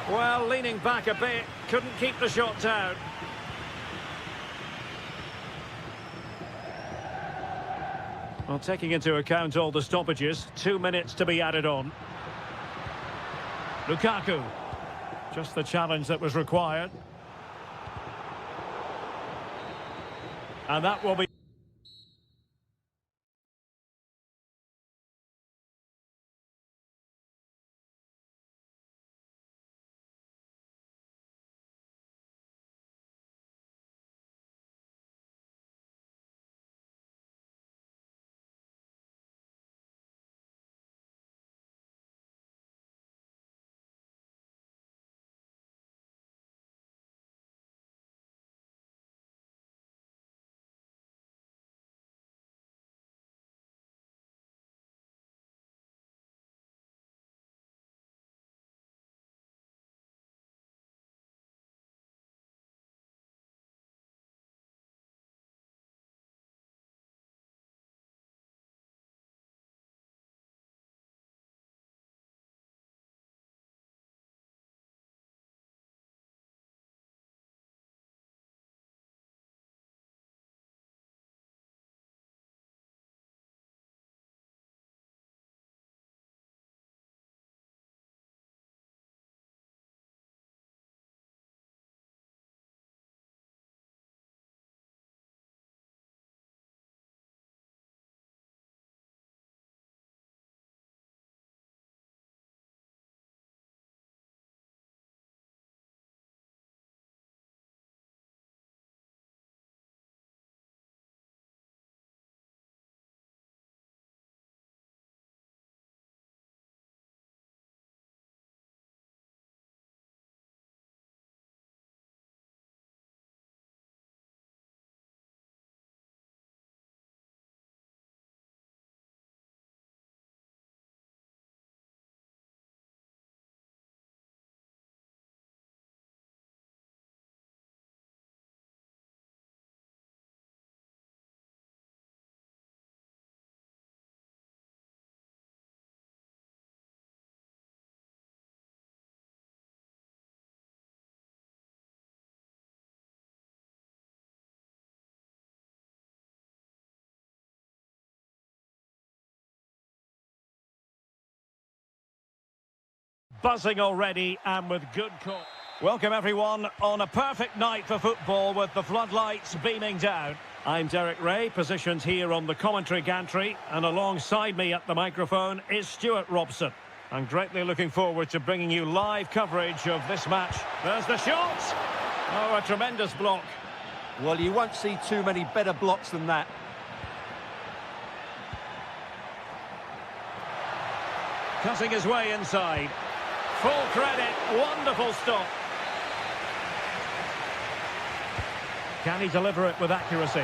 Speaker 1: Well, leaning back a bit, couldn't keep the shot down. Well, taking into account all the stoppages, 2 minutes to be added on. Lukaku. Just the challenge that was required. And that will be... buzzing already and with good call. Welcome everyone on a perfect night for football with the floodlights beaming down. I'm Derek Ray, positioned here on the commentary gantry, and alongside me at the microphone is Stuart Robson. I'm greatly looking forward to bringing you live coverage of this match. There's the shot! Oh, a tremendous block.
Speaker 2: Well, you won't see too many better blocks than that.
Speaker 1: Cutting his way inside. Full credit, wonderful stop. Can he deliver it with accuracy?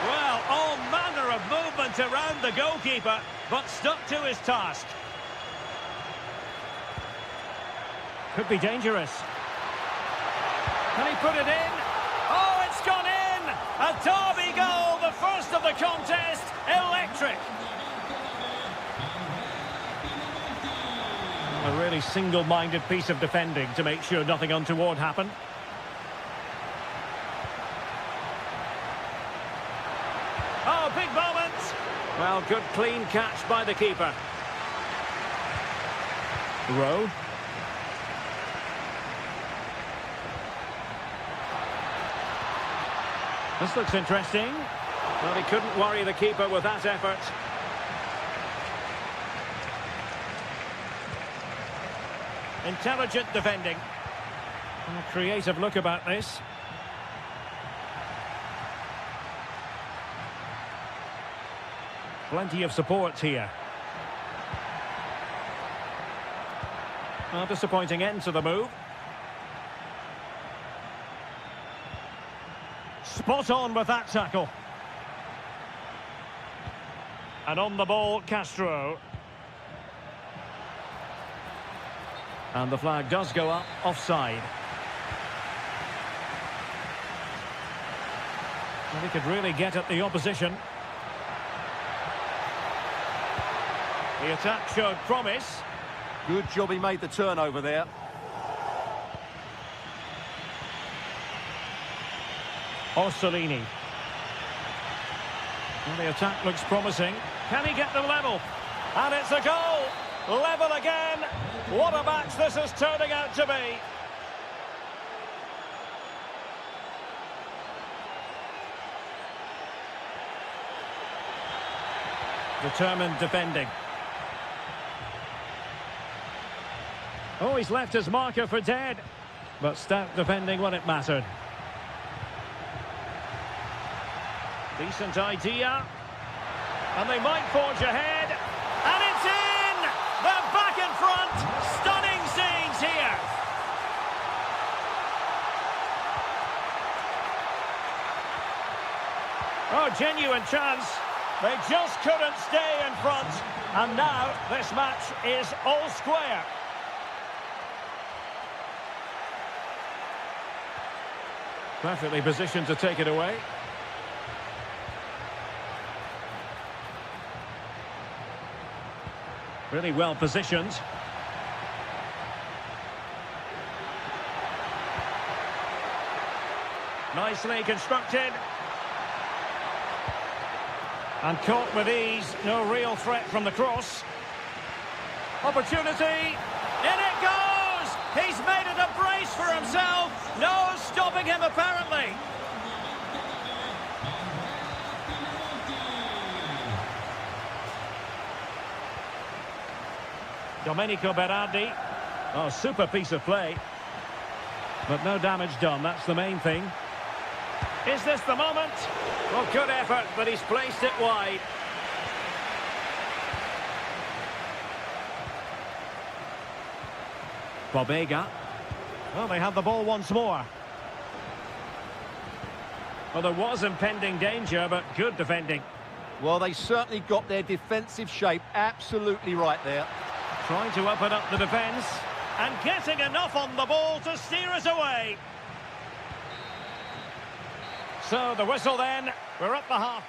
Speaker 1: Well, all manner of movement around the goalkeeper, but stuck to his task. Could be dangerous. Can he put it in? Oh, it's gone in! A derby goal, the first of the contest, electric. A really single-minded piece of defending to make sure nothing untoward happened. Oh, big moment! Well, good clean catch by the keeper. Rowe. This looks interesting. Well, he couldn't worry the keeper with that effort. Intelligent defending. A creative look about this. Plenty of support here. A disappointing end to the move. Spot on with that tackle. And on the ball, Castro. And the flag does go up, offside. Well, he could really get at the opposition. The attack showed promise.
Speaker 2: Good job he made the turnover there.
Speaker 1: Orsolini. Well, the attack looks promising. Can he get them level? And it's a goal! Level again! What a match this is turning out to be! Determined defending. Oh, he's left his marker for dead. But stout defending when it mattered. Decent idea. And they might forge ahead. And it's in! They're back in front! Stunning scenes here! Oh, genuine chance. They just couldn't stay in front. And now this match is all square. Perfectly positioned to take it away. Really well positioned. Nicely constructed. And caught with ease. No real threat from the cross. Opportunity. In it goes! He's made it a brace for himself. No stopping him apparently. Domenico Berardi. Oh, super piece of play. But no damage done, that's the main thing. Is this the moment? Well, good effort, but he's placed it wide. Bobega. Well, they have the ball once more. Well, there was impending danger, but good defending.
Speaker 2: Well, they certainly got their defensive shape absolutely right there.
Speaker 1: Trying to open up the defence and getting enough on the ball to steer us away. So the whistle then, we're at the half.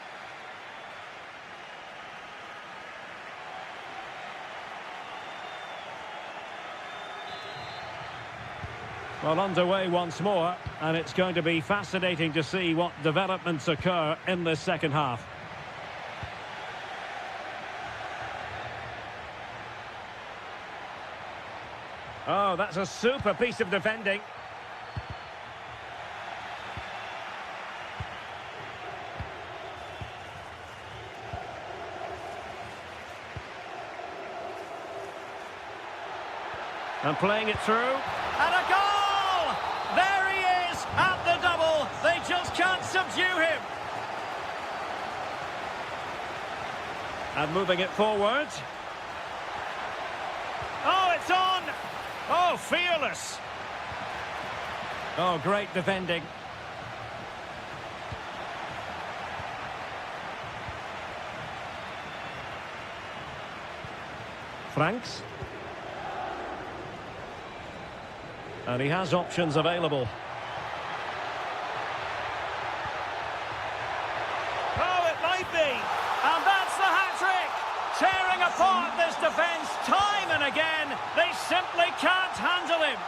Speaker 1: Well, underway once more, and it's going to be fascinating to see what developments occur in this second half. Oh, that's a super piece of defending. And playing it through. And a goal! There he is at the double. They just can't subdue him. And moving it forward. Oh, it's on! Oh, fearless. Oh, great defending. Franks. And he has options available. Oh, it might be. And that's the hat-trick. Tearing apart this defence time and again. They simply can't handle him.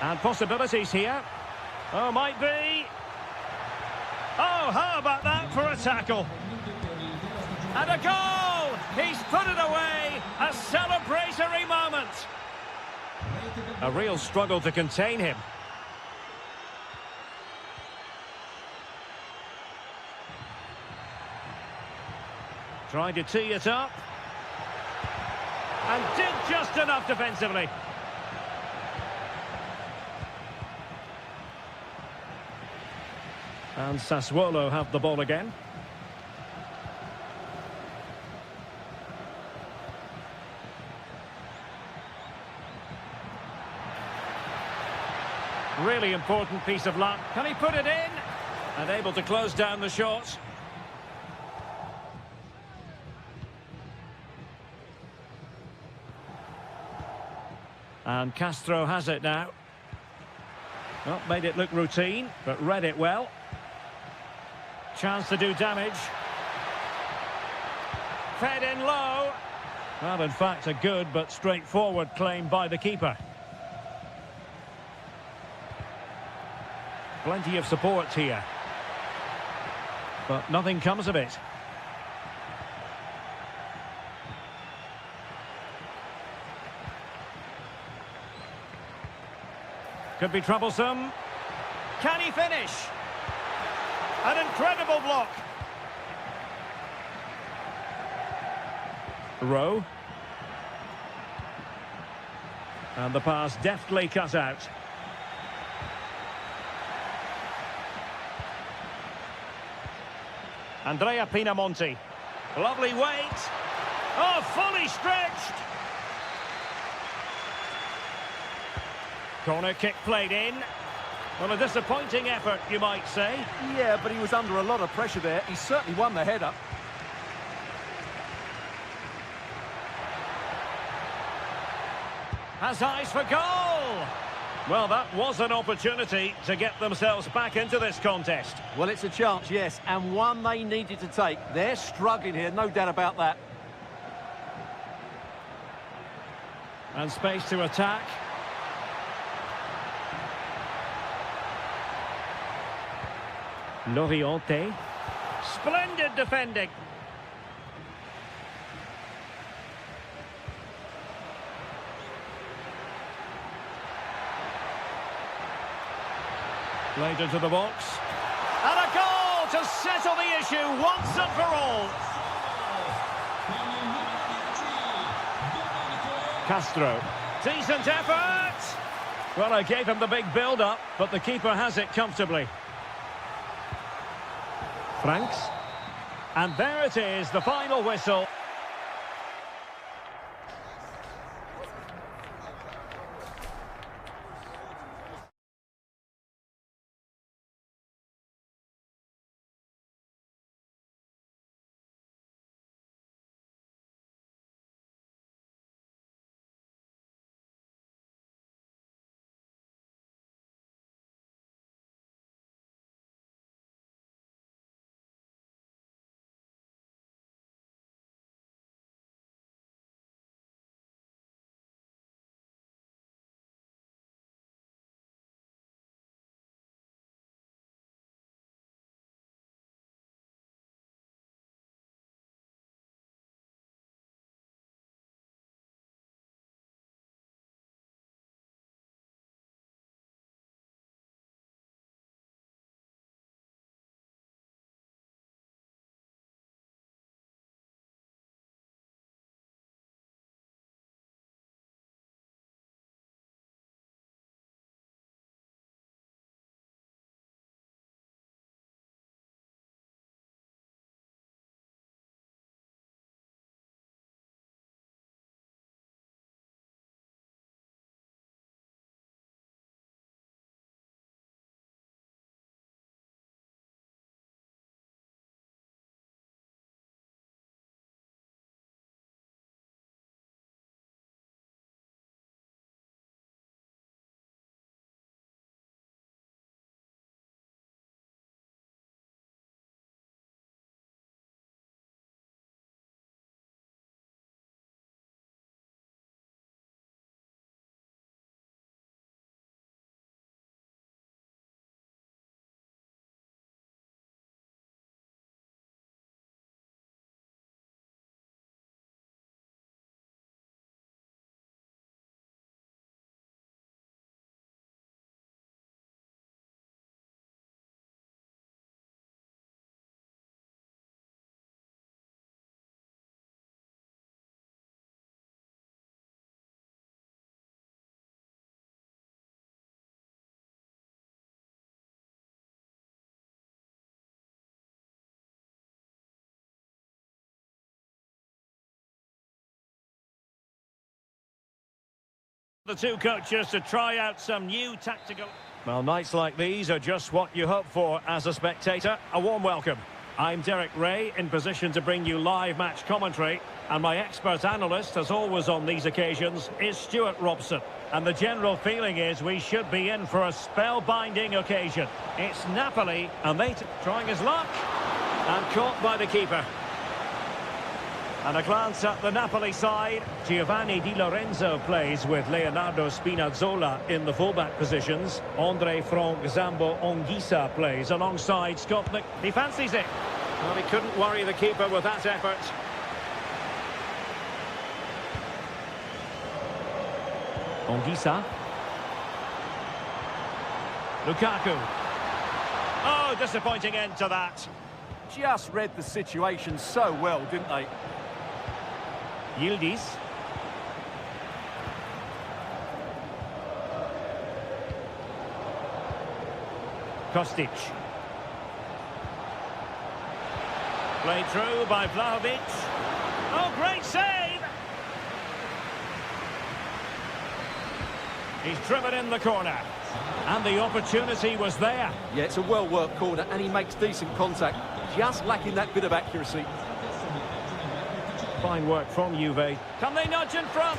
Speaker 1: And possibilities here. Oh, might be. Oh, how about that for a tackle? And a goal! He's put it away! A celebratory moment! A real struggle to contain him. Trying to tee it up. And did just enough defensively. And Sassuolo have the ball again. Really important piece of luck. Can he put it in? And able to close down the shot. And Castro has it now. Well, made it look routine, but read it well. Chance to do damage. Fed in low. Well, in fact, a good but straightforward claim by the keeper. Plenty of support here. But nothing comes of it. Could be troublesome. Can he finish? An incredible block. Rowe. And the pass deftly cut out. Andrea Pinamonti. Lovely weight. Oh, fully stretched. Corner kick played in. Well, a disappointing effort, you might say.
Speaker 2: Yeah, but he was under a lot of pressure there. He certainly won the header.
Speaker 1: Has eyes for goal. Well, that was an opportunity to get themselves back into this contest.
Speaker 2: Well, it's a chance, yes, and one they needed to take. They're struggling here, no doubt about that.
Speaker 1: And space to attack. Loriente. Splendid defending. Played into the box. And a goal to settle the issue once and for all. Castro. Decent effort. Well, I gave him the big build-up, but the keeper has it comfortably. Franks. And there it is, the final whistle. The two coaches to try out some new tactical... Well, nights like these are just what you hope for as a spectator. A warm welcome. I'm Derek Ray, in position to bring you live match commentary. And my expert analyst, as always on these occasions, is Stuart Robson. And the general feeling is we should be in for a spellbinding occasion. It's Napoli, and they trying his luck. And caught by the keeper. And a glance at the Napoli side. Giovanni Di Lorenzo plays with Leonardo Spinazzola in the fullback positions. Andre Frank Zambo Ongisa plays alongside Scott Mc... He fancies it. Well, he couldn't worry the keeper with that effort. Ongisa. Lukaku. Oh, disappointing end to that.
Speaker 2: Just read the situation so well, didn't they?
Speaker 1: Yildiz. Kostic. Played through by Vlahovic. Oh, great save! He's driven in the corner. And the opportunity was there.
Speaker 2: Yeah, it's a well-worked corner, and he makes decent contact. Just lacking that bit of accuracy.
Speaker 1: Fine work from Juve. Can they nudge in front?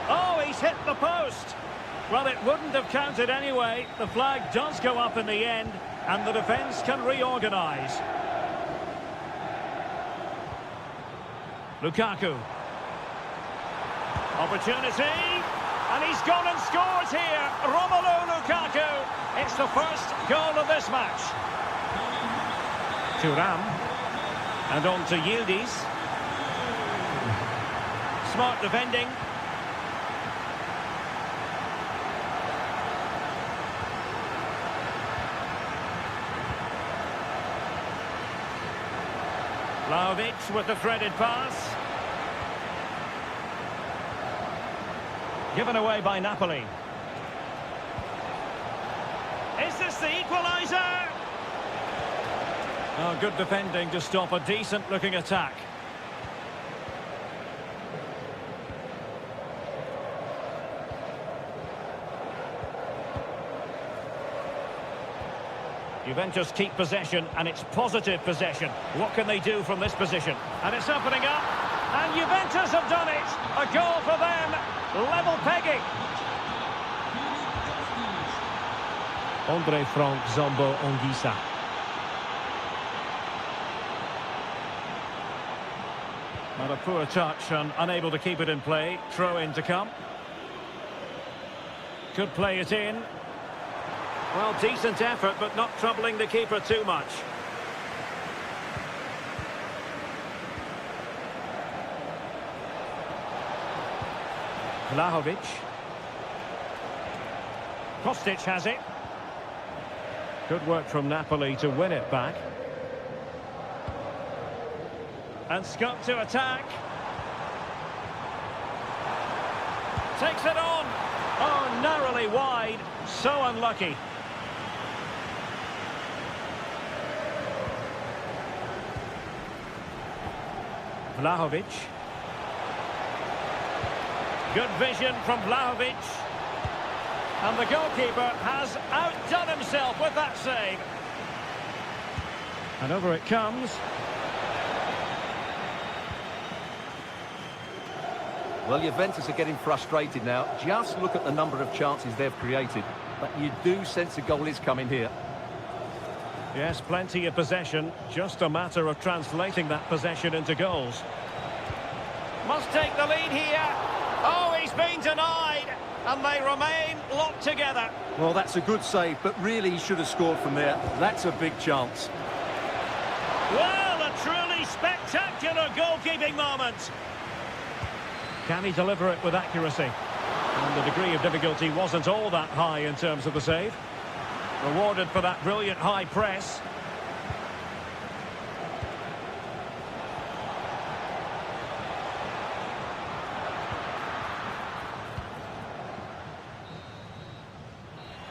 Speaker 1: Oh, he's hit the post. Well, it wouldn't have counted anyway. The flag does go up in the end, and the defence can reorganise. Lukaku. Opportunity. And he's gone and scored here. Romelu Lukaku. It's the first goal of this match. Thuram. And on to Yildiz. Smart defending. Vlahovic with the threaded pass. Given away by Napoli. Is this the equaliser? Oh, good defending to stop a decent-looking attack. Juventus keep possession, and it's positive possession. What can they do from this position? And it's opening up, and Juventus have done it. A goal for them, level pegging. Andre Frank Zambo Ongisa. Not a poor touch and unable to keep it in play. Throw in to come. Could play it in. Well, decent effort, but not troubling the keeper too much. Vlahovic. Kostic has it. Good work from Napoli to win it back. And Scott to attack. Takes it on. Oh, narrowly wide. So unlucky. Vlahovic. Good vision from Vlahovic. And the goalkeeper has outdone himself with that save. And over it comes.
Speaker 2: Well, Juventus are getting frustrated now. Just look at the number of chances they've created. But you do sense a goal is coming here.
Speaker 1: Yes, plenty of possession. Just a matter of translating that possession into goals. Must take the lead here. Oh, he's been denied. And they remain locked together.
Speaker 2: Well, that's a good save, but really he should have scored from there. That's a big chance.
Speaker 1: Well, a truly spectacular goalkeeping moment. Can he deliver it with accuracy? And the degree of difficulty wasn't all that high in terms of the save. Rewarded for that brilliant high press.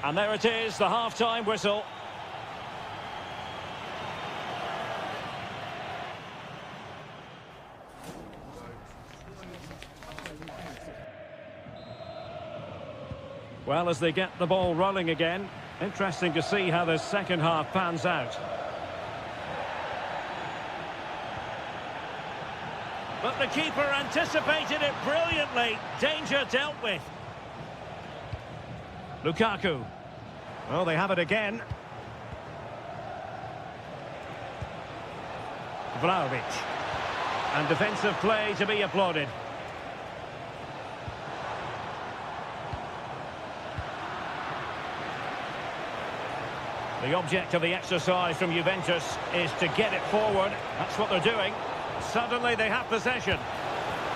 Speaker 1: And there it is, the half-time whistle. Well, as they get the ball rolling again, interesting to see how the second half pans out. But the keeper anticipated it brilliantly. Danger dealt with. Lukaku. Well, they have it again. Vlahovic. And defensive play to be applauded. The object of the exercise from Juventus is to get it forward. That's what they're doing. Suddenly they have possession.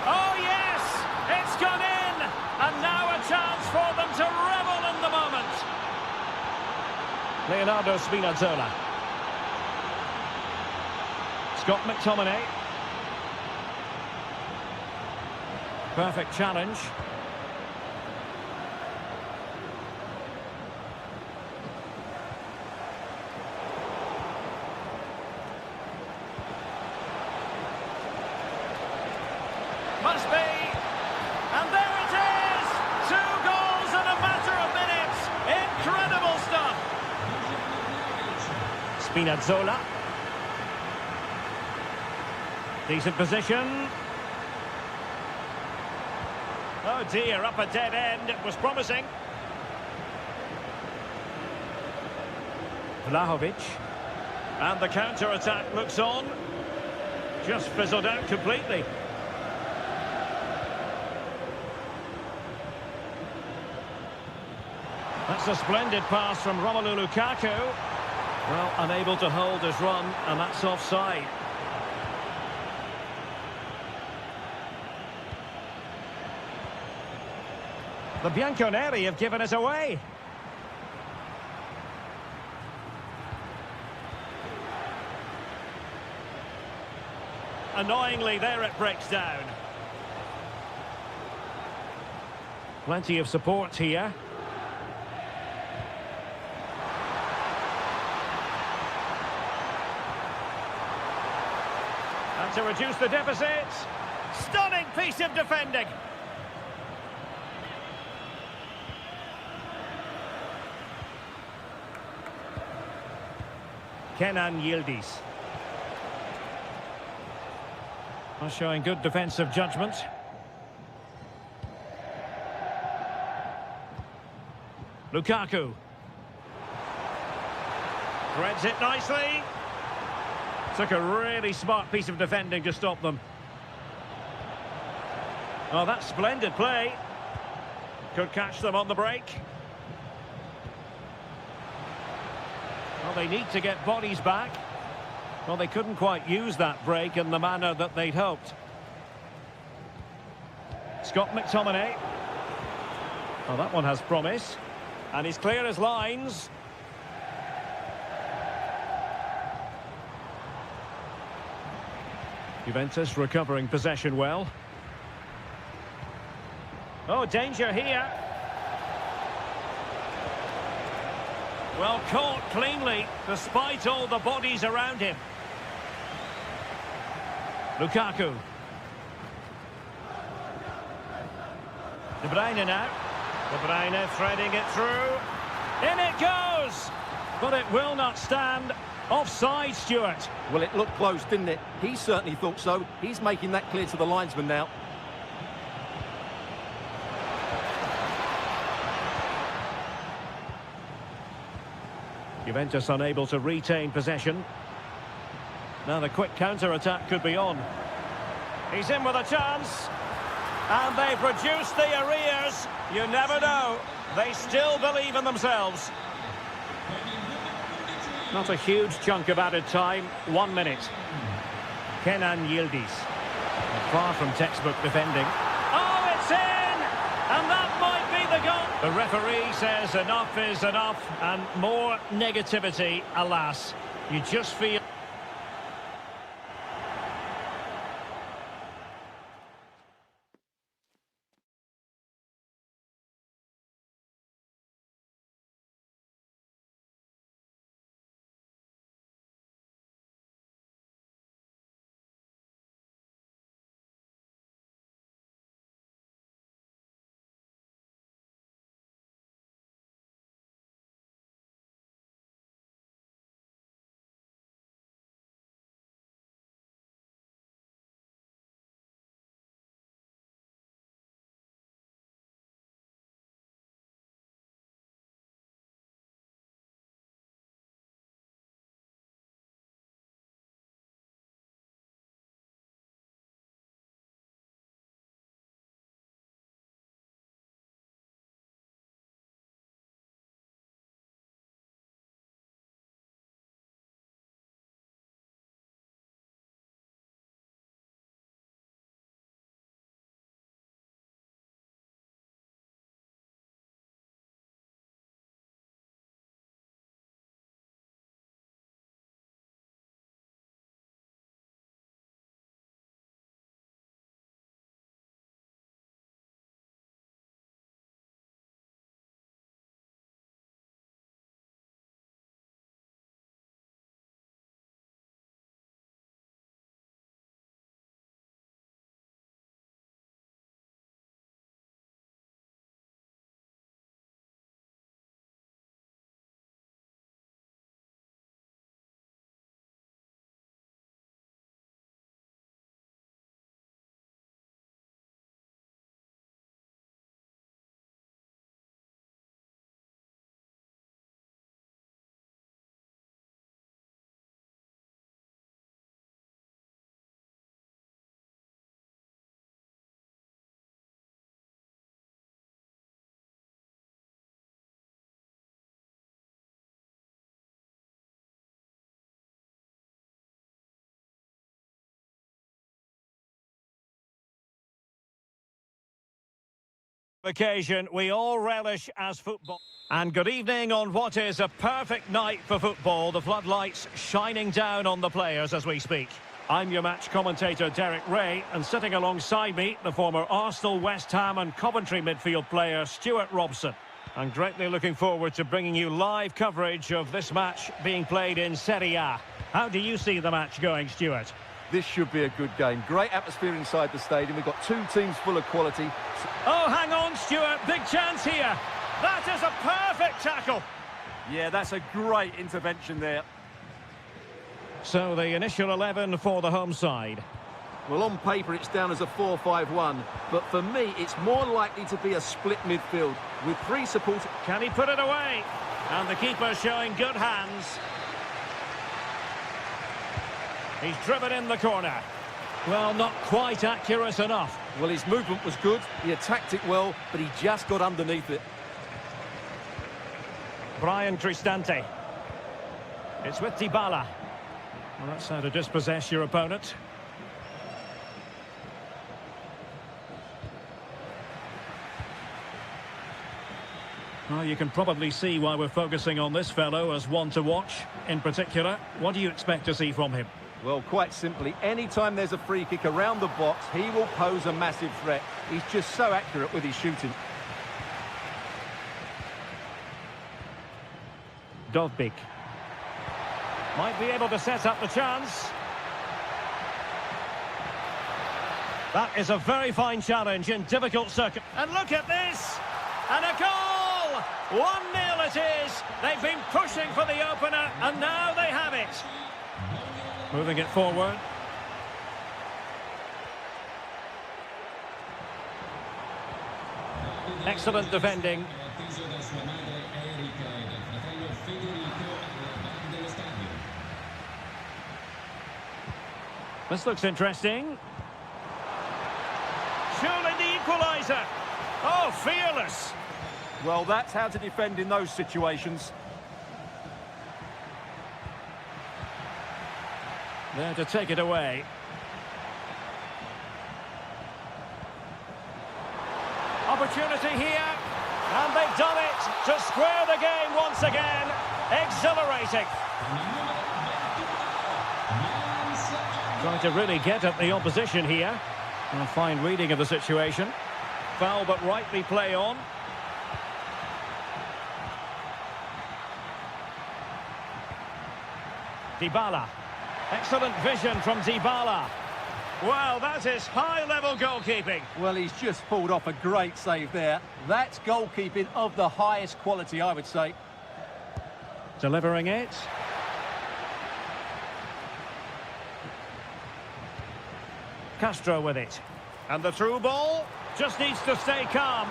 Speaker 1: Oh yes! It's gone in! And now a chance for them to revel in the moment. Leonardo Spinazzola. Scott McTominay. Perfect challenge. Must be. And there it is! 2 goals in a matter of minutes. Incredible stuff. Spinazzola. Decent position. Oh dear, up a dead end. It was promising. Vlahovic. And the counter-attack looks on. Just fizzled out completely. That's a splendid pass from Romelu Lukaku. Well, unable to hold his run, and that's offside. The Bianconeri have given us away. Annoyingly, there it breaks down. Plenty of support here. And to reduce the deficit. Stunning piece of defending. Kenan Yildiz. Showing good defensive judgment. Lukaku. Threads it nicely. Took a really smart piece of defending to stop them. Oh, that's splendid play. Could catch them on the break. Well, they need to get bodies back. Well, they couldn't quite use that break in the manner that they'd hoped. Scott McTominay. Oh, that one has promise. And he's clear as lines. Juventus recovering possession well. Oh, danger here. Well, caught cleanly, despite all the bodies around him. Lukaku. De Bruyne now. De Bruyne threading it through. In it goes! But it will not stand. Offside, Stuart.
Speaker 2: Well, it looked close, didn't it? He certainly thought so. He's making that clear to the linesman now.
Speaker 1: Juventus unable to retain possession. Now the quick counter-attack could be on. He's in with a chance. And they've reduced the arrears. You never know. They still believe in themselves. Not a huge chunk of added time. 1 minute. Kenan Yildiz. Far from textbook defending. Oh, it's in! And that might be the goal. The referee says enough is enough. And more negativity, alas. You just feel... Occasion we all relish as football. And good evening on what is a perfect night for football. The floodlights shining down on the players as we speak. I'm your match commentator Derek Ray, and sitting alongside me, the former Arsenal, West Ham and Coventry midfield player Stuart Robson. I'm greatly looking forward to bringing you live coverage of this match being played in Serie A. How do you see the match going, Stuart?
Speaker 2: This should be a good game. Great atmosphere inside the stadium. We've got two teams full of quality.
Speaker 1: Oh, hang on, Stuart. Big chance here. That is a perfect tackle.
Speaker 2: Yeah, that's a great intervention there.
Speaker 1: So the initial 11 for the home side.
Speaker 2: Well, on paper, it's down as a 4-5-1. But for me, it's more likely to be a split midfield with three supporters.
Speaker 1: Can he put it away? And the keeper showing good hands. He's driven in the corner. Well, not quite accurate enough.
Speaker 2: Well, his movement was good. He attacked it well, but he just got underneath it.
Speaker 1: Brian Cristante. It's with Dybala. Well, that's how to dispossess your opponent. Well, you can probably see why we're focusing on this fellow as one to watch. In particular, what do you expect to see from him?
Speaker 2: Well, quite simply, anytime there's a free kick around the box, he will pose a massive threat. He's just so accurate with his shooting.
Speaker 1: Dovbik. Might be able to set up the chance. That is a very fine challenge in difficult circumstances. And look at this! And a goal! 1-0 it is. They've been pushing for the opener, and now they have it. Moving it forward. Excellent defending. This looks interesting. Surely the equaliser. Oh, fearless.
Speaker 2: Well, that's how to defend in those situations.
Speaker 1: There to take it away. Opportunity here. And they've done it to square the game once again. Exhilarating. Trying to really get at the opposition here. A fine reading of the situation. Foul but rightly play on. Dybala. Excellent vision from Dybala. Wow, that is high-level goalkeeping.
Speaker 2: Well, he's just pulled off a great save there. That's goalkeeping of the highest quality, I would say.
Speaker 1: Delivering it. Castro with it. And the through ball just needs to stay calm.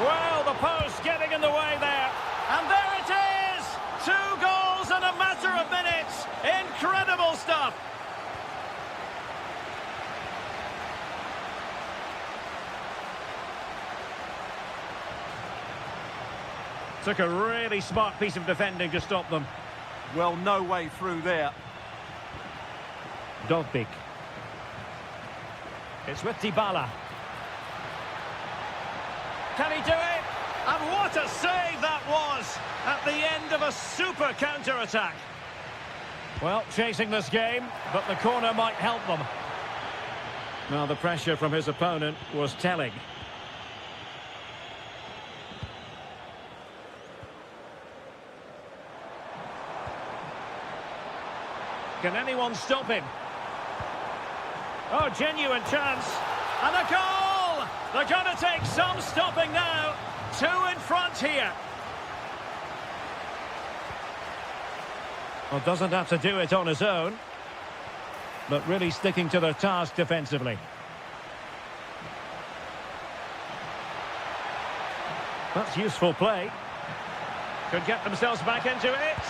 Speaker 1: Well, the post getting in the way there. And there it is! 2 goals in a matter of minutes. Incredible stuff. Took a really smart piece of defending to stop them.
Speaker 2: Well, no way through there.
Speaker 1: Dovbik. It's with Dybala. Can he do it? And what a save that was at the end of a super counter-attack. Well, chasing this game, but the corner might help them. Now, the pressure from his opponent was telling. Can anyone stop him? Oh, genuine chance. And a goal! They're going to take some stopping now. 2 in front here. Well, doesn't have to do it on his own, but really sticking to their task defensively. That's useful play. Could get themselves back into it.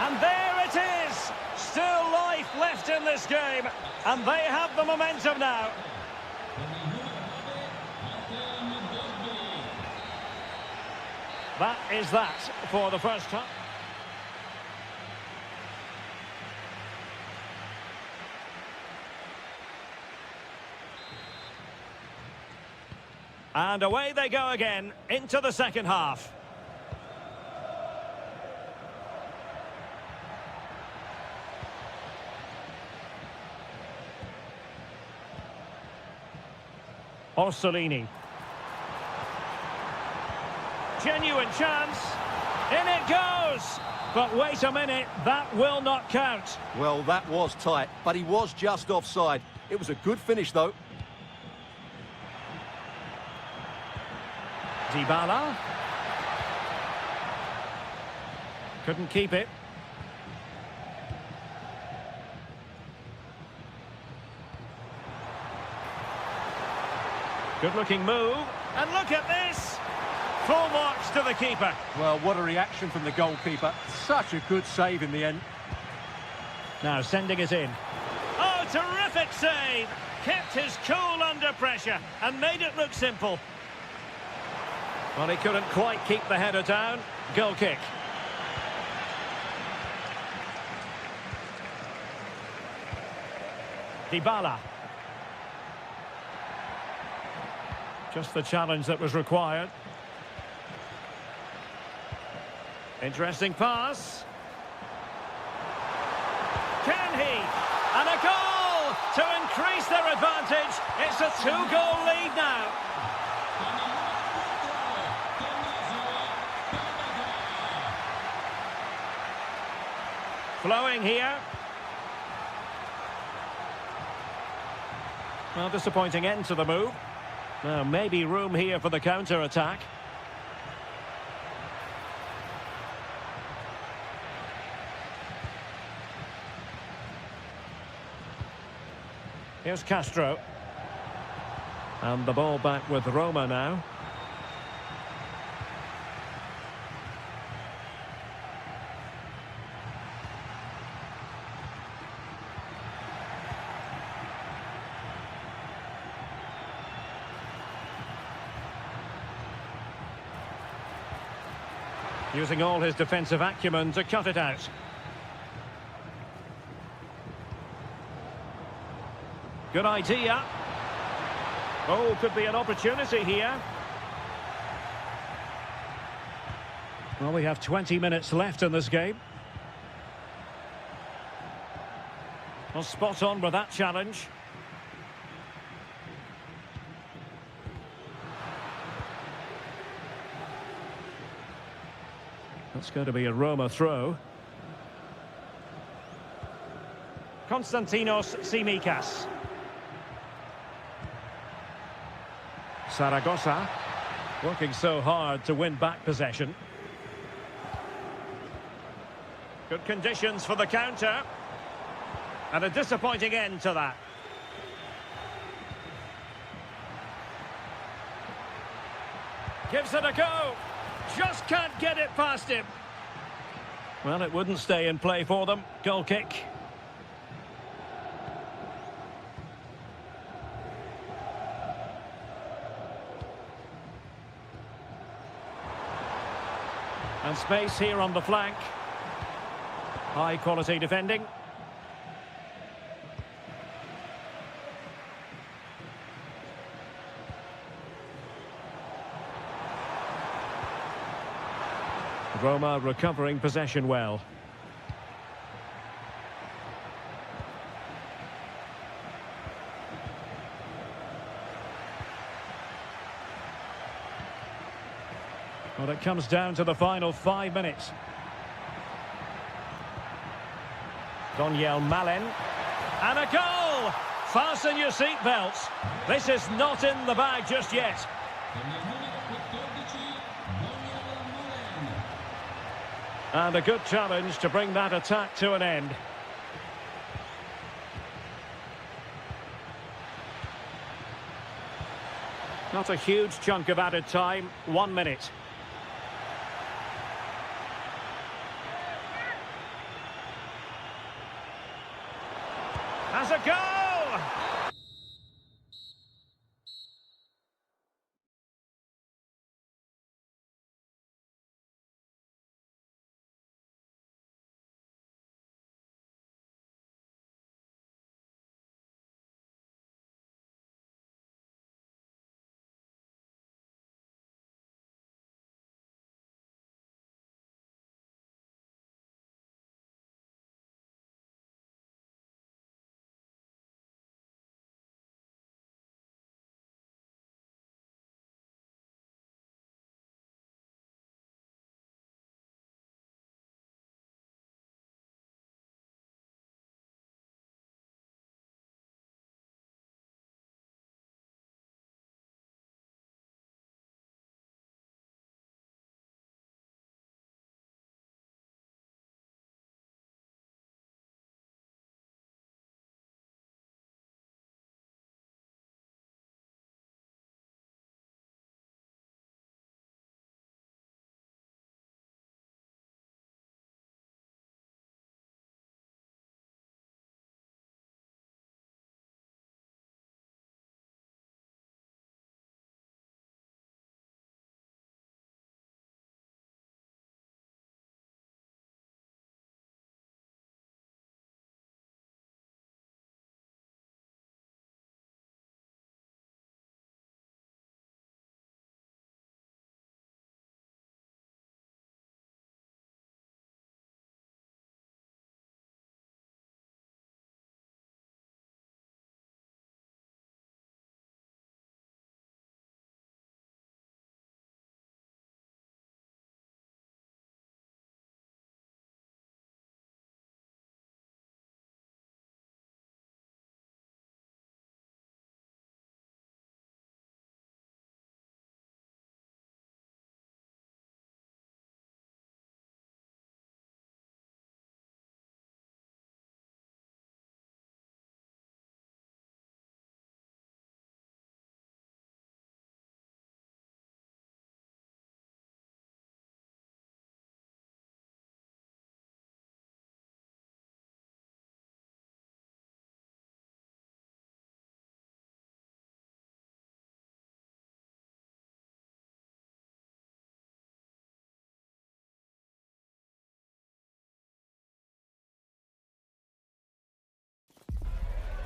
Speaker 1: And there it is! Still life left in this game, and they have the momentum now. That is that for the first time. And away they go again into the second half. Orsolini. Genuine chance. In it goes. But wait a minute, that will not count.
Speaker 2: Well, that was tight, but he was just offside. It was a good finish, though.
Speaker 1: Dybala. Couldn't keep it. Good-looking move. And look at this. Full marks to the keeper.
Speaker 2: Well, what a reaction from the goalkeeper. Such a good save in the end.
Speaker 1: Now sending it in. Oh, terrific save. Kept his cool under pressure and made it look simple. Well, he couldn't quite keep the header down. Goal kick. Dybala. Just the challenge that was required. Interesting pass. Can he? And a goal to increase their advantage. It's a two-goal lead now. Flowing here. Well, disappointing end to the move. Now, maybe room here for the counter-attack. Here's Castro. And the ball back with Roma now. Using all his defensive acumen to cut it out. Good idea. Oh, could be an opportunity here. Well, we have 20 minutes left in this game. Well, spot on with that challenge. That's going to be a Roma throw. Konstantinos Tsimikas. Zaragoza working so hard to win back possession. Good conditions for the counter. And a disappointing end to that. Gives it a go. Just can't get it past him. Well, it wouldn't stay in play for them. Goal kick. And space here on the flank. High quality defending. Roma recovering possession well. Well, it comes down to the final 5 minutes. Daniel Malen. And a goal! Fasten your seatbelts. This is not in the bag just yet. And a good challenge to bring that attack to an end. Not a huge chunk of added time, 1 minute. Has a goal!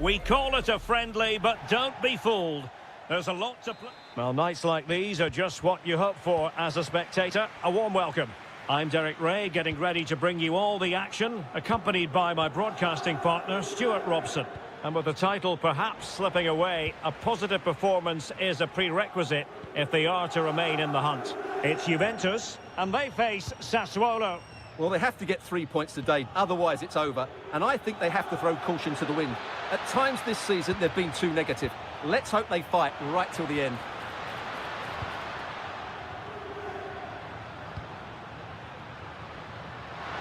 Speaker 1: We call it a friendly, but don't be fooled. There's a lot to play. Well, nights like these are just what you hope for as a spectator. A warm welcome. I'm Derek Ray, getting ready to bring you all the action, accompanied by my broadcasting partner, Stuart Robson. And with the title perhaps slipping away, a positive performance is a prerequisite if they are to remain in the hunt. It's Juventus, and they face Sassuolo.
Speaker 2: Well, they have to get 3 points today, otherwise it's over. And I think they have to throw caution to the wind. At times this season, they've been too negative. Let's hope they fight right till the end.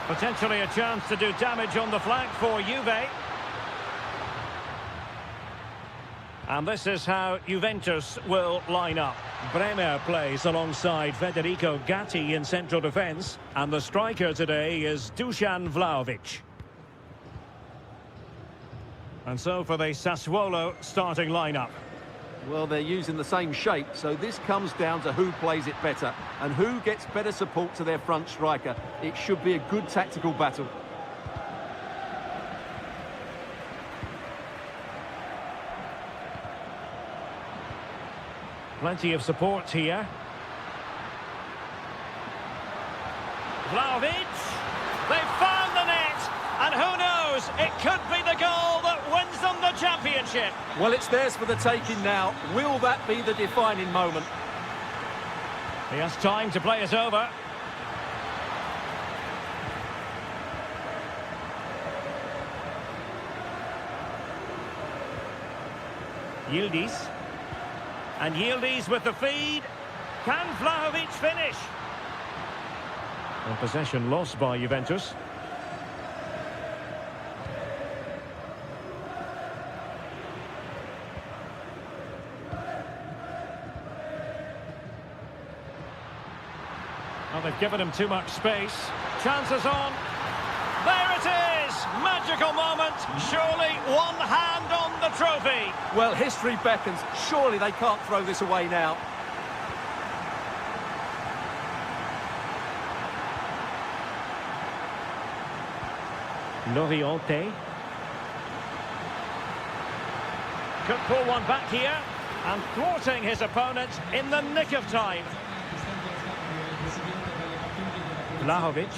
Speaker 1: Potentially a chance to do damage on the flank for Juve. And this is how Juventus will line up. Bremer plays alongside Federico Gatti in central defence. And the striker today is Dusan Vlahovic. And so for the Sassuolo starting lineup.
Speaker 2: Well, they're using the same shape, so this comes down to who plays it better and who gets better support to their front striker. It should be a good tactical battle.
Speaker 1: Plenty of support here. Vlahovic. They've found the net. And who knows, it could be the goal that wins them the championship.
Speaker 2: Well, it's theirs for the taking now. Will that be the defining moment?
Speaker 1: He has time to play it over. Yildiz. And Yildiz with the feed. Can Vlahovic finish? And possession lost by Juventus. Well, they've given him too much space. Chances on. There it is! Magical moment. Surely one hand on the trophy.
Speaker 2: Well, history beckons. Surely they can't throw this away now.
Speaker 1: Loriente. Could pull one back here. And thwarting his opponent in the nick of time. Vlahovic.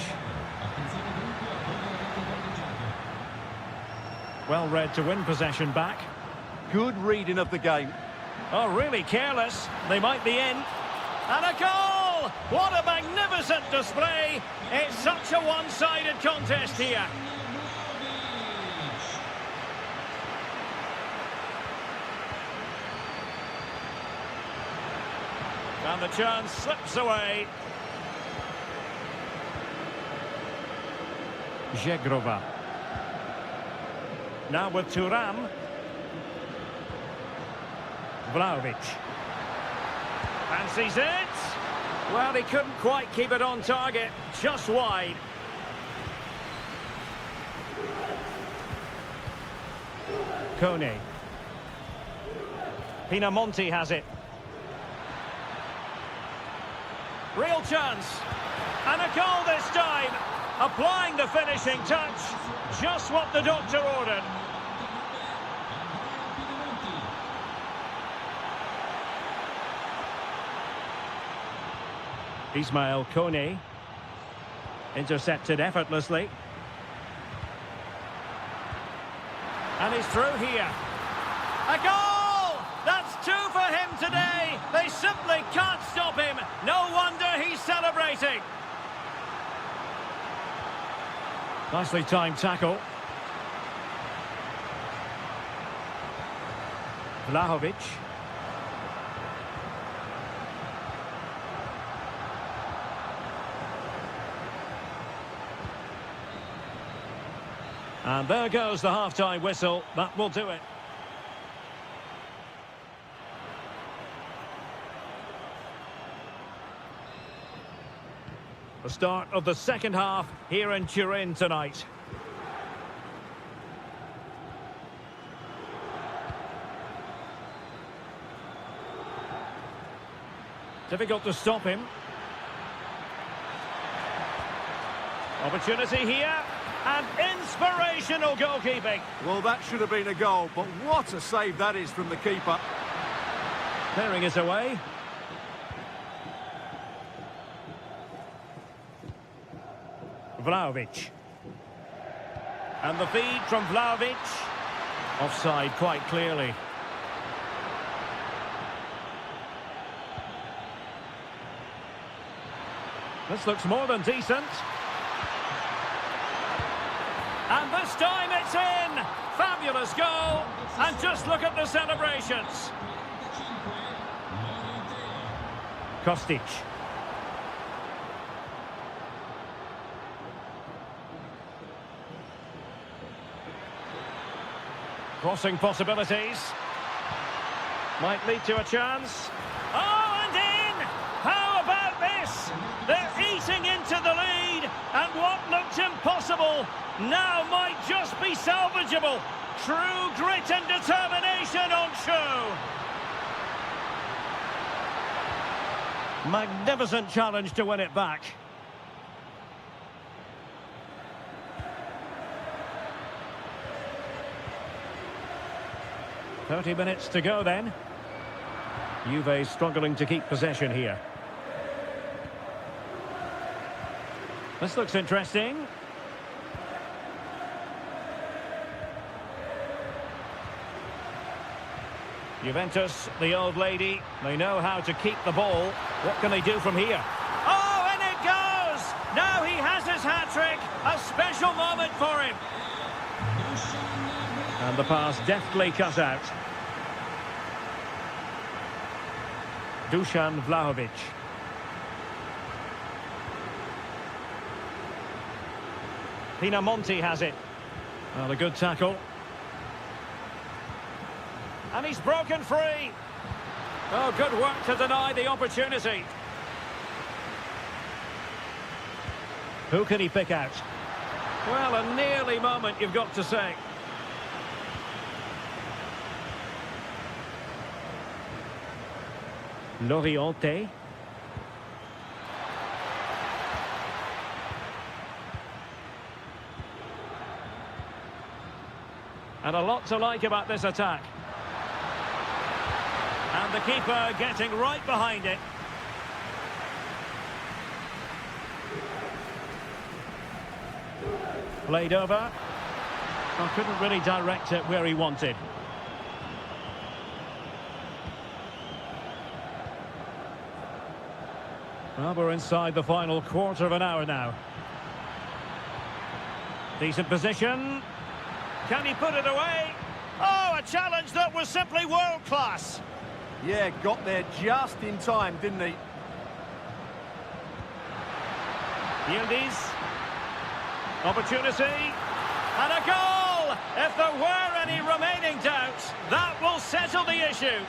Speaker 1: Well read to win possession back.
Speaker 2: Good reading of the game.
Speaker 1: Oh, really careless. They might be in. And a goal! What a magnificent display. It's such a one-sided contest here. And the chance slips away. Zegrova. Now with Thuram. Vlahovic. Fancies it. Well, he couldn't quite keep it on target. Just wide. Kone. Pinamonti has it. Real chance. And a goal this time. Applying the finishing touch. Just what the doctor ordered. Ismail Kone. Intercepted effortlessly. And he's through here. A goal! That's two for him today. They simply can't stop him. No wonder he's celebrating. Nicely timed tackle. Vlahovic. And there goes the half-time whistle. That will do it. The start of the second half here in Turin tonight. Difficult to stop him. Opportunity here. And inspirational goalkeeping.
Speaker 2: Well, that should have been a goal, but what a save that is from the keeper.
Speaker 1: Clearing it away. Vlahovic. And the feed from Vlahovic. Offside quite clearly. This looks more than decent. And this time it's in! Fabulous goal! And just look at the celebrations. Kostic. Crossing possibilities. Might lead to a chance. Oh, and in! How about this? They're eating into the lead, and what looked impossible now might just be salvageable. True grit and determination on show. Magnificent challenge to win it back. "30 minutes to go then. Juve struggling to keep possession here. This looks interesting. Juventus, the old lady, they know how to keep the ball. What can they do from here? Oh, and it goes! Now he has his hat-trick. A special moment for him. And the pass deftly cut out. Dusan Vlahovic. Pinamonti has it. Well, a good tackle. And he's broken free. Oh, good work to deny the opportunity. Who can he pick out? Well, a nearly moment, you've got to say. Loriente. And a lot to like about this attack. And the keeper getting right behind it. Played over. Oh, couldn't really direct it where he wanted. Well, we're inside the final quarter of an hour now. Decent position. Can he put it away? Oh, a challenge that was simply world-class.
Speaker 2: Yeah, got there just in time, didn't he?
Speaker 1: Yildiz. Opportunity. And a goal! If there were any remaining doubts, that will settle the issue.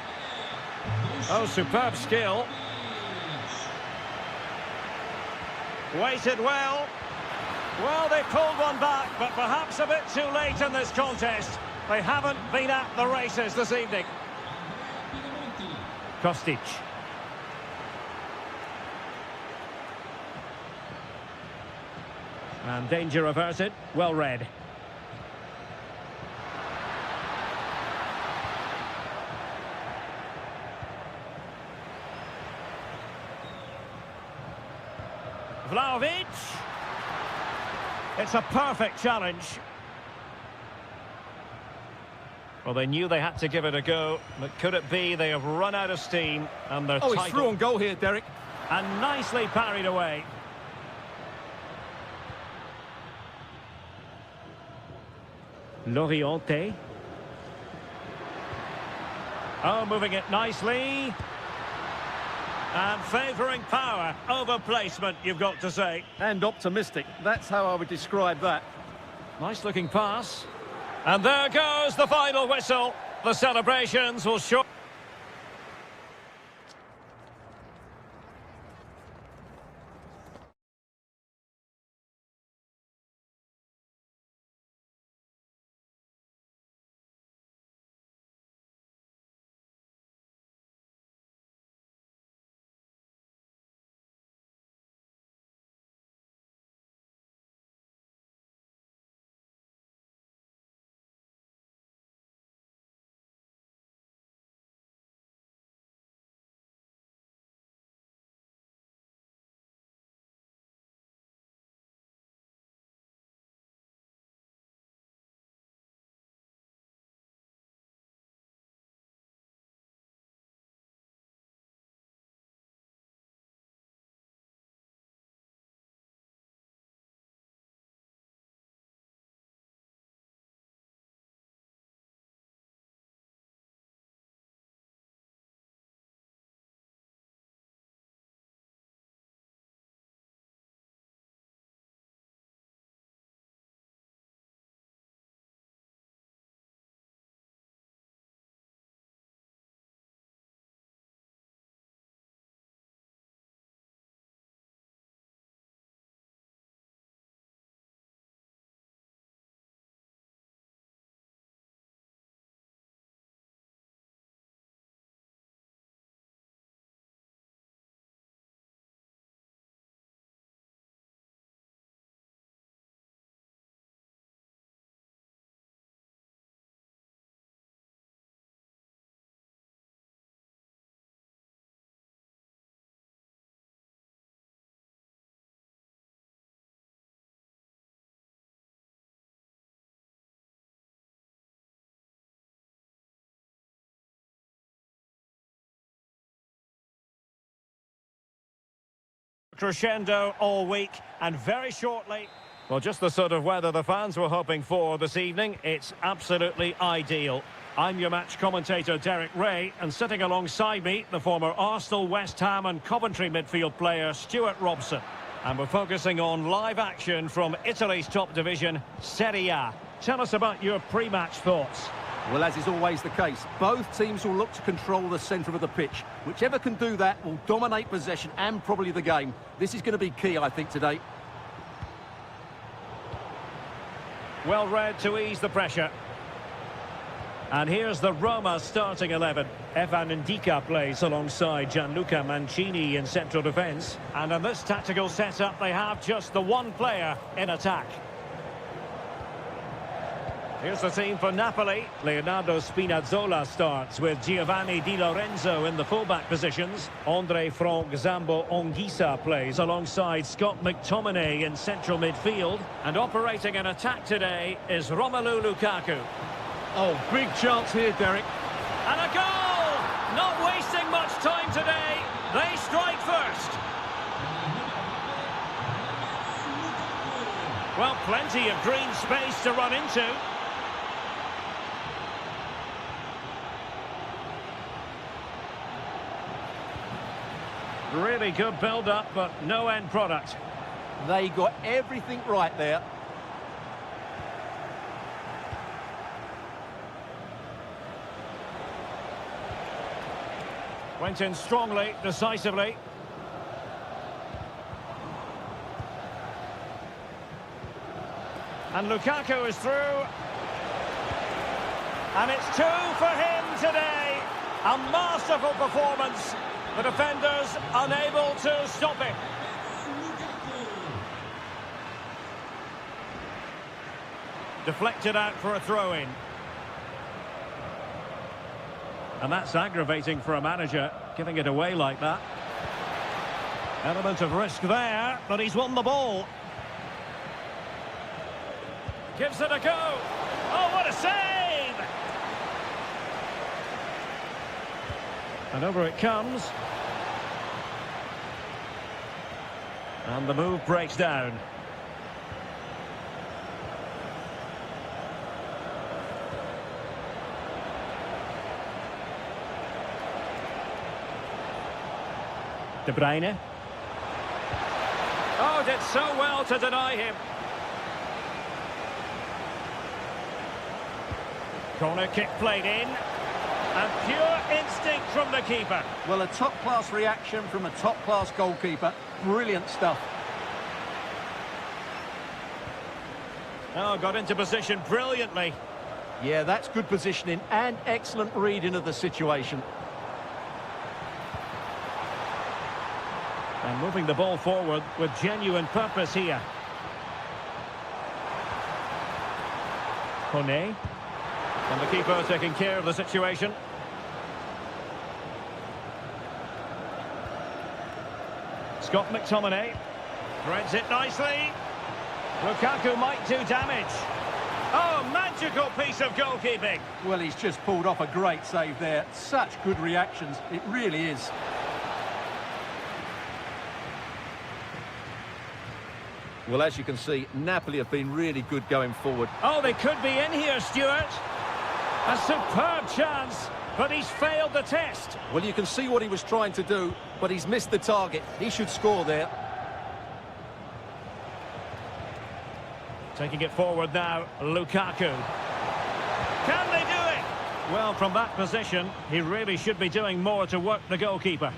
Speaker 1: Oh, superb skill. Waited well. Well, they pulled one back, but perhaps a bit too late in this contest. They haven't been at the races this evening. Kostic. And danger averted. Well read. Vlahovic. It's a perfect challenge. Well, they knew they had to give it a go, but could it be they have run out of steam and their
Speaker 2: Oh, he's through on goal here, Derek.
Speaker 1: And nicely parried away. Loriente. Oh, moving it nicely. And favouring power over placement, you've got to say.
Speaker 2: And optimistic. That's how I would describe that.
Speaker 1: Nice looking pass. And there goes the final whistle. The celebrations will show. Crescendo all week, and very shortly... Well, just the sort of weather the fans were hoping for this evening. It's absolutely ideal. I'm your match commentator, Derek Ray, and sitting alongside me, the former Arsenal, West Ham and Coventry midfield player, Stuart Robson. And we're focusing on live action from Italy's top division, Serie A. Tell us about your pre-match thoughts.
Speaker 2: Well, as is always the case, both teams will look to control the centre of the pitch. Whichever can do that will dominate possession and probably the game. This is going to be key, I think, today.
Speaker 1: Well read to ease the pressure. And here's the Roma starting 11. Evan Ndika plays alongside Gianluca Mancini in central defence. And in this tactical setup, they have just the one player in attack. Here's the team for Napoli. Leonardo Spinazzola starts with Giovanni Di Lorenzo in the fullback positions. Andre Frank Zambo Ongisa plays alongside Scott McTominay in central midfield. And operating an attack today is Romelu Lukaku.
Speaker 2: Oh, big chance here, Derek.
Speaker 1: And a goal! Not wasting much time today. They strike first. Well, plenty of green space to run into. Really good build-up, but no end product.
Speaker 2: They got everything right there.
Speaker 1: Went in strongly, decisively. And Lukaku is through. And it's two for him today. A masterful performance. The defenders unable to stop it. Deflected out for a throw-in. And that's aggravating for a manager, giving it away like that. Element of risk there, but he's won the ball. Gives it a go. Oh, what a save! And over it comes. And the move breaks down. De Bruyne. Oh, did so well to deny him. Corner kick played in. And pure instinct from the keeper.
Speaker 2: Well, a top-class reaction from a top-class goalkeeper. Brilliant stuff.
Speaker 1: Oh, got into position brilliantly.
Speaker 2: Yeah, that's good positioning and excellent reading of the situation.
Speaker 1: And moving the ball forward with genuine purpose here. Kone. And the keeper taking care of the situation. Scott McTominay. Threads it nicely. Lukaku might do damage. Oh, magical piece of goalkeeping.
Speaker 2: Well, he's just pulled off a great save there. Such good reactions. It really is. Well, as you can see, Napoli have been really good going forward.
Speaker 1: Oh, they could be in here, Stuart. A superb chance, but he's failed the test.
Speaker 2: Well, you can see what he was trying to do, but he's missed the target. He should score there.
Speaker 1: Taking it forward now, Lukaku. Can they do it? Well, from that position, he really should be doing more to work the goalkeeper.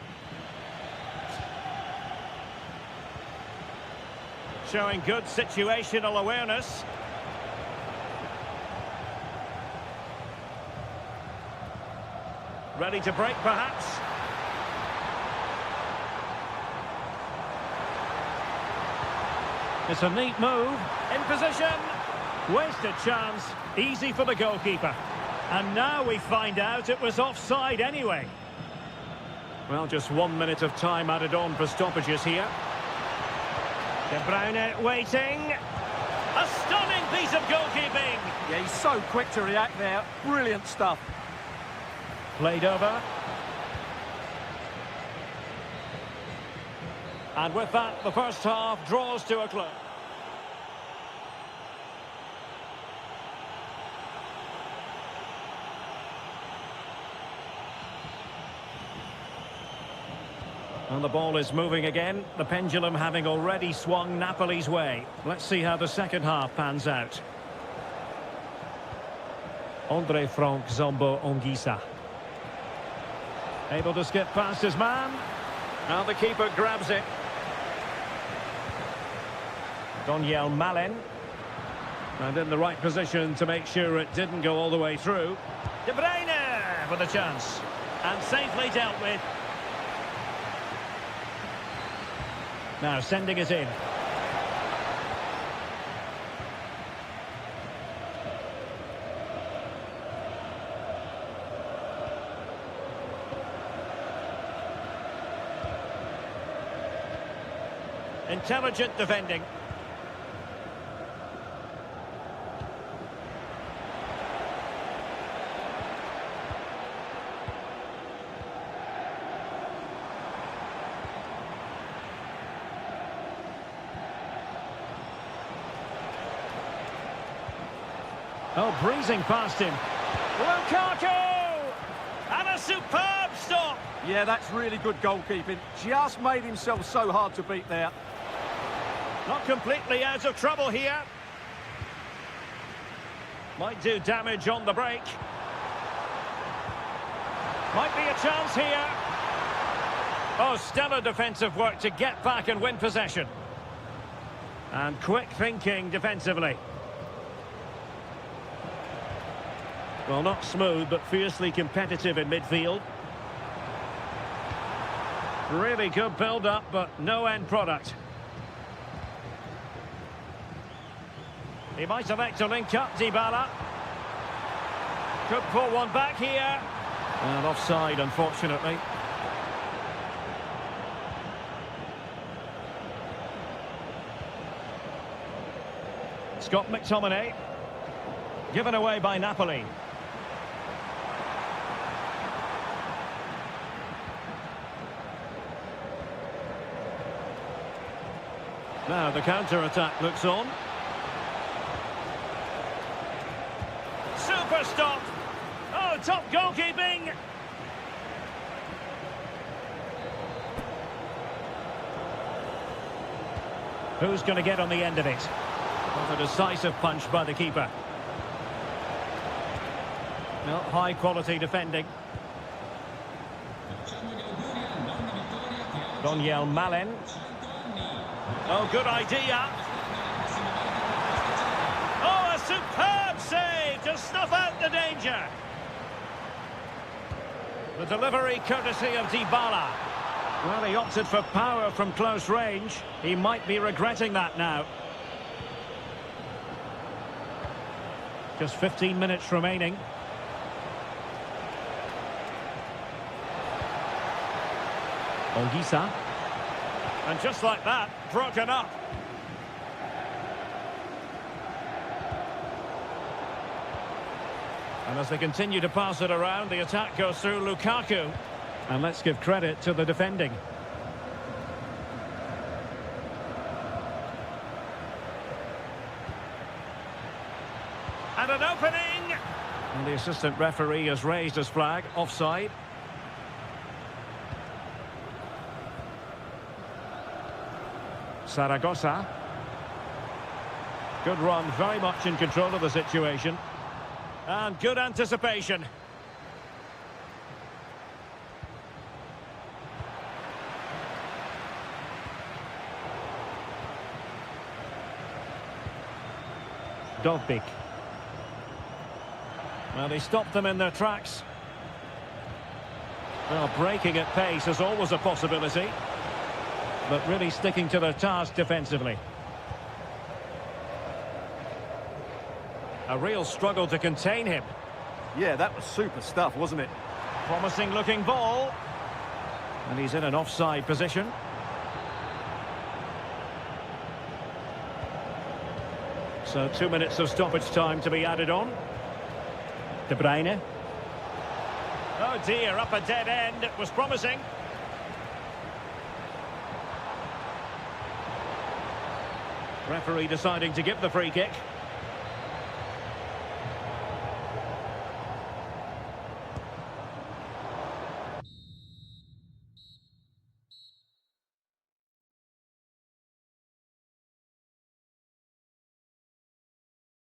Speaker 1: Showing good situational awareness. Ready to break, perhaps. It's a neat move. In position. Wasted chance. Easy for the goalkeeper. And now we find out it was offside anyway. Well, just 1 minute of time added on for stoppages here. De Bruyne waiting. A stunning piece of goalkeeping.
Speaker 2: Yeah, he's so quick to react there. Brilliant stuff.
Speaker 1: Played over. And with that, the first half draws to a close. And the ball is moving again, the pendulum having already swung Napoli's way. Let's see how the second half pans out. Andre Frank Zombo Ongisa. Able to skip past his man. Now the keeper grabs it. Daniel Malen. And in the right position to make sure it didn't go all the way through. De Bruyne with a chance. And safely dealt with. Now sending it in. Intelligent defending. Oh, breezing past him. Lukaku! And a superb stop!
Speaker 2: Yeah, that's really good goalkeeping. Just made himself so hard to beat there.
Speaker 1: Not completely out of trouble here. Might do damage on the break. Might be a chance here. Oh, stellar defensive work to get back and win possession. And quick thinking defensively. Well, not smooth, but fiercely competitive in midfield. Really good build-up, but no end product. He might elect to link up Dybala. Could pull one back here. And offside, unfortunately. Scott McTominay. Given away by Napoli. Now the counter-attack looks on. Super stop! Oh, top goalkeeping! Who's going to get on the end of it? What a decisive punch by the keeper. Well, high-quality defending. Daniel Malen. Oh, good idea. Oh, a superb save to snuff out the danger. The delivery courtesy of Dybala. Well, he opted for power from close range. He might be regretting that now. Just 15 minutes remaining. Ongisa. And just like that, broken up. And as they continue to pass it around, the attack goes through Lukaku. And let's give credit to the defending. And an opening! And the assistant referee has raised his flag, offside. Zaragoza. Good run, very much in control of the situation. And good anticipation. Dovbik. Well, he stopped them in their tracks. Well, breaking at pace is always a possibility. But really sticking to their task defensively. A real struggle to contain him.
Speaker 2: Yeah, that was super stuff, wasn't it?
Speaker 1: Promising looking ball. And he's in an offside position. So 2 minutes of stoppage time to be added on. De Bruyne. Oh dear, up a dead end. It was promising. Referee deciding to give the free kick.